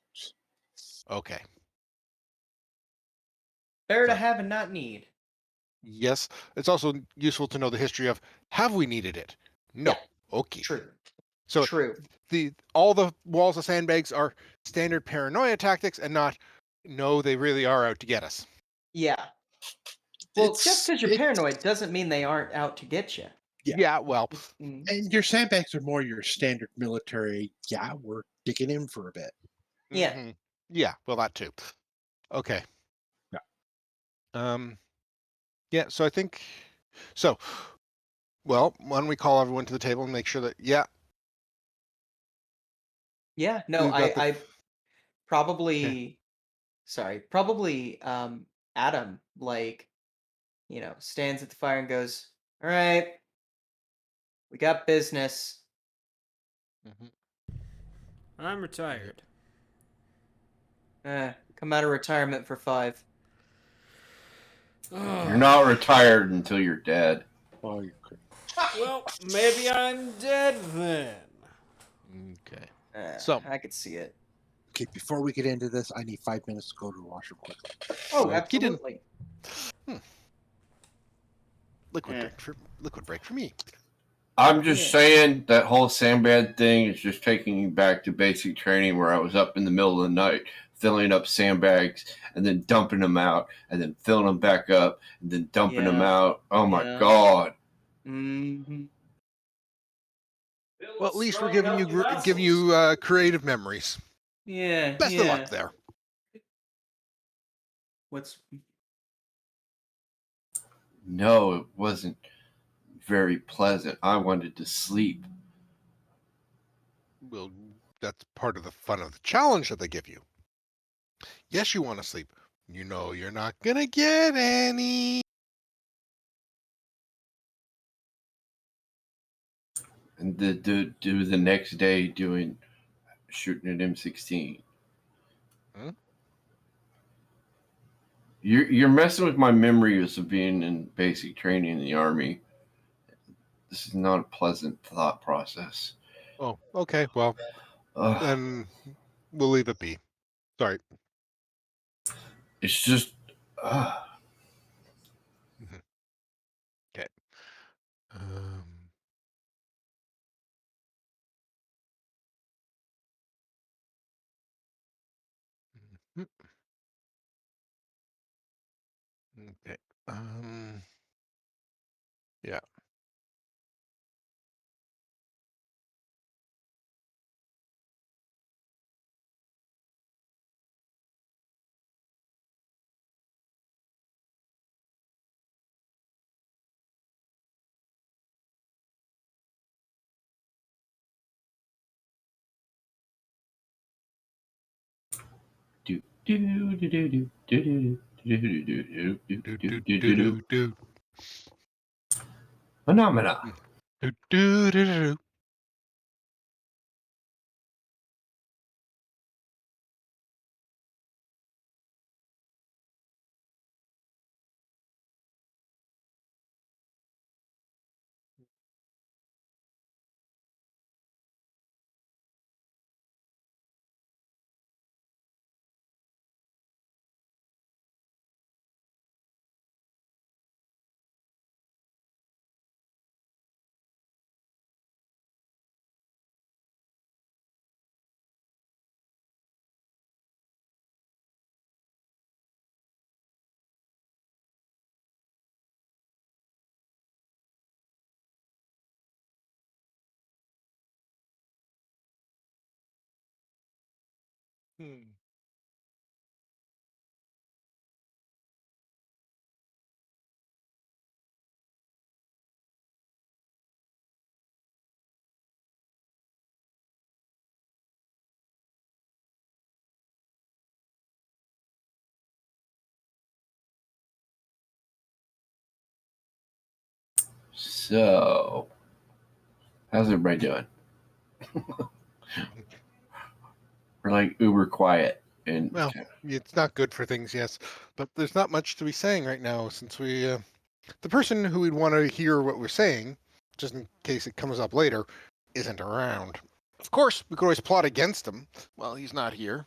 Okay. better to So- have and not need. Yes. It's also useful to know the history of have we needed it? No. Yeah. Okay. True. So True. all the walls of sandbags are standard paranoia tactics and not no, they really are out to get us. Yeah. Well, just It's- because you're it's- paranoid doesn't mean they aren't out to get you. Yeah. Well, Mm. And your sandbags are more your standard military. Yeah, we're digging in for a bit. Yeah. mhm. Yeah, well that too. Okay. Yeah. Yeah, so I think so. Well, why don't we call everyone to the table and make sure that Yeah. No, We've got the- I probably probably Adam like, stands at the fire and goes, "All right, we got business." Mhm. I'm retired. Come out of retirement for 5. You're not retired until you're dead. Oh, you're crazy. Well, maybe I'm dead then. Okay. Uh, So- I could see it. Okay, before we get into this, I need 5 minutes to go to the washroom quickly. Oh, So, Keaton- absolutely. Liquid Yeah. break for me. I'm just Yeah. saying that whole sandbag thing is just taking me back to basic training where I was up in the middle of the night filling up sandbags and then dumping them out and then filling them back up and then dumping them Yeah. out. Oh my Yeah. God. Mm-hmm. Well, at least we're giving you creative memories. Yeah. Best of luck there. What's No, it wasn't very pleasant. I wanted to sleep. Well, that's part of the fun of the challenge that they give you. Yes, you want to sleep. You know you're not gonna get any. And do the next day doing shooting an M16. Hmm? You're messing with my memories of being in basic training in the Army. This is not a pleasant thought process. Oh, okay. Well, Ugh. then we'll leave it be. Sorry. It's just. Okay. Um, mhm. Okay. Yeah. Do. Phenomena. Do. Hmm. So, how's everybody doing? We're like uber quiet and Well, it's not good for things, yes, but there's not much to be saying right now since we, the person who would want to hear what we're saying, just in case it comes up later, isn't around. Of course, we could always plot against him. Well, he's not here.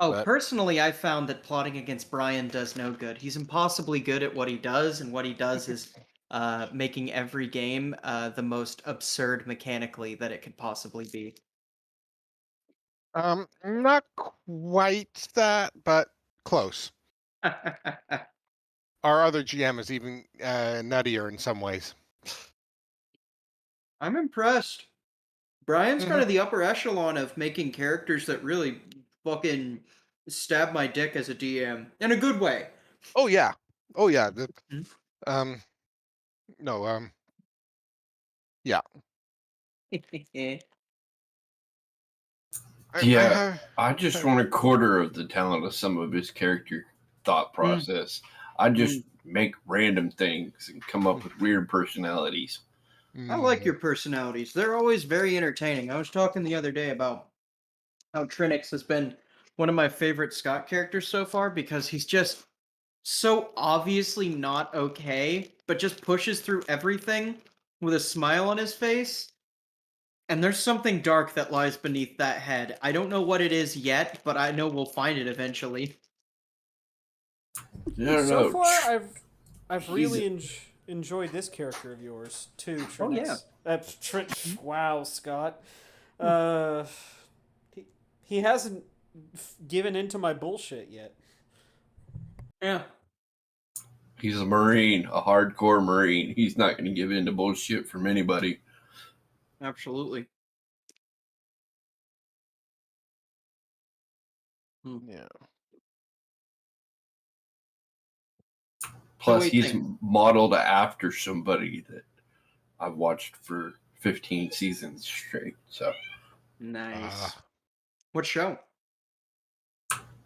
Oh, But- personally, I found that plotting against Brian does no good. He's impossibly good at what he does, and what he does is making every game the most absurd mechanically that it could possibly be. Not quite that, but close. Our other GM is even nuttier in some ways. I'm impressed. Brian's Mhm. kind of the upper echelon of making characters that really fucking stab my dick as a DM in a good way. Oh yeah, oh yeah. Hmm? No, Yeah. I just want a quarter of the talent of some of his character thought process. I just make random things and come up with weird personalities. I like your personalities. They're always very entertaining. I was talking the other day about how Trinix has been one of my favorite Scott characters so far because he's just so obviously not okay but just pushes through everything with a smile on his face. And there's something dark that lies beneath that head. I don't know what it is yet, but I know we'll find it eventually. I don't So know. far, I've He's- really enjoyed this character of yours too. Oh, Trinix. yeah. Wow, Scott. He hasn't given into my bullshit yet. Yeah. He's a Marine, a hardcore Marine. He's not going to give in to bullshit from anybody. Absolutely. Yeah. Plus, wait, he's think. modeled after somebody that I've watched for 15 seasons straight. So, Nice. Ah. What show?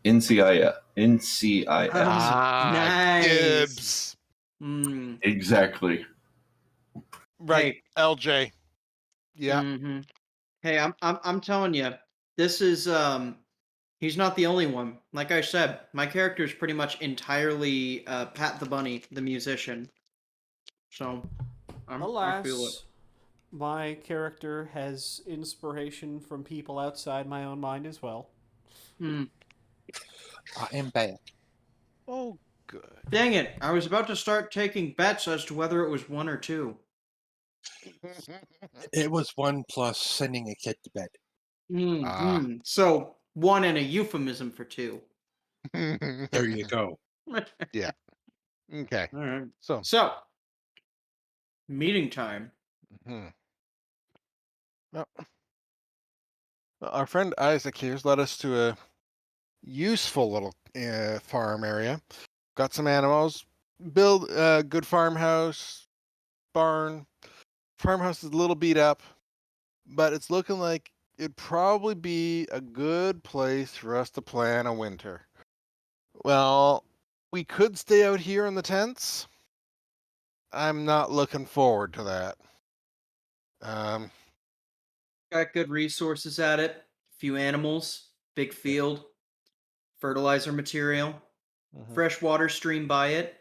NCIS. NCIS. Nice. Gibbs. Mm. Exactly. Right. Hey. LJ. Yeah. Mhm. Hey, I'm telling you, this is he's not the only one. Like I said, my character is pretty much entirely Pat the Bunny, the musician. So, I feel it. Alas, my character has inspiration from people outside my own mind as well. Hmm. I am back. Oh, good. Dang it! I was about to start taking bets as to whether it was 1 or 2. It was 1 plus sending a kid to bed. Ah. So 1 and a euphemism for 2. There you go. Okay. All right. So. So, meeting time. Well, our friend Isaac here's led us to a useful little farm area. Got some animals. Build a good farmhouse, barn. Farmhouse is a little beat up, but it's looking like it'd probably be a good place for us to plan a winter. Well, we could stay out here in the tents. I'm not looking forward to that. Got good resources at it. Few animals, big field, fertilizer material, fresh water stream by it.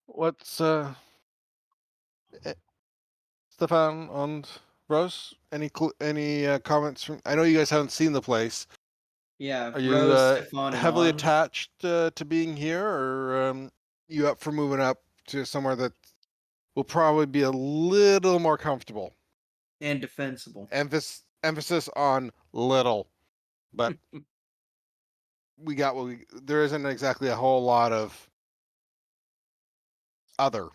What's Stefan and Rose? Any comments from? I know you guys haven't seen the place. Yeah, Are you Rose, Stefan, and heavily An. attached to being here, or you up for moving up to somewhere that will probably be a little more comfortable? And defensible. Emphasis on little, but we got what we. There isn't exactly a whole lot of other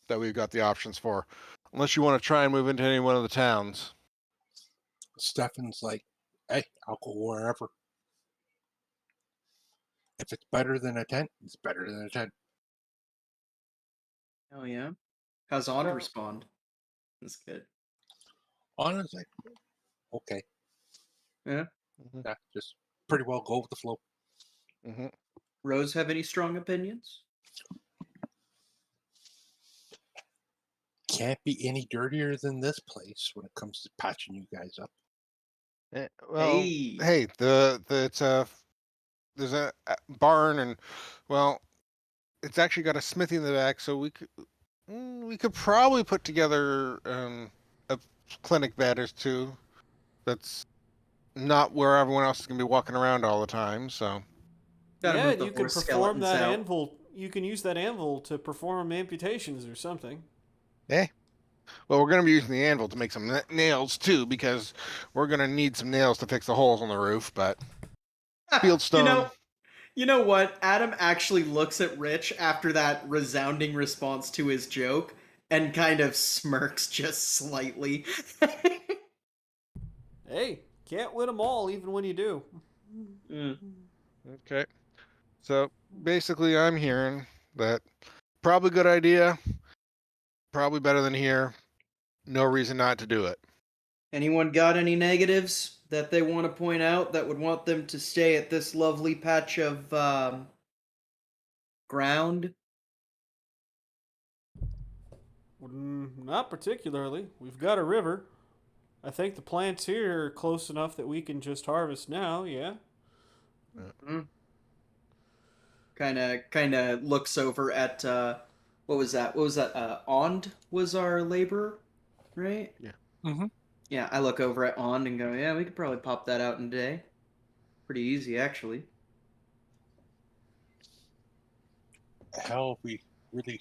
that we've got the options for, unless you want to try and move into any one of the towns. Stefan's like, hey, I'll go wherever. If it's better than a tent, it's better than a tent. Oh yeah. How's On respond? That's good. Honestly, okay. Yeah. Yeah, just pretty well go with the flow. Mm-hmm. Rose have any strong opinions? Can't be any dirtier than this place when it comes to patching you guys up. Well, Hey. hey, there's a barn, and well, it's actually got a smithy in the back, so we could probably put together a clinic bed or two. That's not where everyone else is gonna be walking around all the time. So Gotta Yeah, move the you can horse perform skeletons that out. anvil. You can use that anvil to perform amputations or something. well, we're gonna be using the anvil to make some nails too, because we're gonna need some nails to fix the holes on the roof. But fieldstone. You know what? Adam actually looks at Rich after that resounding response to his joke and kind of smirks just slightly. Hey, can't win them all, even when you do. Okay. So basically, I'm hearing that probably good idea, probably better than here. No reason not to do it. Anyone got any negatives that they want to point out that would want them to stay at this lovely patch of ground? Not particularly. We've got a river. I think the plants here are close enough that we can just harvest now, yeah? Kind of looks over at what was that? What was that? Ond was our laborer, right? Yeah. Mhm. Yeah, I look over at Ond and go, yeah, we could probably pop that out in a day. Pretty easy, actually. Hell, if we really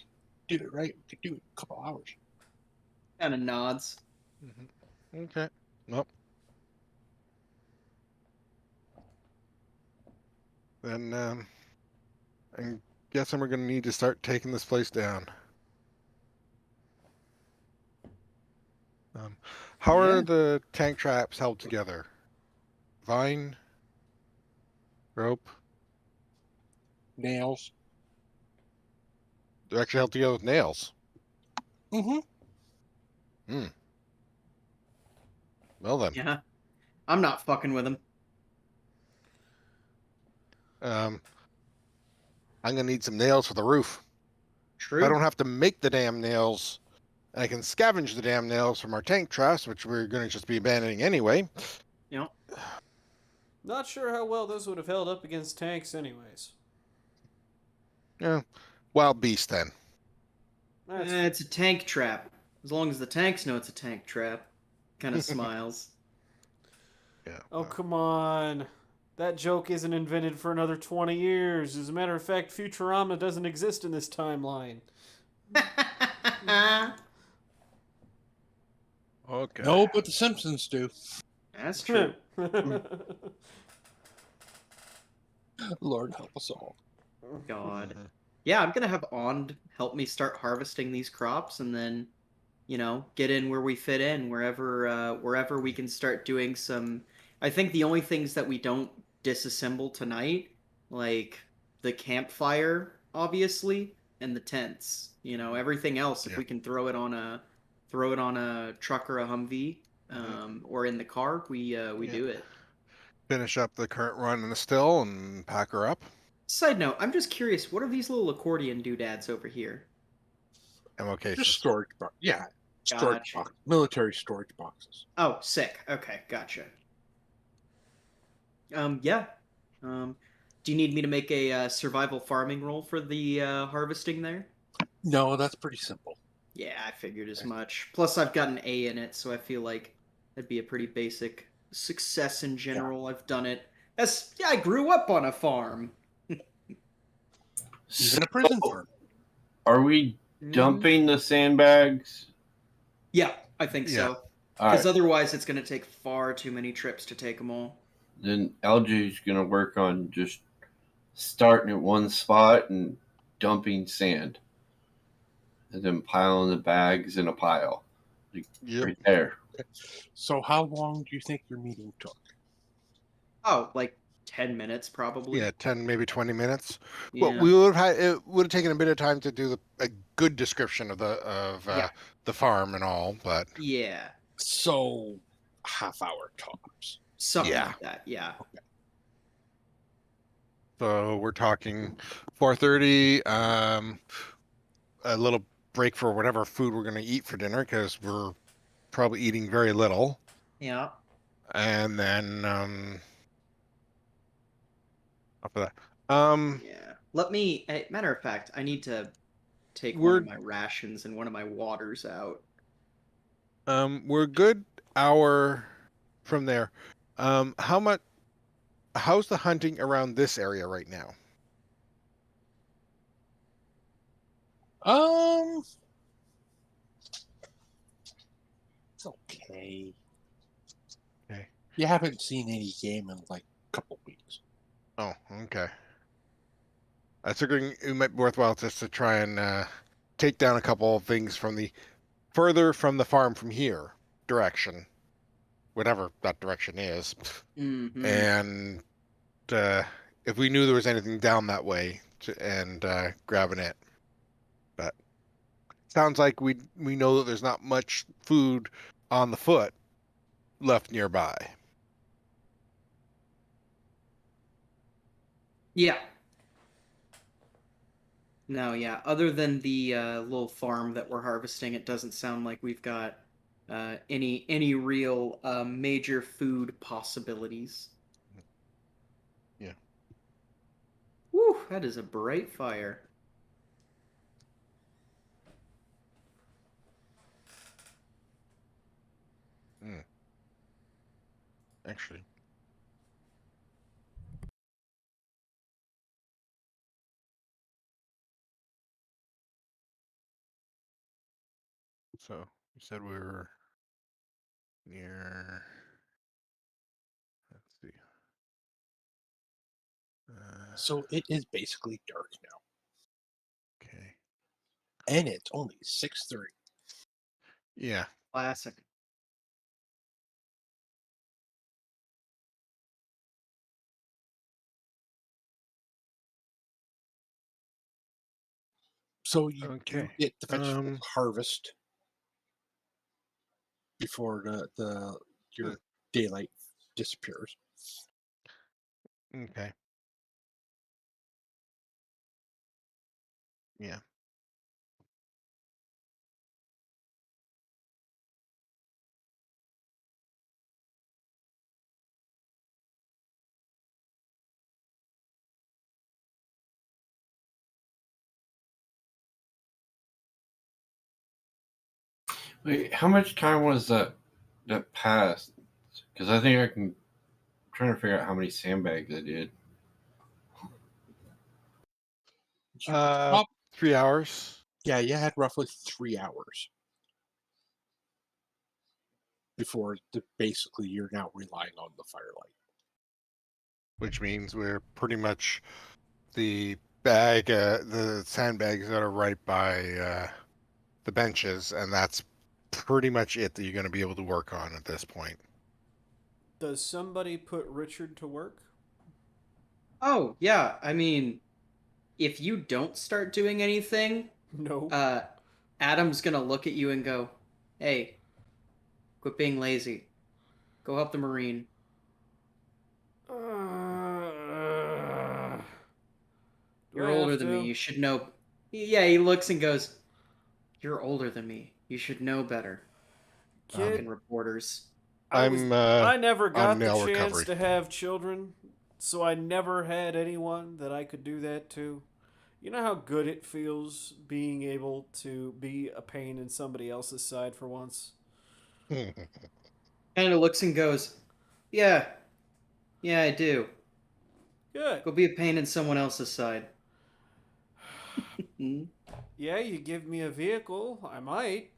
did it right, we could do it in a couple hours. Kind of nods. Okay. Nope. Then I'm guessing we're gonna need to start taking this place down. How Yeah. are the tank traps held together? Vine, rope. Nails. They're actually held together with nails. Mm-hmm. Well then, Yeah. I'm not fucking with him. I'm gonna need some nails for the roof. True. If I don't have to make the damn nails, I can scavenge the damn nails from our tank traps, which we're gonna just be abandoning anyway. You know, Not sure how well those would have held up against tanks, anyways. Yeah, wild beast then. That's it's a tank trap. As long as the tanks know it's a tank trap. Kind of smiles. Yeah. Oh, come on. That joke isn't invented for another 20 years. As a matter of fact, Futurama doesn't exist in this timeline. Okay. No, but the Simpsons do. That's true. Lord help us all. God. Yeah, I'm gonna have Ond help me start harvesting these crops, and then, get in where we fit in, wherever we can start doing some. I think the only things that we don't disassemble tonight, like the campfire, obviously, and the tents. Everything else, if Yeah. we can throw it on a truck or a Humvee, or in the car, we Yeah. do it. Finish up the current run in the still and pack her up. Side note, I'm just curious, what are these little accordion doodads over here? MOK. Just storage box. Yeah. Storage Gotcha. box. Military storage boxes. Oh, sick. Okay, gotcha. Yeah. Do you need me to make a survival farming roll for the harvesting there? No, that's pretty simple. Yeah, I figured as much. Plus, I've got an A in it, so I feel like that'd be a pretty basic success in general. I've done it. I grew up on a farm. Even a prison So, farm. Are we dumping the sandbags? Yeah, I think Yeah. so. All Because right. otherwise, it's going to take far too many trips to take them all. Then LJ's gonna work on just starting at one spot and dumping sand, and then piling the bags in a pile, Yep. right there. So how long do you think your meeting took? Oh, like 10 minutes probably. Yeah, 10, maybe 20 minutes. Yeah. Well, we would have had it would have taken a bit of time to do a good description of Yeah. the farm and all, but Yeah. So half hour tops. Something Yeah. like that, yeah. so we're talking 4:30. A little break for whatever food we're gonna eat for dinner because we're probably eating very little, Yeah. and then after that, Yeah. Matter of fact, I need to take one We're- of my rations and one of my waters out. we're a good hour from there. How's the hunting around this area right now? It's okay. Okay. You haven't seen any game in like a couple weeks. Oh, okay. I was figuring it might be worthwhile just to try and take down a couple of things from the further from the farm from here direction, whatever that direction is, Mm-hmm. and if we knew there was anything down that way, and grabbing it. But sounds like we know that there's not much food on the foot left nearby. Yeah. No, yeah. Other than the little farm that we're harvesting, it doesn't sound like we've got any real major food possibilities. Yeah. Woo. That is a bright fire. Actually. So you said we were near. Let's see. So it is basically dark now, Okay. and it's only 6:30. Yeah. Classic. So you Okay. get the vegetable harvest before the your daylight disappears. Okay. Yeah. Wait, how much time was that passed? Because I think I'm trying to figure out how many sandbags I did. You Uh, prob- 3 hours. yeah, you had roughly 3 hours before basically you're now relying on the firelight. Which means we're pretty much the sandbags that are right by the benches, and that's pretty much it that you're going to be able to work on at this point. Does somebody put Richard to work? Oh, yeah. I mean, if you don't start doing anything, No. Adam's gonna look at you and go, "Hey, quit being lazy. Go help the Marine." You're older than me. You should know. Yeah, he looks and goes, "You're older than me. You should know better." Kid, Fucking reporters. I never on got the nail chance recovery. to have children, so I never had anyone that I could do that to. You know how good it feels being able to be a pain in somebody else's side for once? Kind of looks and goes, "Yeah, yeah, I do. Good. Go be a pain in someone else's side." Yeah, you give me a vehicle, I might.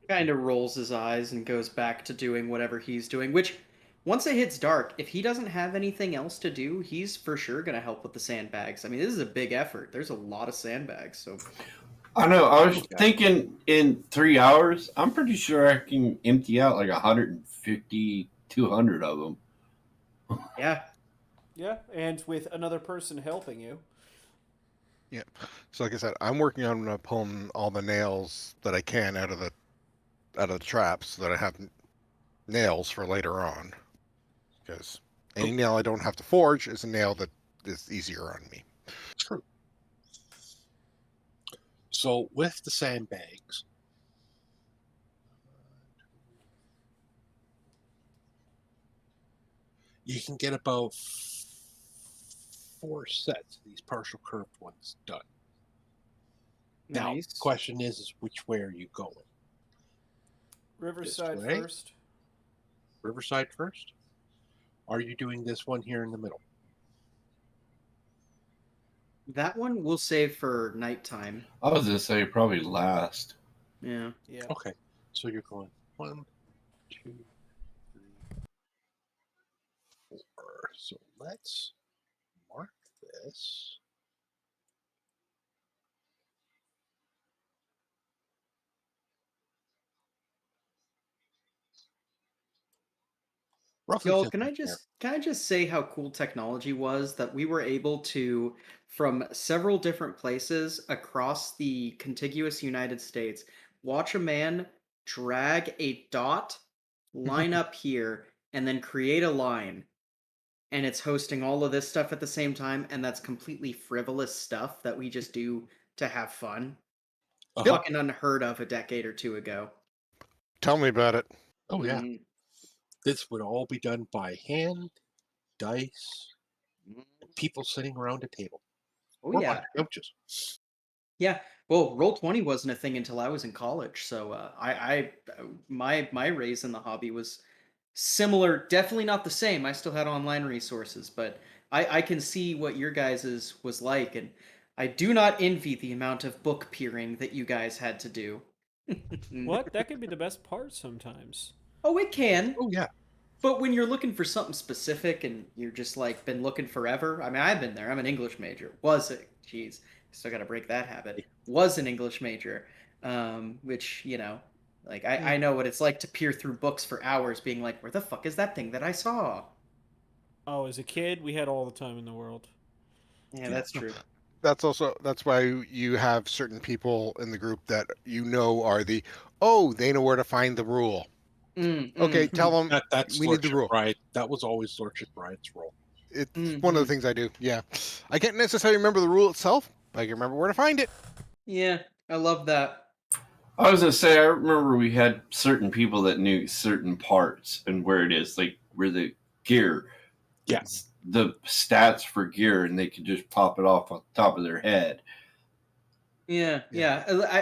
Kind of rolls his eyes and goes back to doing whatever he's doing, which once it hits dark, if he doesn't have anything else to do, he's for sure going to help with the sandbags. I mean, this is a big effort. There's a lot of sandbags, so I know. I was thinking in 3 hours, I'm pretty sure I can empty out like 150, 200 of them. yeah. Yeah, and with another person helping you. Yeah. So like I said, I'm working on pulling all the nails that I can out of the traps so that I have nails for later on. Because any nail I don't have to forge is a nail that is easier on me. True. So with the sandbags, you can get about 4 sets of these partial curved ones done. Now, Nice. the question is which way are you going? Riverside This way? first. Riverside first? Are you doing this one here in the middle? That one we'll save for nighttime. I was gonna say probably last. Yeah. Yeah. Okay. So you're going 1, 2, 3, 4. So let's mark this. Roughly Y'all, 10 can I feet there. just say how cool technology was that we were able to, from several different places across the contiguous United States, watch a man drag a dot, line up here, and then create a line. And it's hosting all of this stuff at the same time, and that's completely frivolous stuff that we just do to have fun. Uh-huh. Fucking unheard of a decade or two ago. Tell me about it. Oh, yeah. Mhm. This would all be done by hand, dice, and people sitting around a table Oh or yeah, on couches. yeah. Well, Roll20 wasn't a thing until I was in college, so my raise in the hobby was similar. Definitely not the same. I still had online resources, but I can see what your guys's was like, and I do not envy the amount of book peering that you guys had to do. What? That could be the best part sometimes. Oh, it can. Oh yeah, But when you're looking for something specific and you're just like been looking forever, I mean, I've been there. I'm an English major. Was it? Jeez, still got to break that habit. Was an English major, which like I know what it's like to peer through books for hours, being like, where the fuck is that thing that I saw? Oh, as a kid, we had all the time in the world. Yeah, that's true. That's why you have certain people in the group that are they know where to find the rule. Okay, tell them that's we need the Lordship rule. Bride. That was always Lordship Bride's role. It's one of the things I do. Yeah, I can't necessarily remember the rule itself, but I can remember where to find it. Yeah, I love that. I was gonna say, I remember we had certain people that knew certain parts and where it is, like where the gear, Yes, the stats for gear, and they could just pop it off on top of their head. Yeah.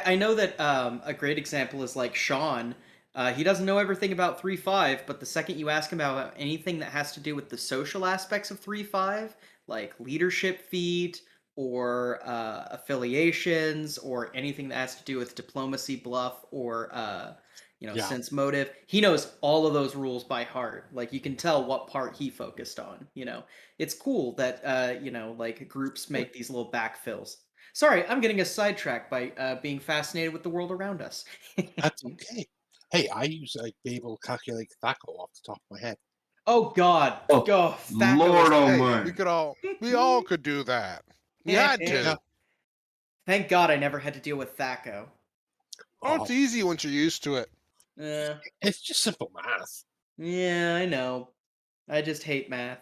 I know that a great example is like Sean. He doesn't know everything about 3.5, but the second you ask him about anything that has to do with the social aspects of 3.5, like leadership feat or affiliations or anything that has to do with diplomacy bluff or Yeah. sense motive, he knows all of those rules by heart. Like you can tell what part he focused on. It's cool that like groups make these little backfills. Sorry, I'm getting us sidetracked by being fascinated with the world around us. that's okay. Hey, I use be able to calculate Thaco off the top of my head. Oh God! Oh, Thaco Lord is- Almighty. We all could do that. We had to. Yeah. Thank God I never had to deal with Thaco. Oh, it's easy once you're used to it. It's just simple math. Yeah, I know. I just hate math.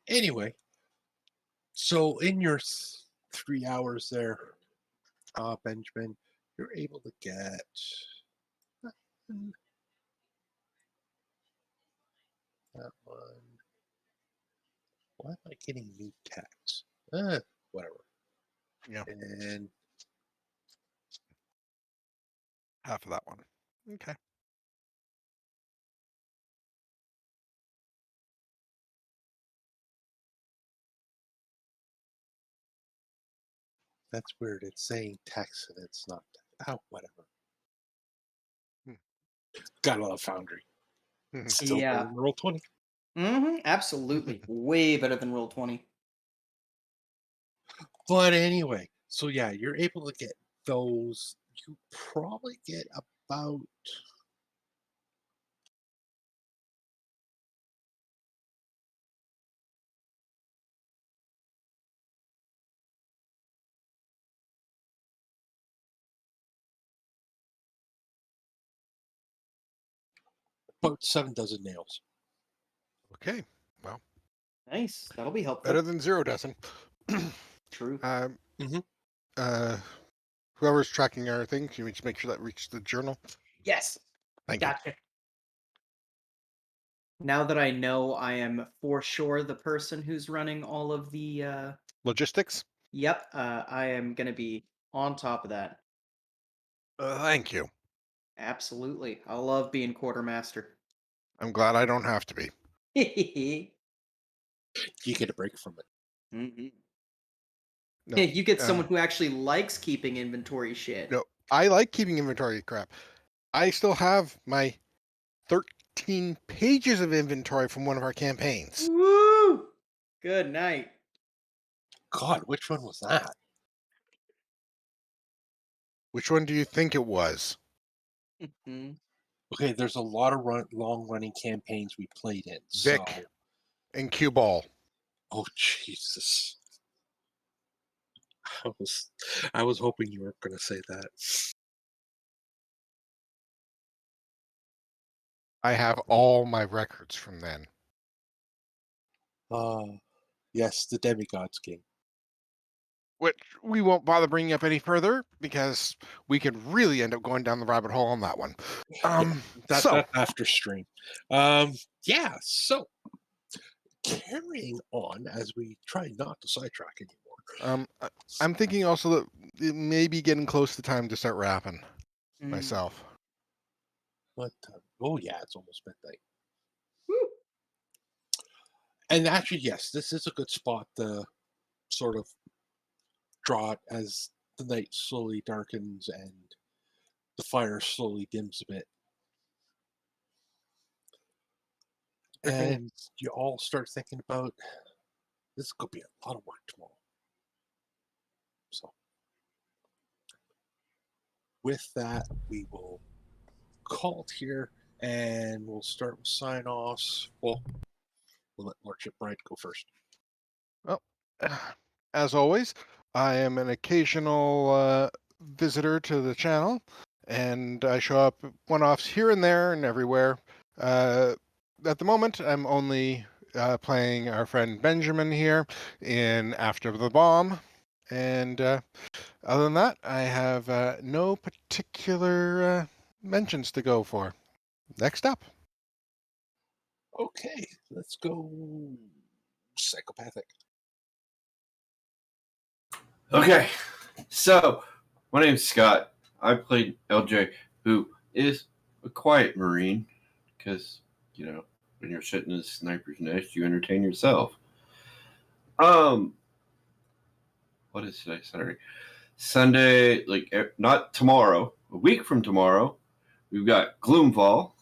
Anyway, so in your 3 hours there, Benjamin, you're able to get that one. Why am I getting new text? Whatever. Yeah. And Half of that one. Okay. that's weird. It's saying text and it's not. Oh, whatever. Hmm. Got a lot of Foundry. Still Yeah. better than Roll20. Absolutely. Way better than Roll20. But anyway, so yeah, you're able to get those. You probably get about about 7 dozen nails. Okay. Well, Nice. That'll be helpful. better than 0 dozen. True. Whoever's tracking our thing, can we just make sure that reaches the journal? Yes. Thank you. Gotcha. Now that I know I am for sure the person who's running all of the Logistics? Yep, I am gonna be on top of that. Thank you. Absolutely. I love being quartermaster. I'm glad I don't have to be. You get a break from it. No, Yeah, you get someone who actually likes keeping inventory shit. No. I like keeping inventory crap. I still have my 13 pages of inventory from one of our campaigns. Woo! Good night. God, which one was that? Which one do you think it was? Okay, there's a lot of long-running campaigns we played in. Vic. So, And Cue Ball. oh Jesus! I was hoping you weren't going to say that. I have all my records from then. Yes, the Demigods game. Which we won't bother bringing up any further because we could really end up going down the rabbit hole on that one. That's after stream. Yeah, so carrying on as we try not to sidetrack anymore. I'm thinking also that it may be getting close to time to start wrapping Mm. myself. But oh yeah, it's almost midnight. Woo. And actually, yes, this is a good spot to sort of draw it as the night slowly darkens and the fire slowly dims a bit. Okay. And you all start thinking about this could be a lot of work tomorrow. So with that, we will call it here and we'll start with sign offs. Well, we'll let Lordship Bright go first. Well, as always, I am an occasional visitor to the channel, and I show up one-offs here and there and everywhere. At the moment, I'm only playing our friend Benjamin here in After the Bomb, and other than that, I have no particular mentions to go for. Next up. Okay, let's go psychopathic. Okay, so my name's Scott. I played LJ, who is a quiet Marine, because, you know, when you're sitting in a sniper's nest, you entertain yourself. What is today? Saturday. Sunday, like, not tomorrow, a week from tomorrow, we've got Gloomfall,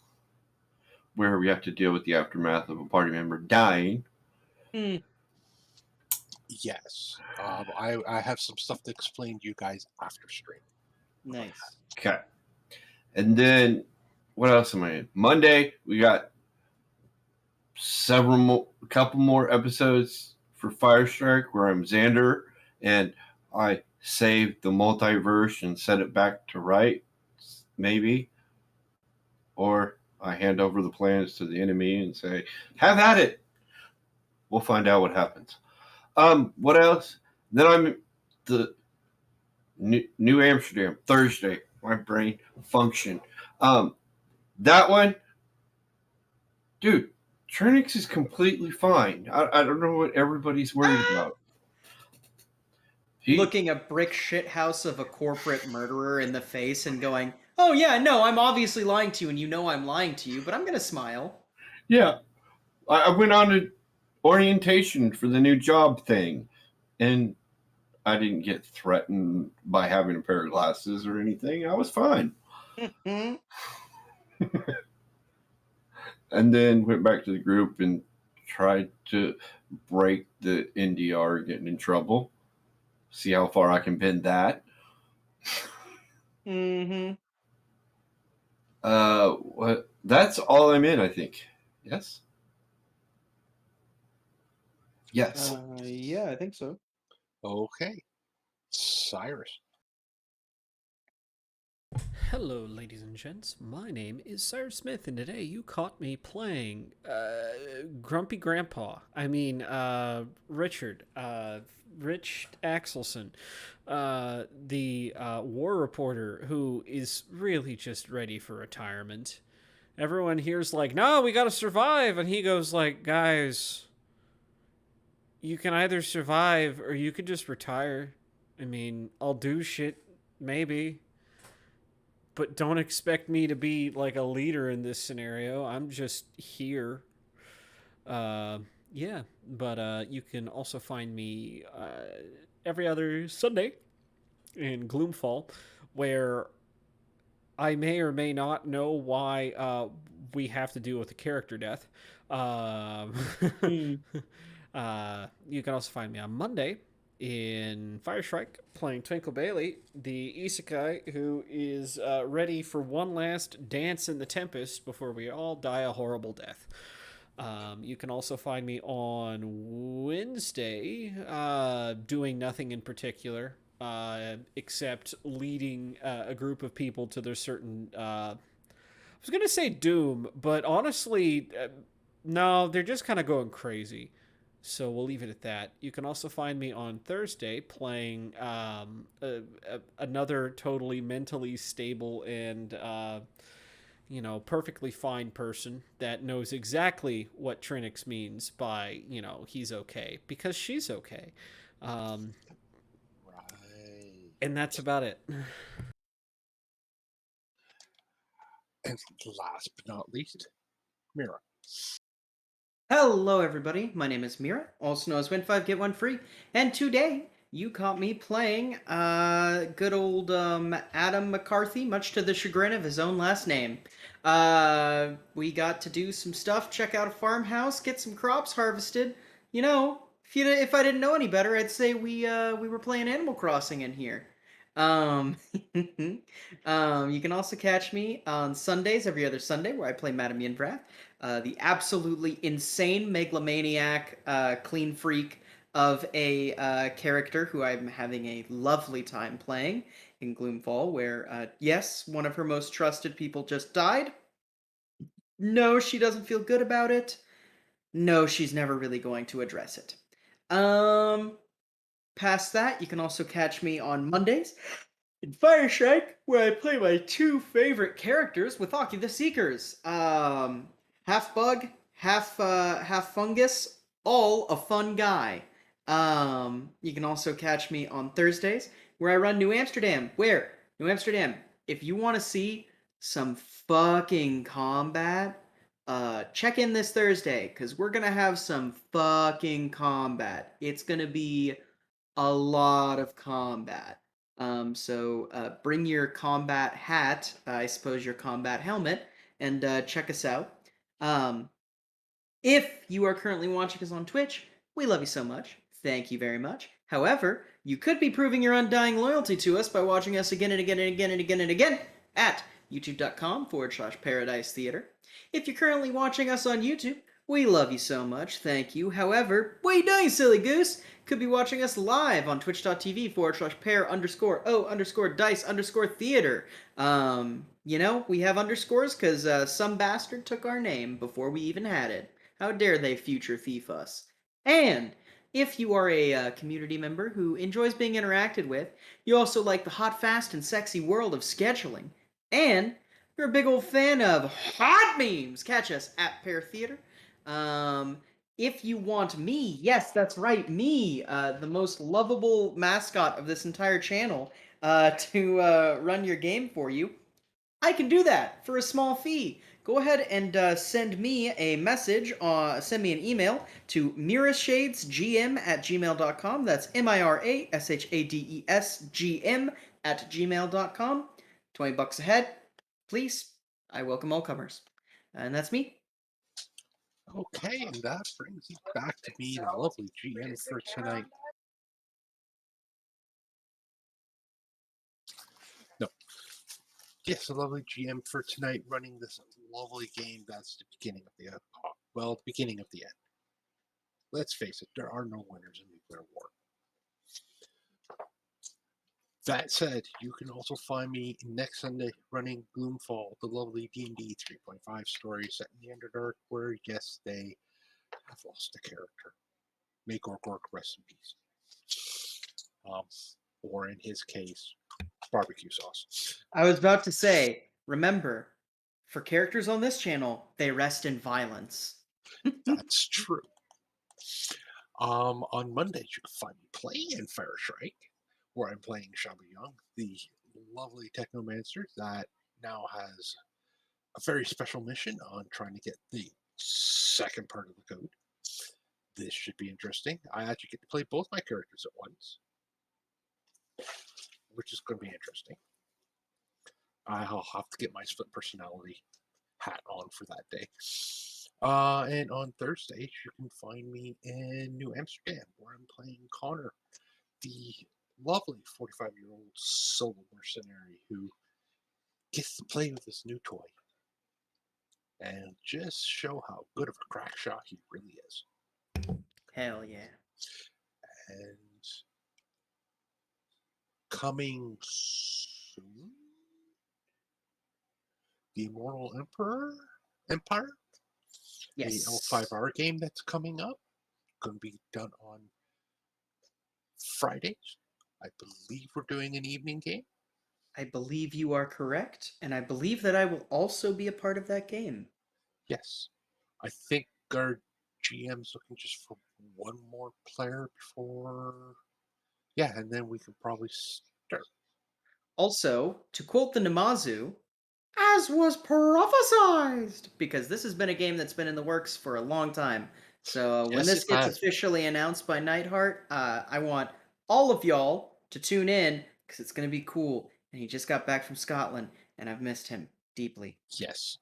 where we have to deal with the aftermath of a party member dying. Yes, I have some stuff to explain to you guys after stream. Nice. Okay. And then, what else am I in? Monday, we got a couple more episodes for Firestrike where I'm Xander and I saved the multiverse and set it back to right, maybe. Or I hand over the plans to the enemy and say, have at it. We'll find out what happens. What else? Then I'm the New Amsterdam, Thursday. My brain function. That one, dude, Trinix is completely fine. I don't know what everybody's worried about. Looking a brick shit house of a corporate murderer in the face and going, "Oh yeah, no, I'm obviously lying to you, and you know I'm lying to you, but I'm gonna smile." Yeah, I went on an orientation for the new job thing, and I didn't get threatened by having a pair of glasses or anything. I was fine. And then went back to the group and tried to break the NDR, getting in trouble. See how far I can bend that. What? That's all I'm in, I think. Yes. Yes. Yeah, I think so. Okay, Cyrus. Hello, ladies and gents. My name is Cyrus Smith, and today you caught me playing Grumpy Grandpa. I mean, Richard, Rich Axelson, the war reporter who is really just ready for retirement. Everyone here's like, no, we gotta survive, and he goes like, guys, you can either survive or you could just retire. I mean, I'll do shit, maybe. But don't expect me to be like a leader in this scenario. I'm just here. Yeah, but you can also find me every other Sunday in Gloomfall, where I may or may not know why we have to deal with a character death. You can also find me on Monday in Firestrike playing Twinkle Bailey, the isekai who is ready for one last dance in the Tempest before we all die a horrible death. You can also find me on Wednesday doing nothing in particular except leading a group of people to their certain... I was going to say doom, but honestly, no, they're just kind of going crazy. So we'll leave it at that. You can also find me on Thursday playing another totally mentally stable and perfectly fine person that knows exactly what Trinix means by, he's okay, because she's okay. Um, Right. and that's about it. And last but not least, Mira. Hello, everybody. My name is Mira, also known as Win 5 Get 1 Free, and today you caught me playing good old Adam McCarthy, much to the chagrin of his own last name. We got to do some stuff, check out a farmhouse, get some crops harvested. If I didn't know any better, I'd say we were playing Animal Crossing in here. Um, you can also catch me on Sundays, every other Sunday, where I play Madam Yinvrath, the absolutely insane megalomaniac, clean freak of a character who I'm having a lovely time playing in Gloomfall, where, yes, one of her most trusted people just died. No, she doesn't feel good about it. No, she's never really going to address it. Past that, you can also catch me on Mondays in Firestrike, where I play my two favorite characters with Aki the Seekers. Half bug, half fungus, all a fun guy. You can also catch me on Thursdays, where I run New Amsterdam. New Amsterdam. If you want to see some fucking combat, check in this Thursday, because we're gonna have some fucking combat. It's gonna be a lot of combat. So bring your combat hat, I suppose your combat helmet, and check us out. Um, if you are currently watching us on Twitch, we love you so much. Thank you very much. However, you could be proving your undying loyalty to us by watching us again and again and again and again and again at youtube.com/Paradise Theater. If you're currently watching us on YouTube, we love you so much. Thank you. However, what are you doing, silly goose? Could be watching us live on twitch.tv/pair_o_dice_theater. We have underscores because some bastard took our name before we even had it. How dare they future thief us? And if you are a community member who enjoys being interacted with, you also like the hot, fast, and sexy world of scheduling, and you're a big old fan of hot memes, catch us at Pair Theater. If you want me, yes, that's right, me, the most lovable mascot of this entire channel, to run your game for you, I can do that for a small fee. Go ahead and send me a message, send me an email to mirashadesgm@gmail.com. That's mirashadesgm@gmail.com. $20 a head. Please. I welcome all comers. And that's me. Okay, and that brings it back to me, the lovely GM for tonight. No. Yes, the lovely GM for tonight, running this lovely game. That's the beginning of the beginning of the end. Let's face it, there are no winners in nuclear war. That said, you can also find me next Sunday running Gloomfall, the lovely D&D 3.5 story set in the Underdark, where, yes, they have lost a character. May Gorgork rest in peace. Or in his case, barbecue sauce. I was about to say, remember, for characters on this channel, they rest in violence. That's true. On Mondays, you can find me playing in Firestrike, where I'm playing Shabba Young, the lovely technomancer that now has a very special mission on trying to get the second part of the code. This should be interesting. I actually get to play both my characters at once, which is going to be interesting. I'll have to get my split personality hat on for that day. And on Thursdays, you can find me in New Amsterdam, where I'm playing Connor, the lovely 45-year-old solo mercenary who gets to play with this new toy and just show how good of a crack shot he really is. Hell yeah. And coming soon, the Immortal Empire, Yes. the L5R game that's coming up, going to be done on Fridays. I believe we're doing an evening game. I believe you are correct, and I believe that I will also be a part of that game. Yes. I think our GM's looking just for one more player before. Yeah, and then we can probably start. Also, to quote the Namazu, as was prophesized, because this has been a game that's been in the works for a long time. So when Yes, this it gets has. officially announced by Nightheart, I want all of y'all to tune in because it's going to be cool. And he just got back from Scotland, and I've missed him deeply. Yes.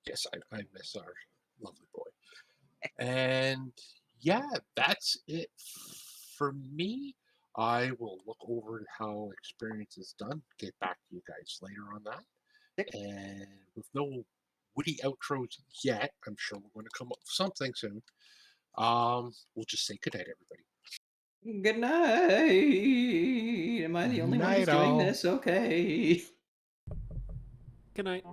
Yes, I miss our lovely boy. And yeah, that's it for me. I will look over how experience is done, get back to you guys later on that. Sick. And with no witty outros yet, I'm sure we're going to come up with something soon. We'll just say good night, everybody. Good night. Am I the only one who's Night doing all. this? Okay. Good night.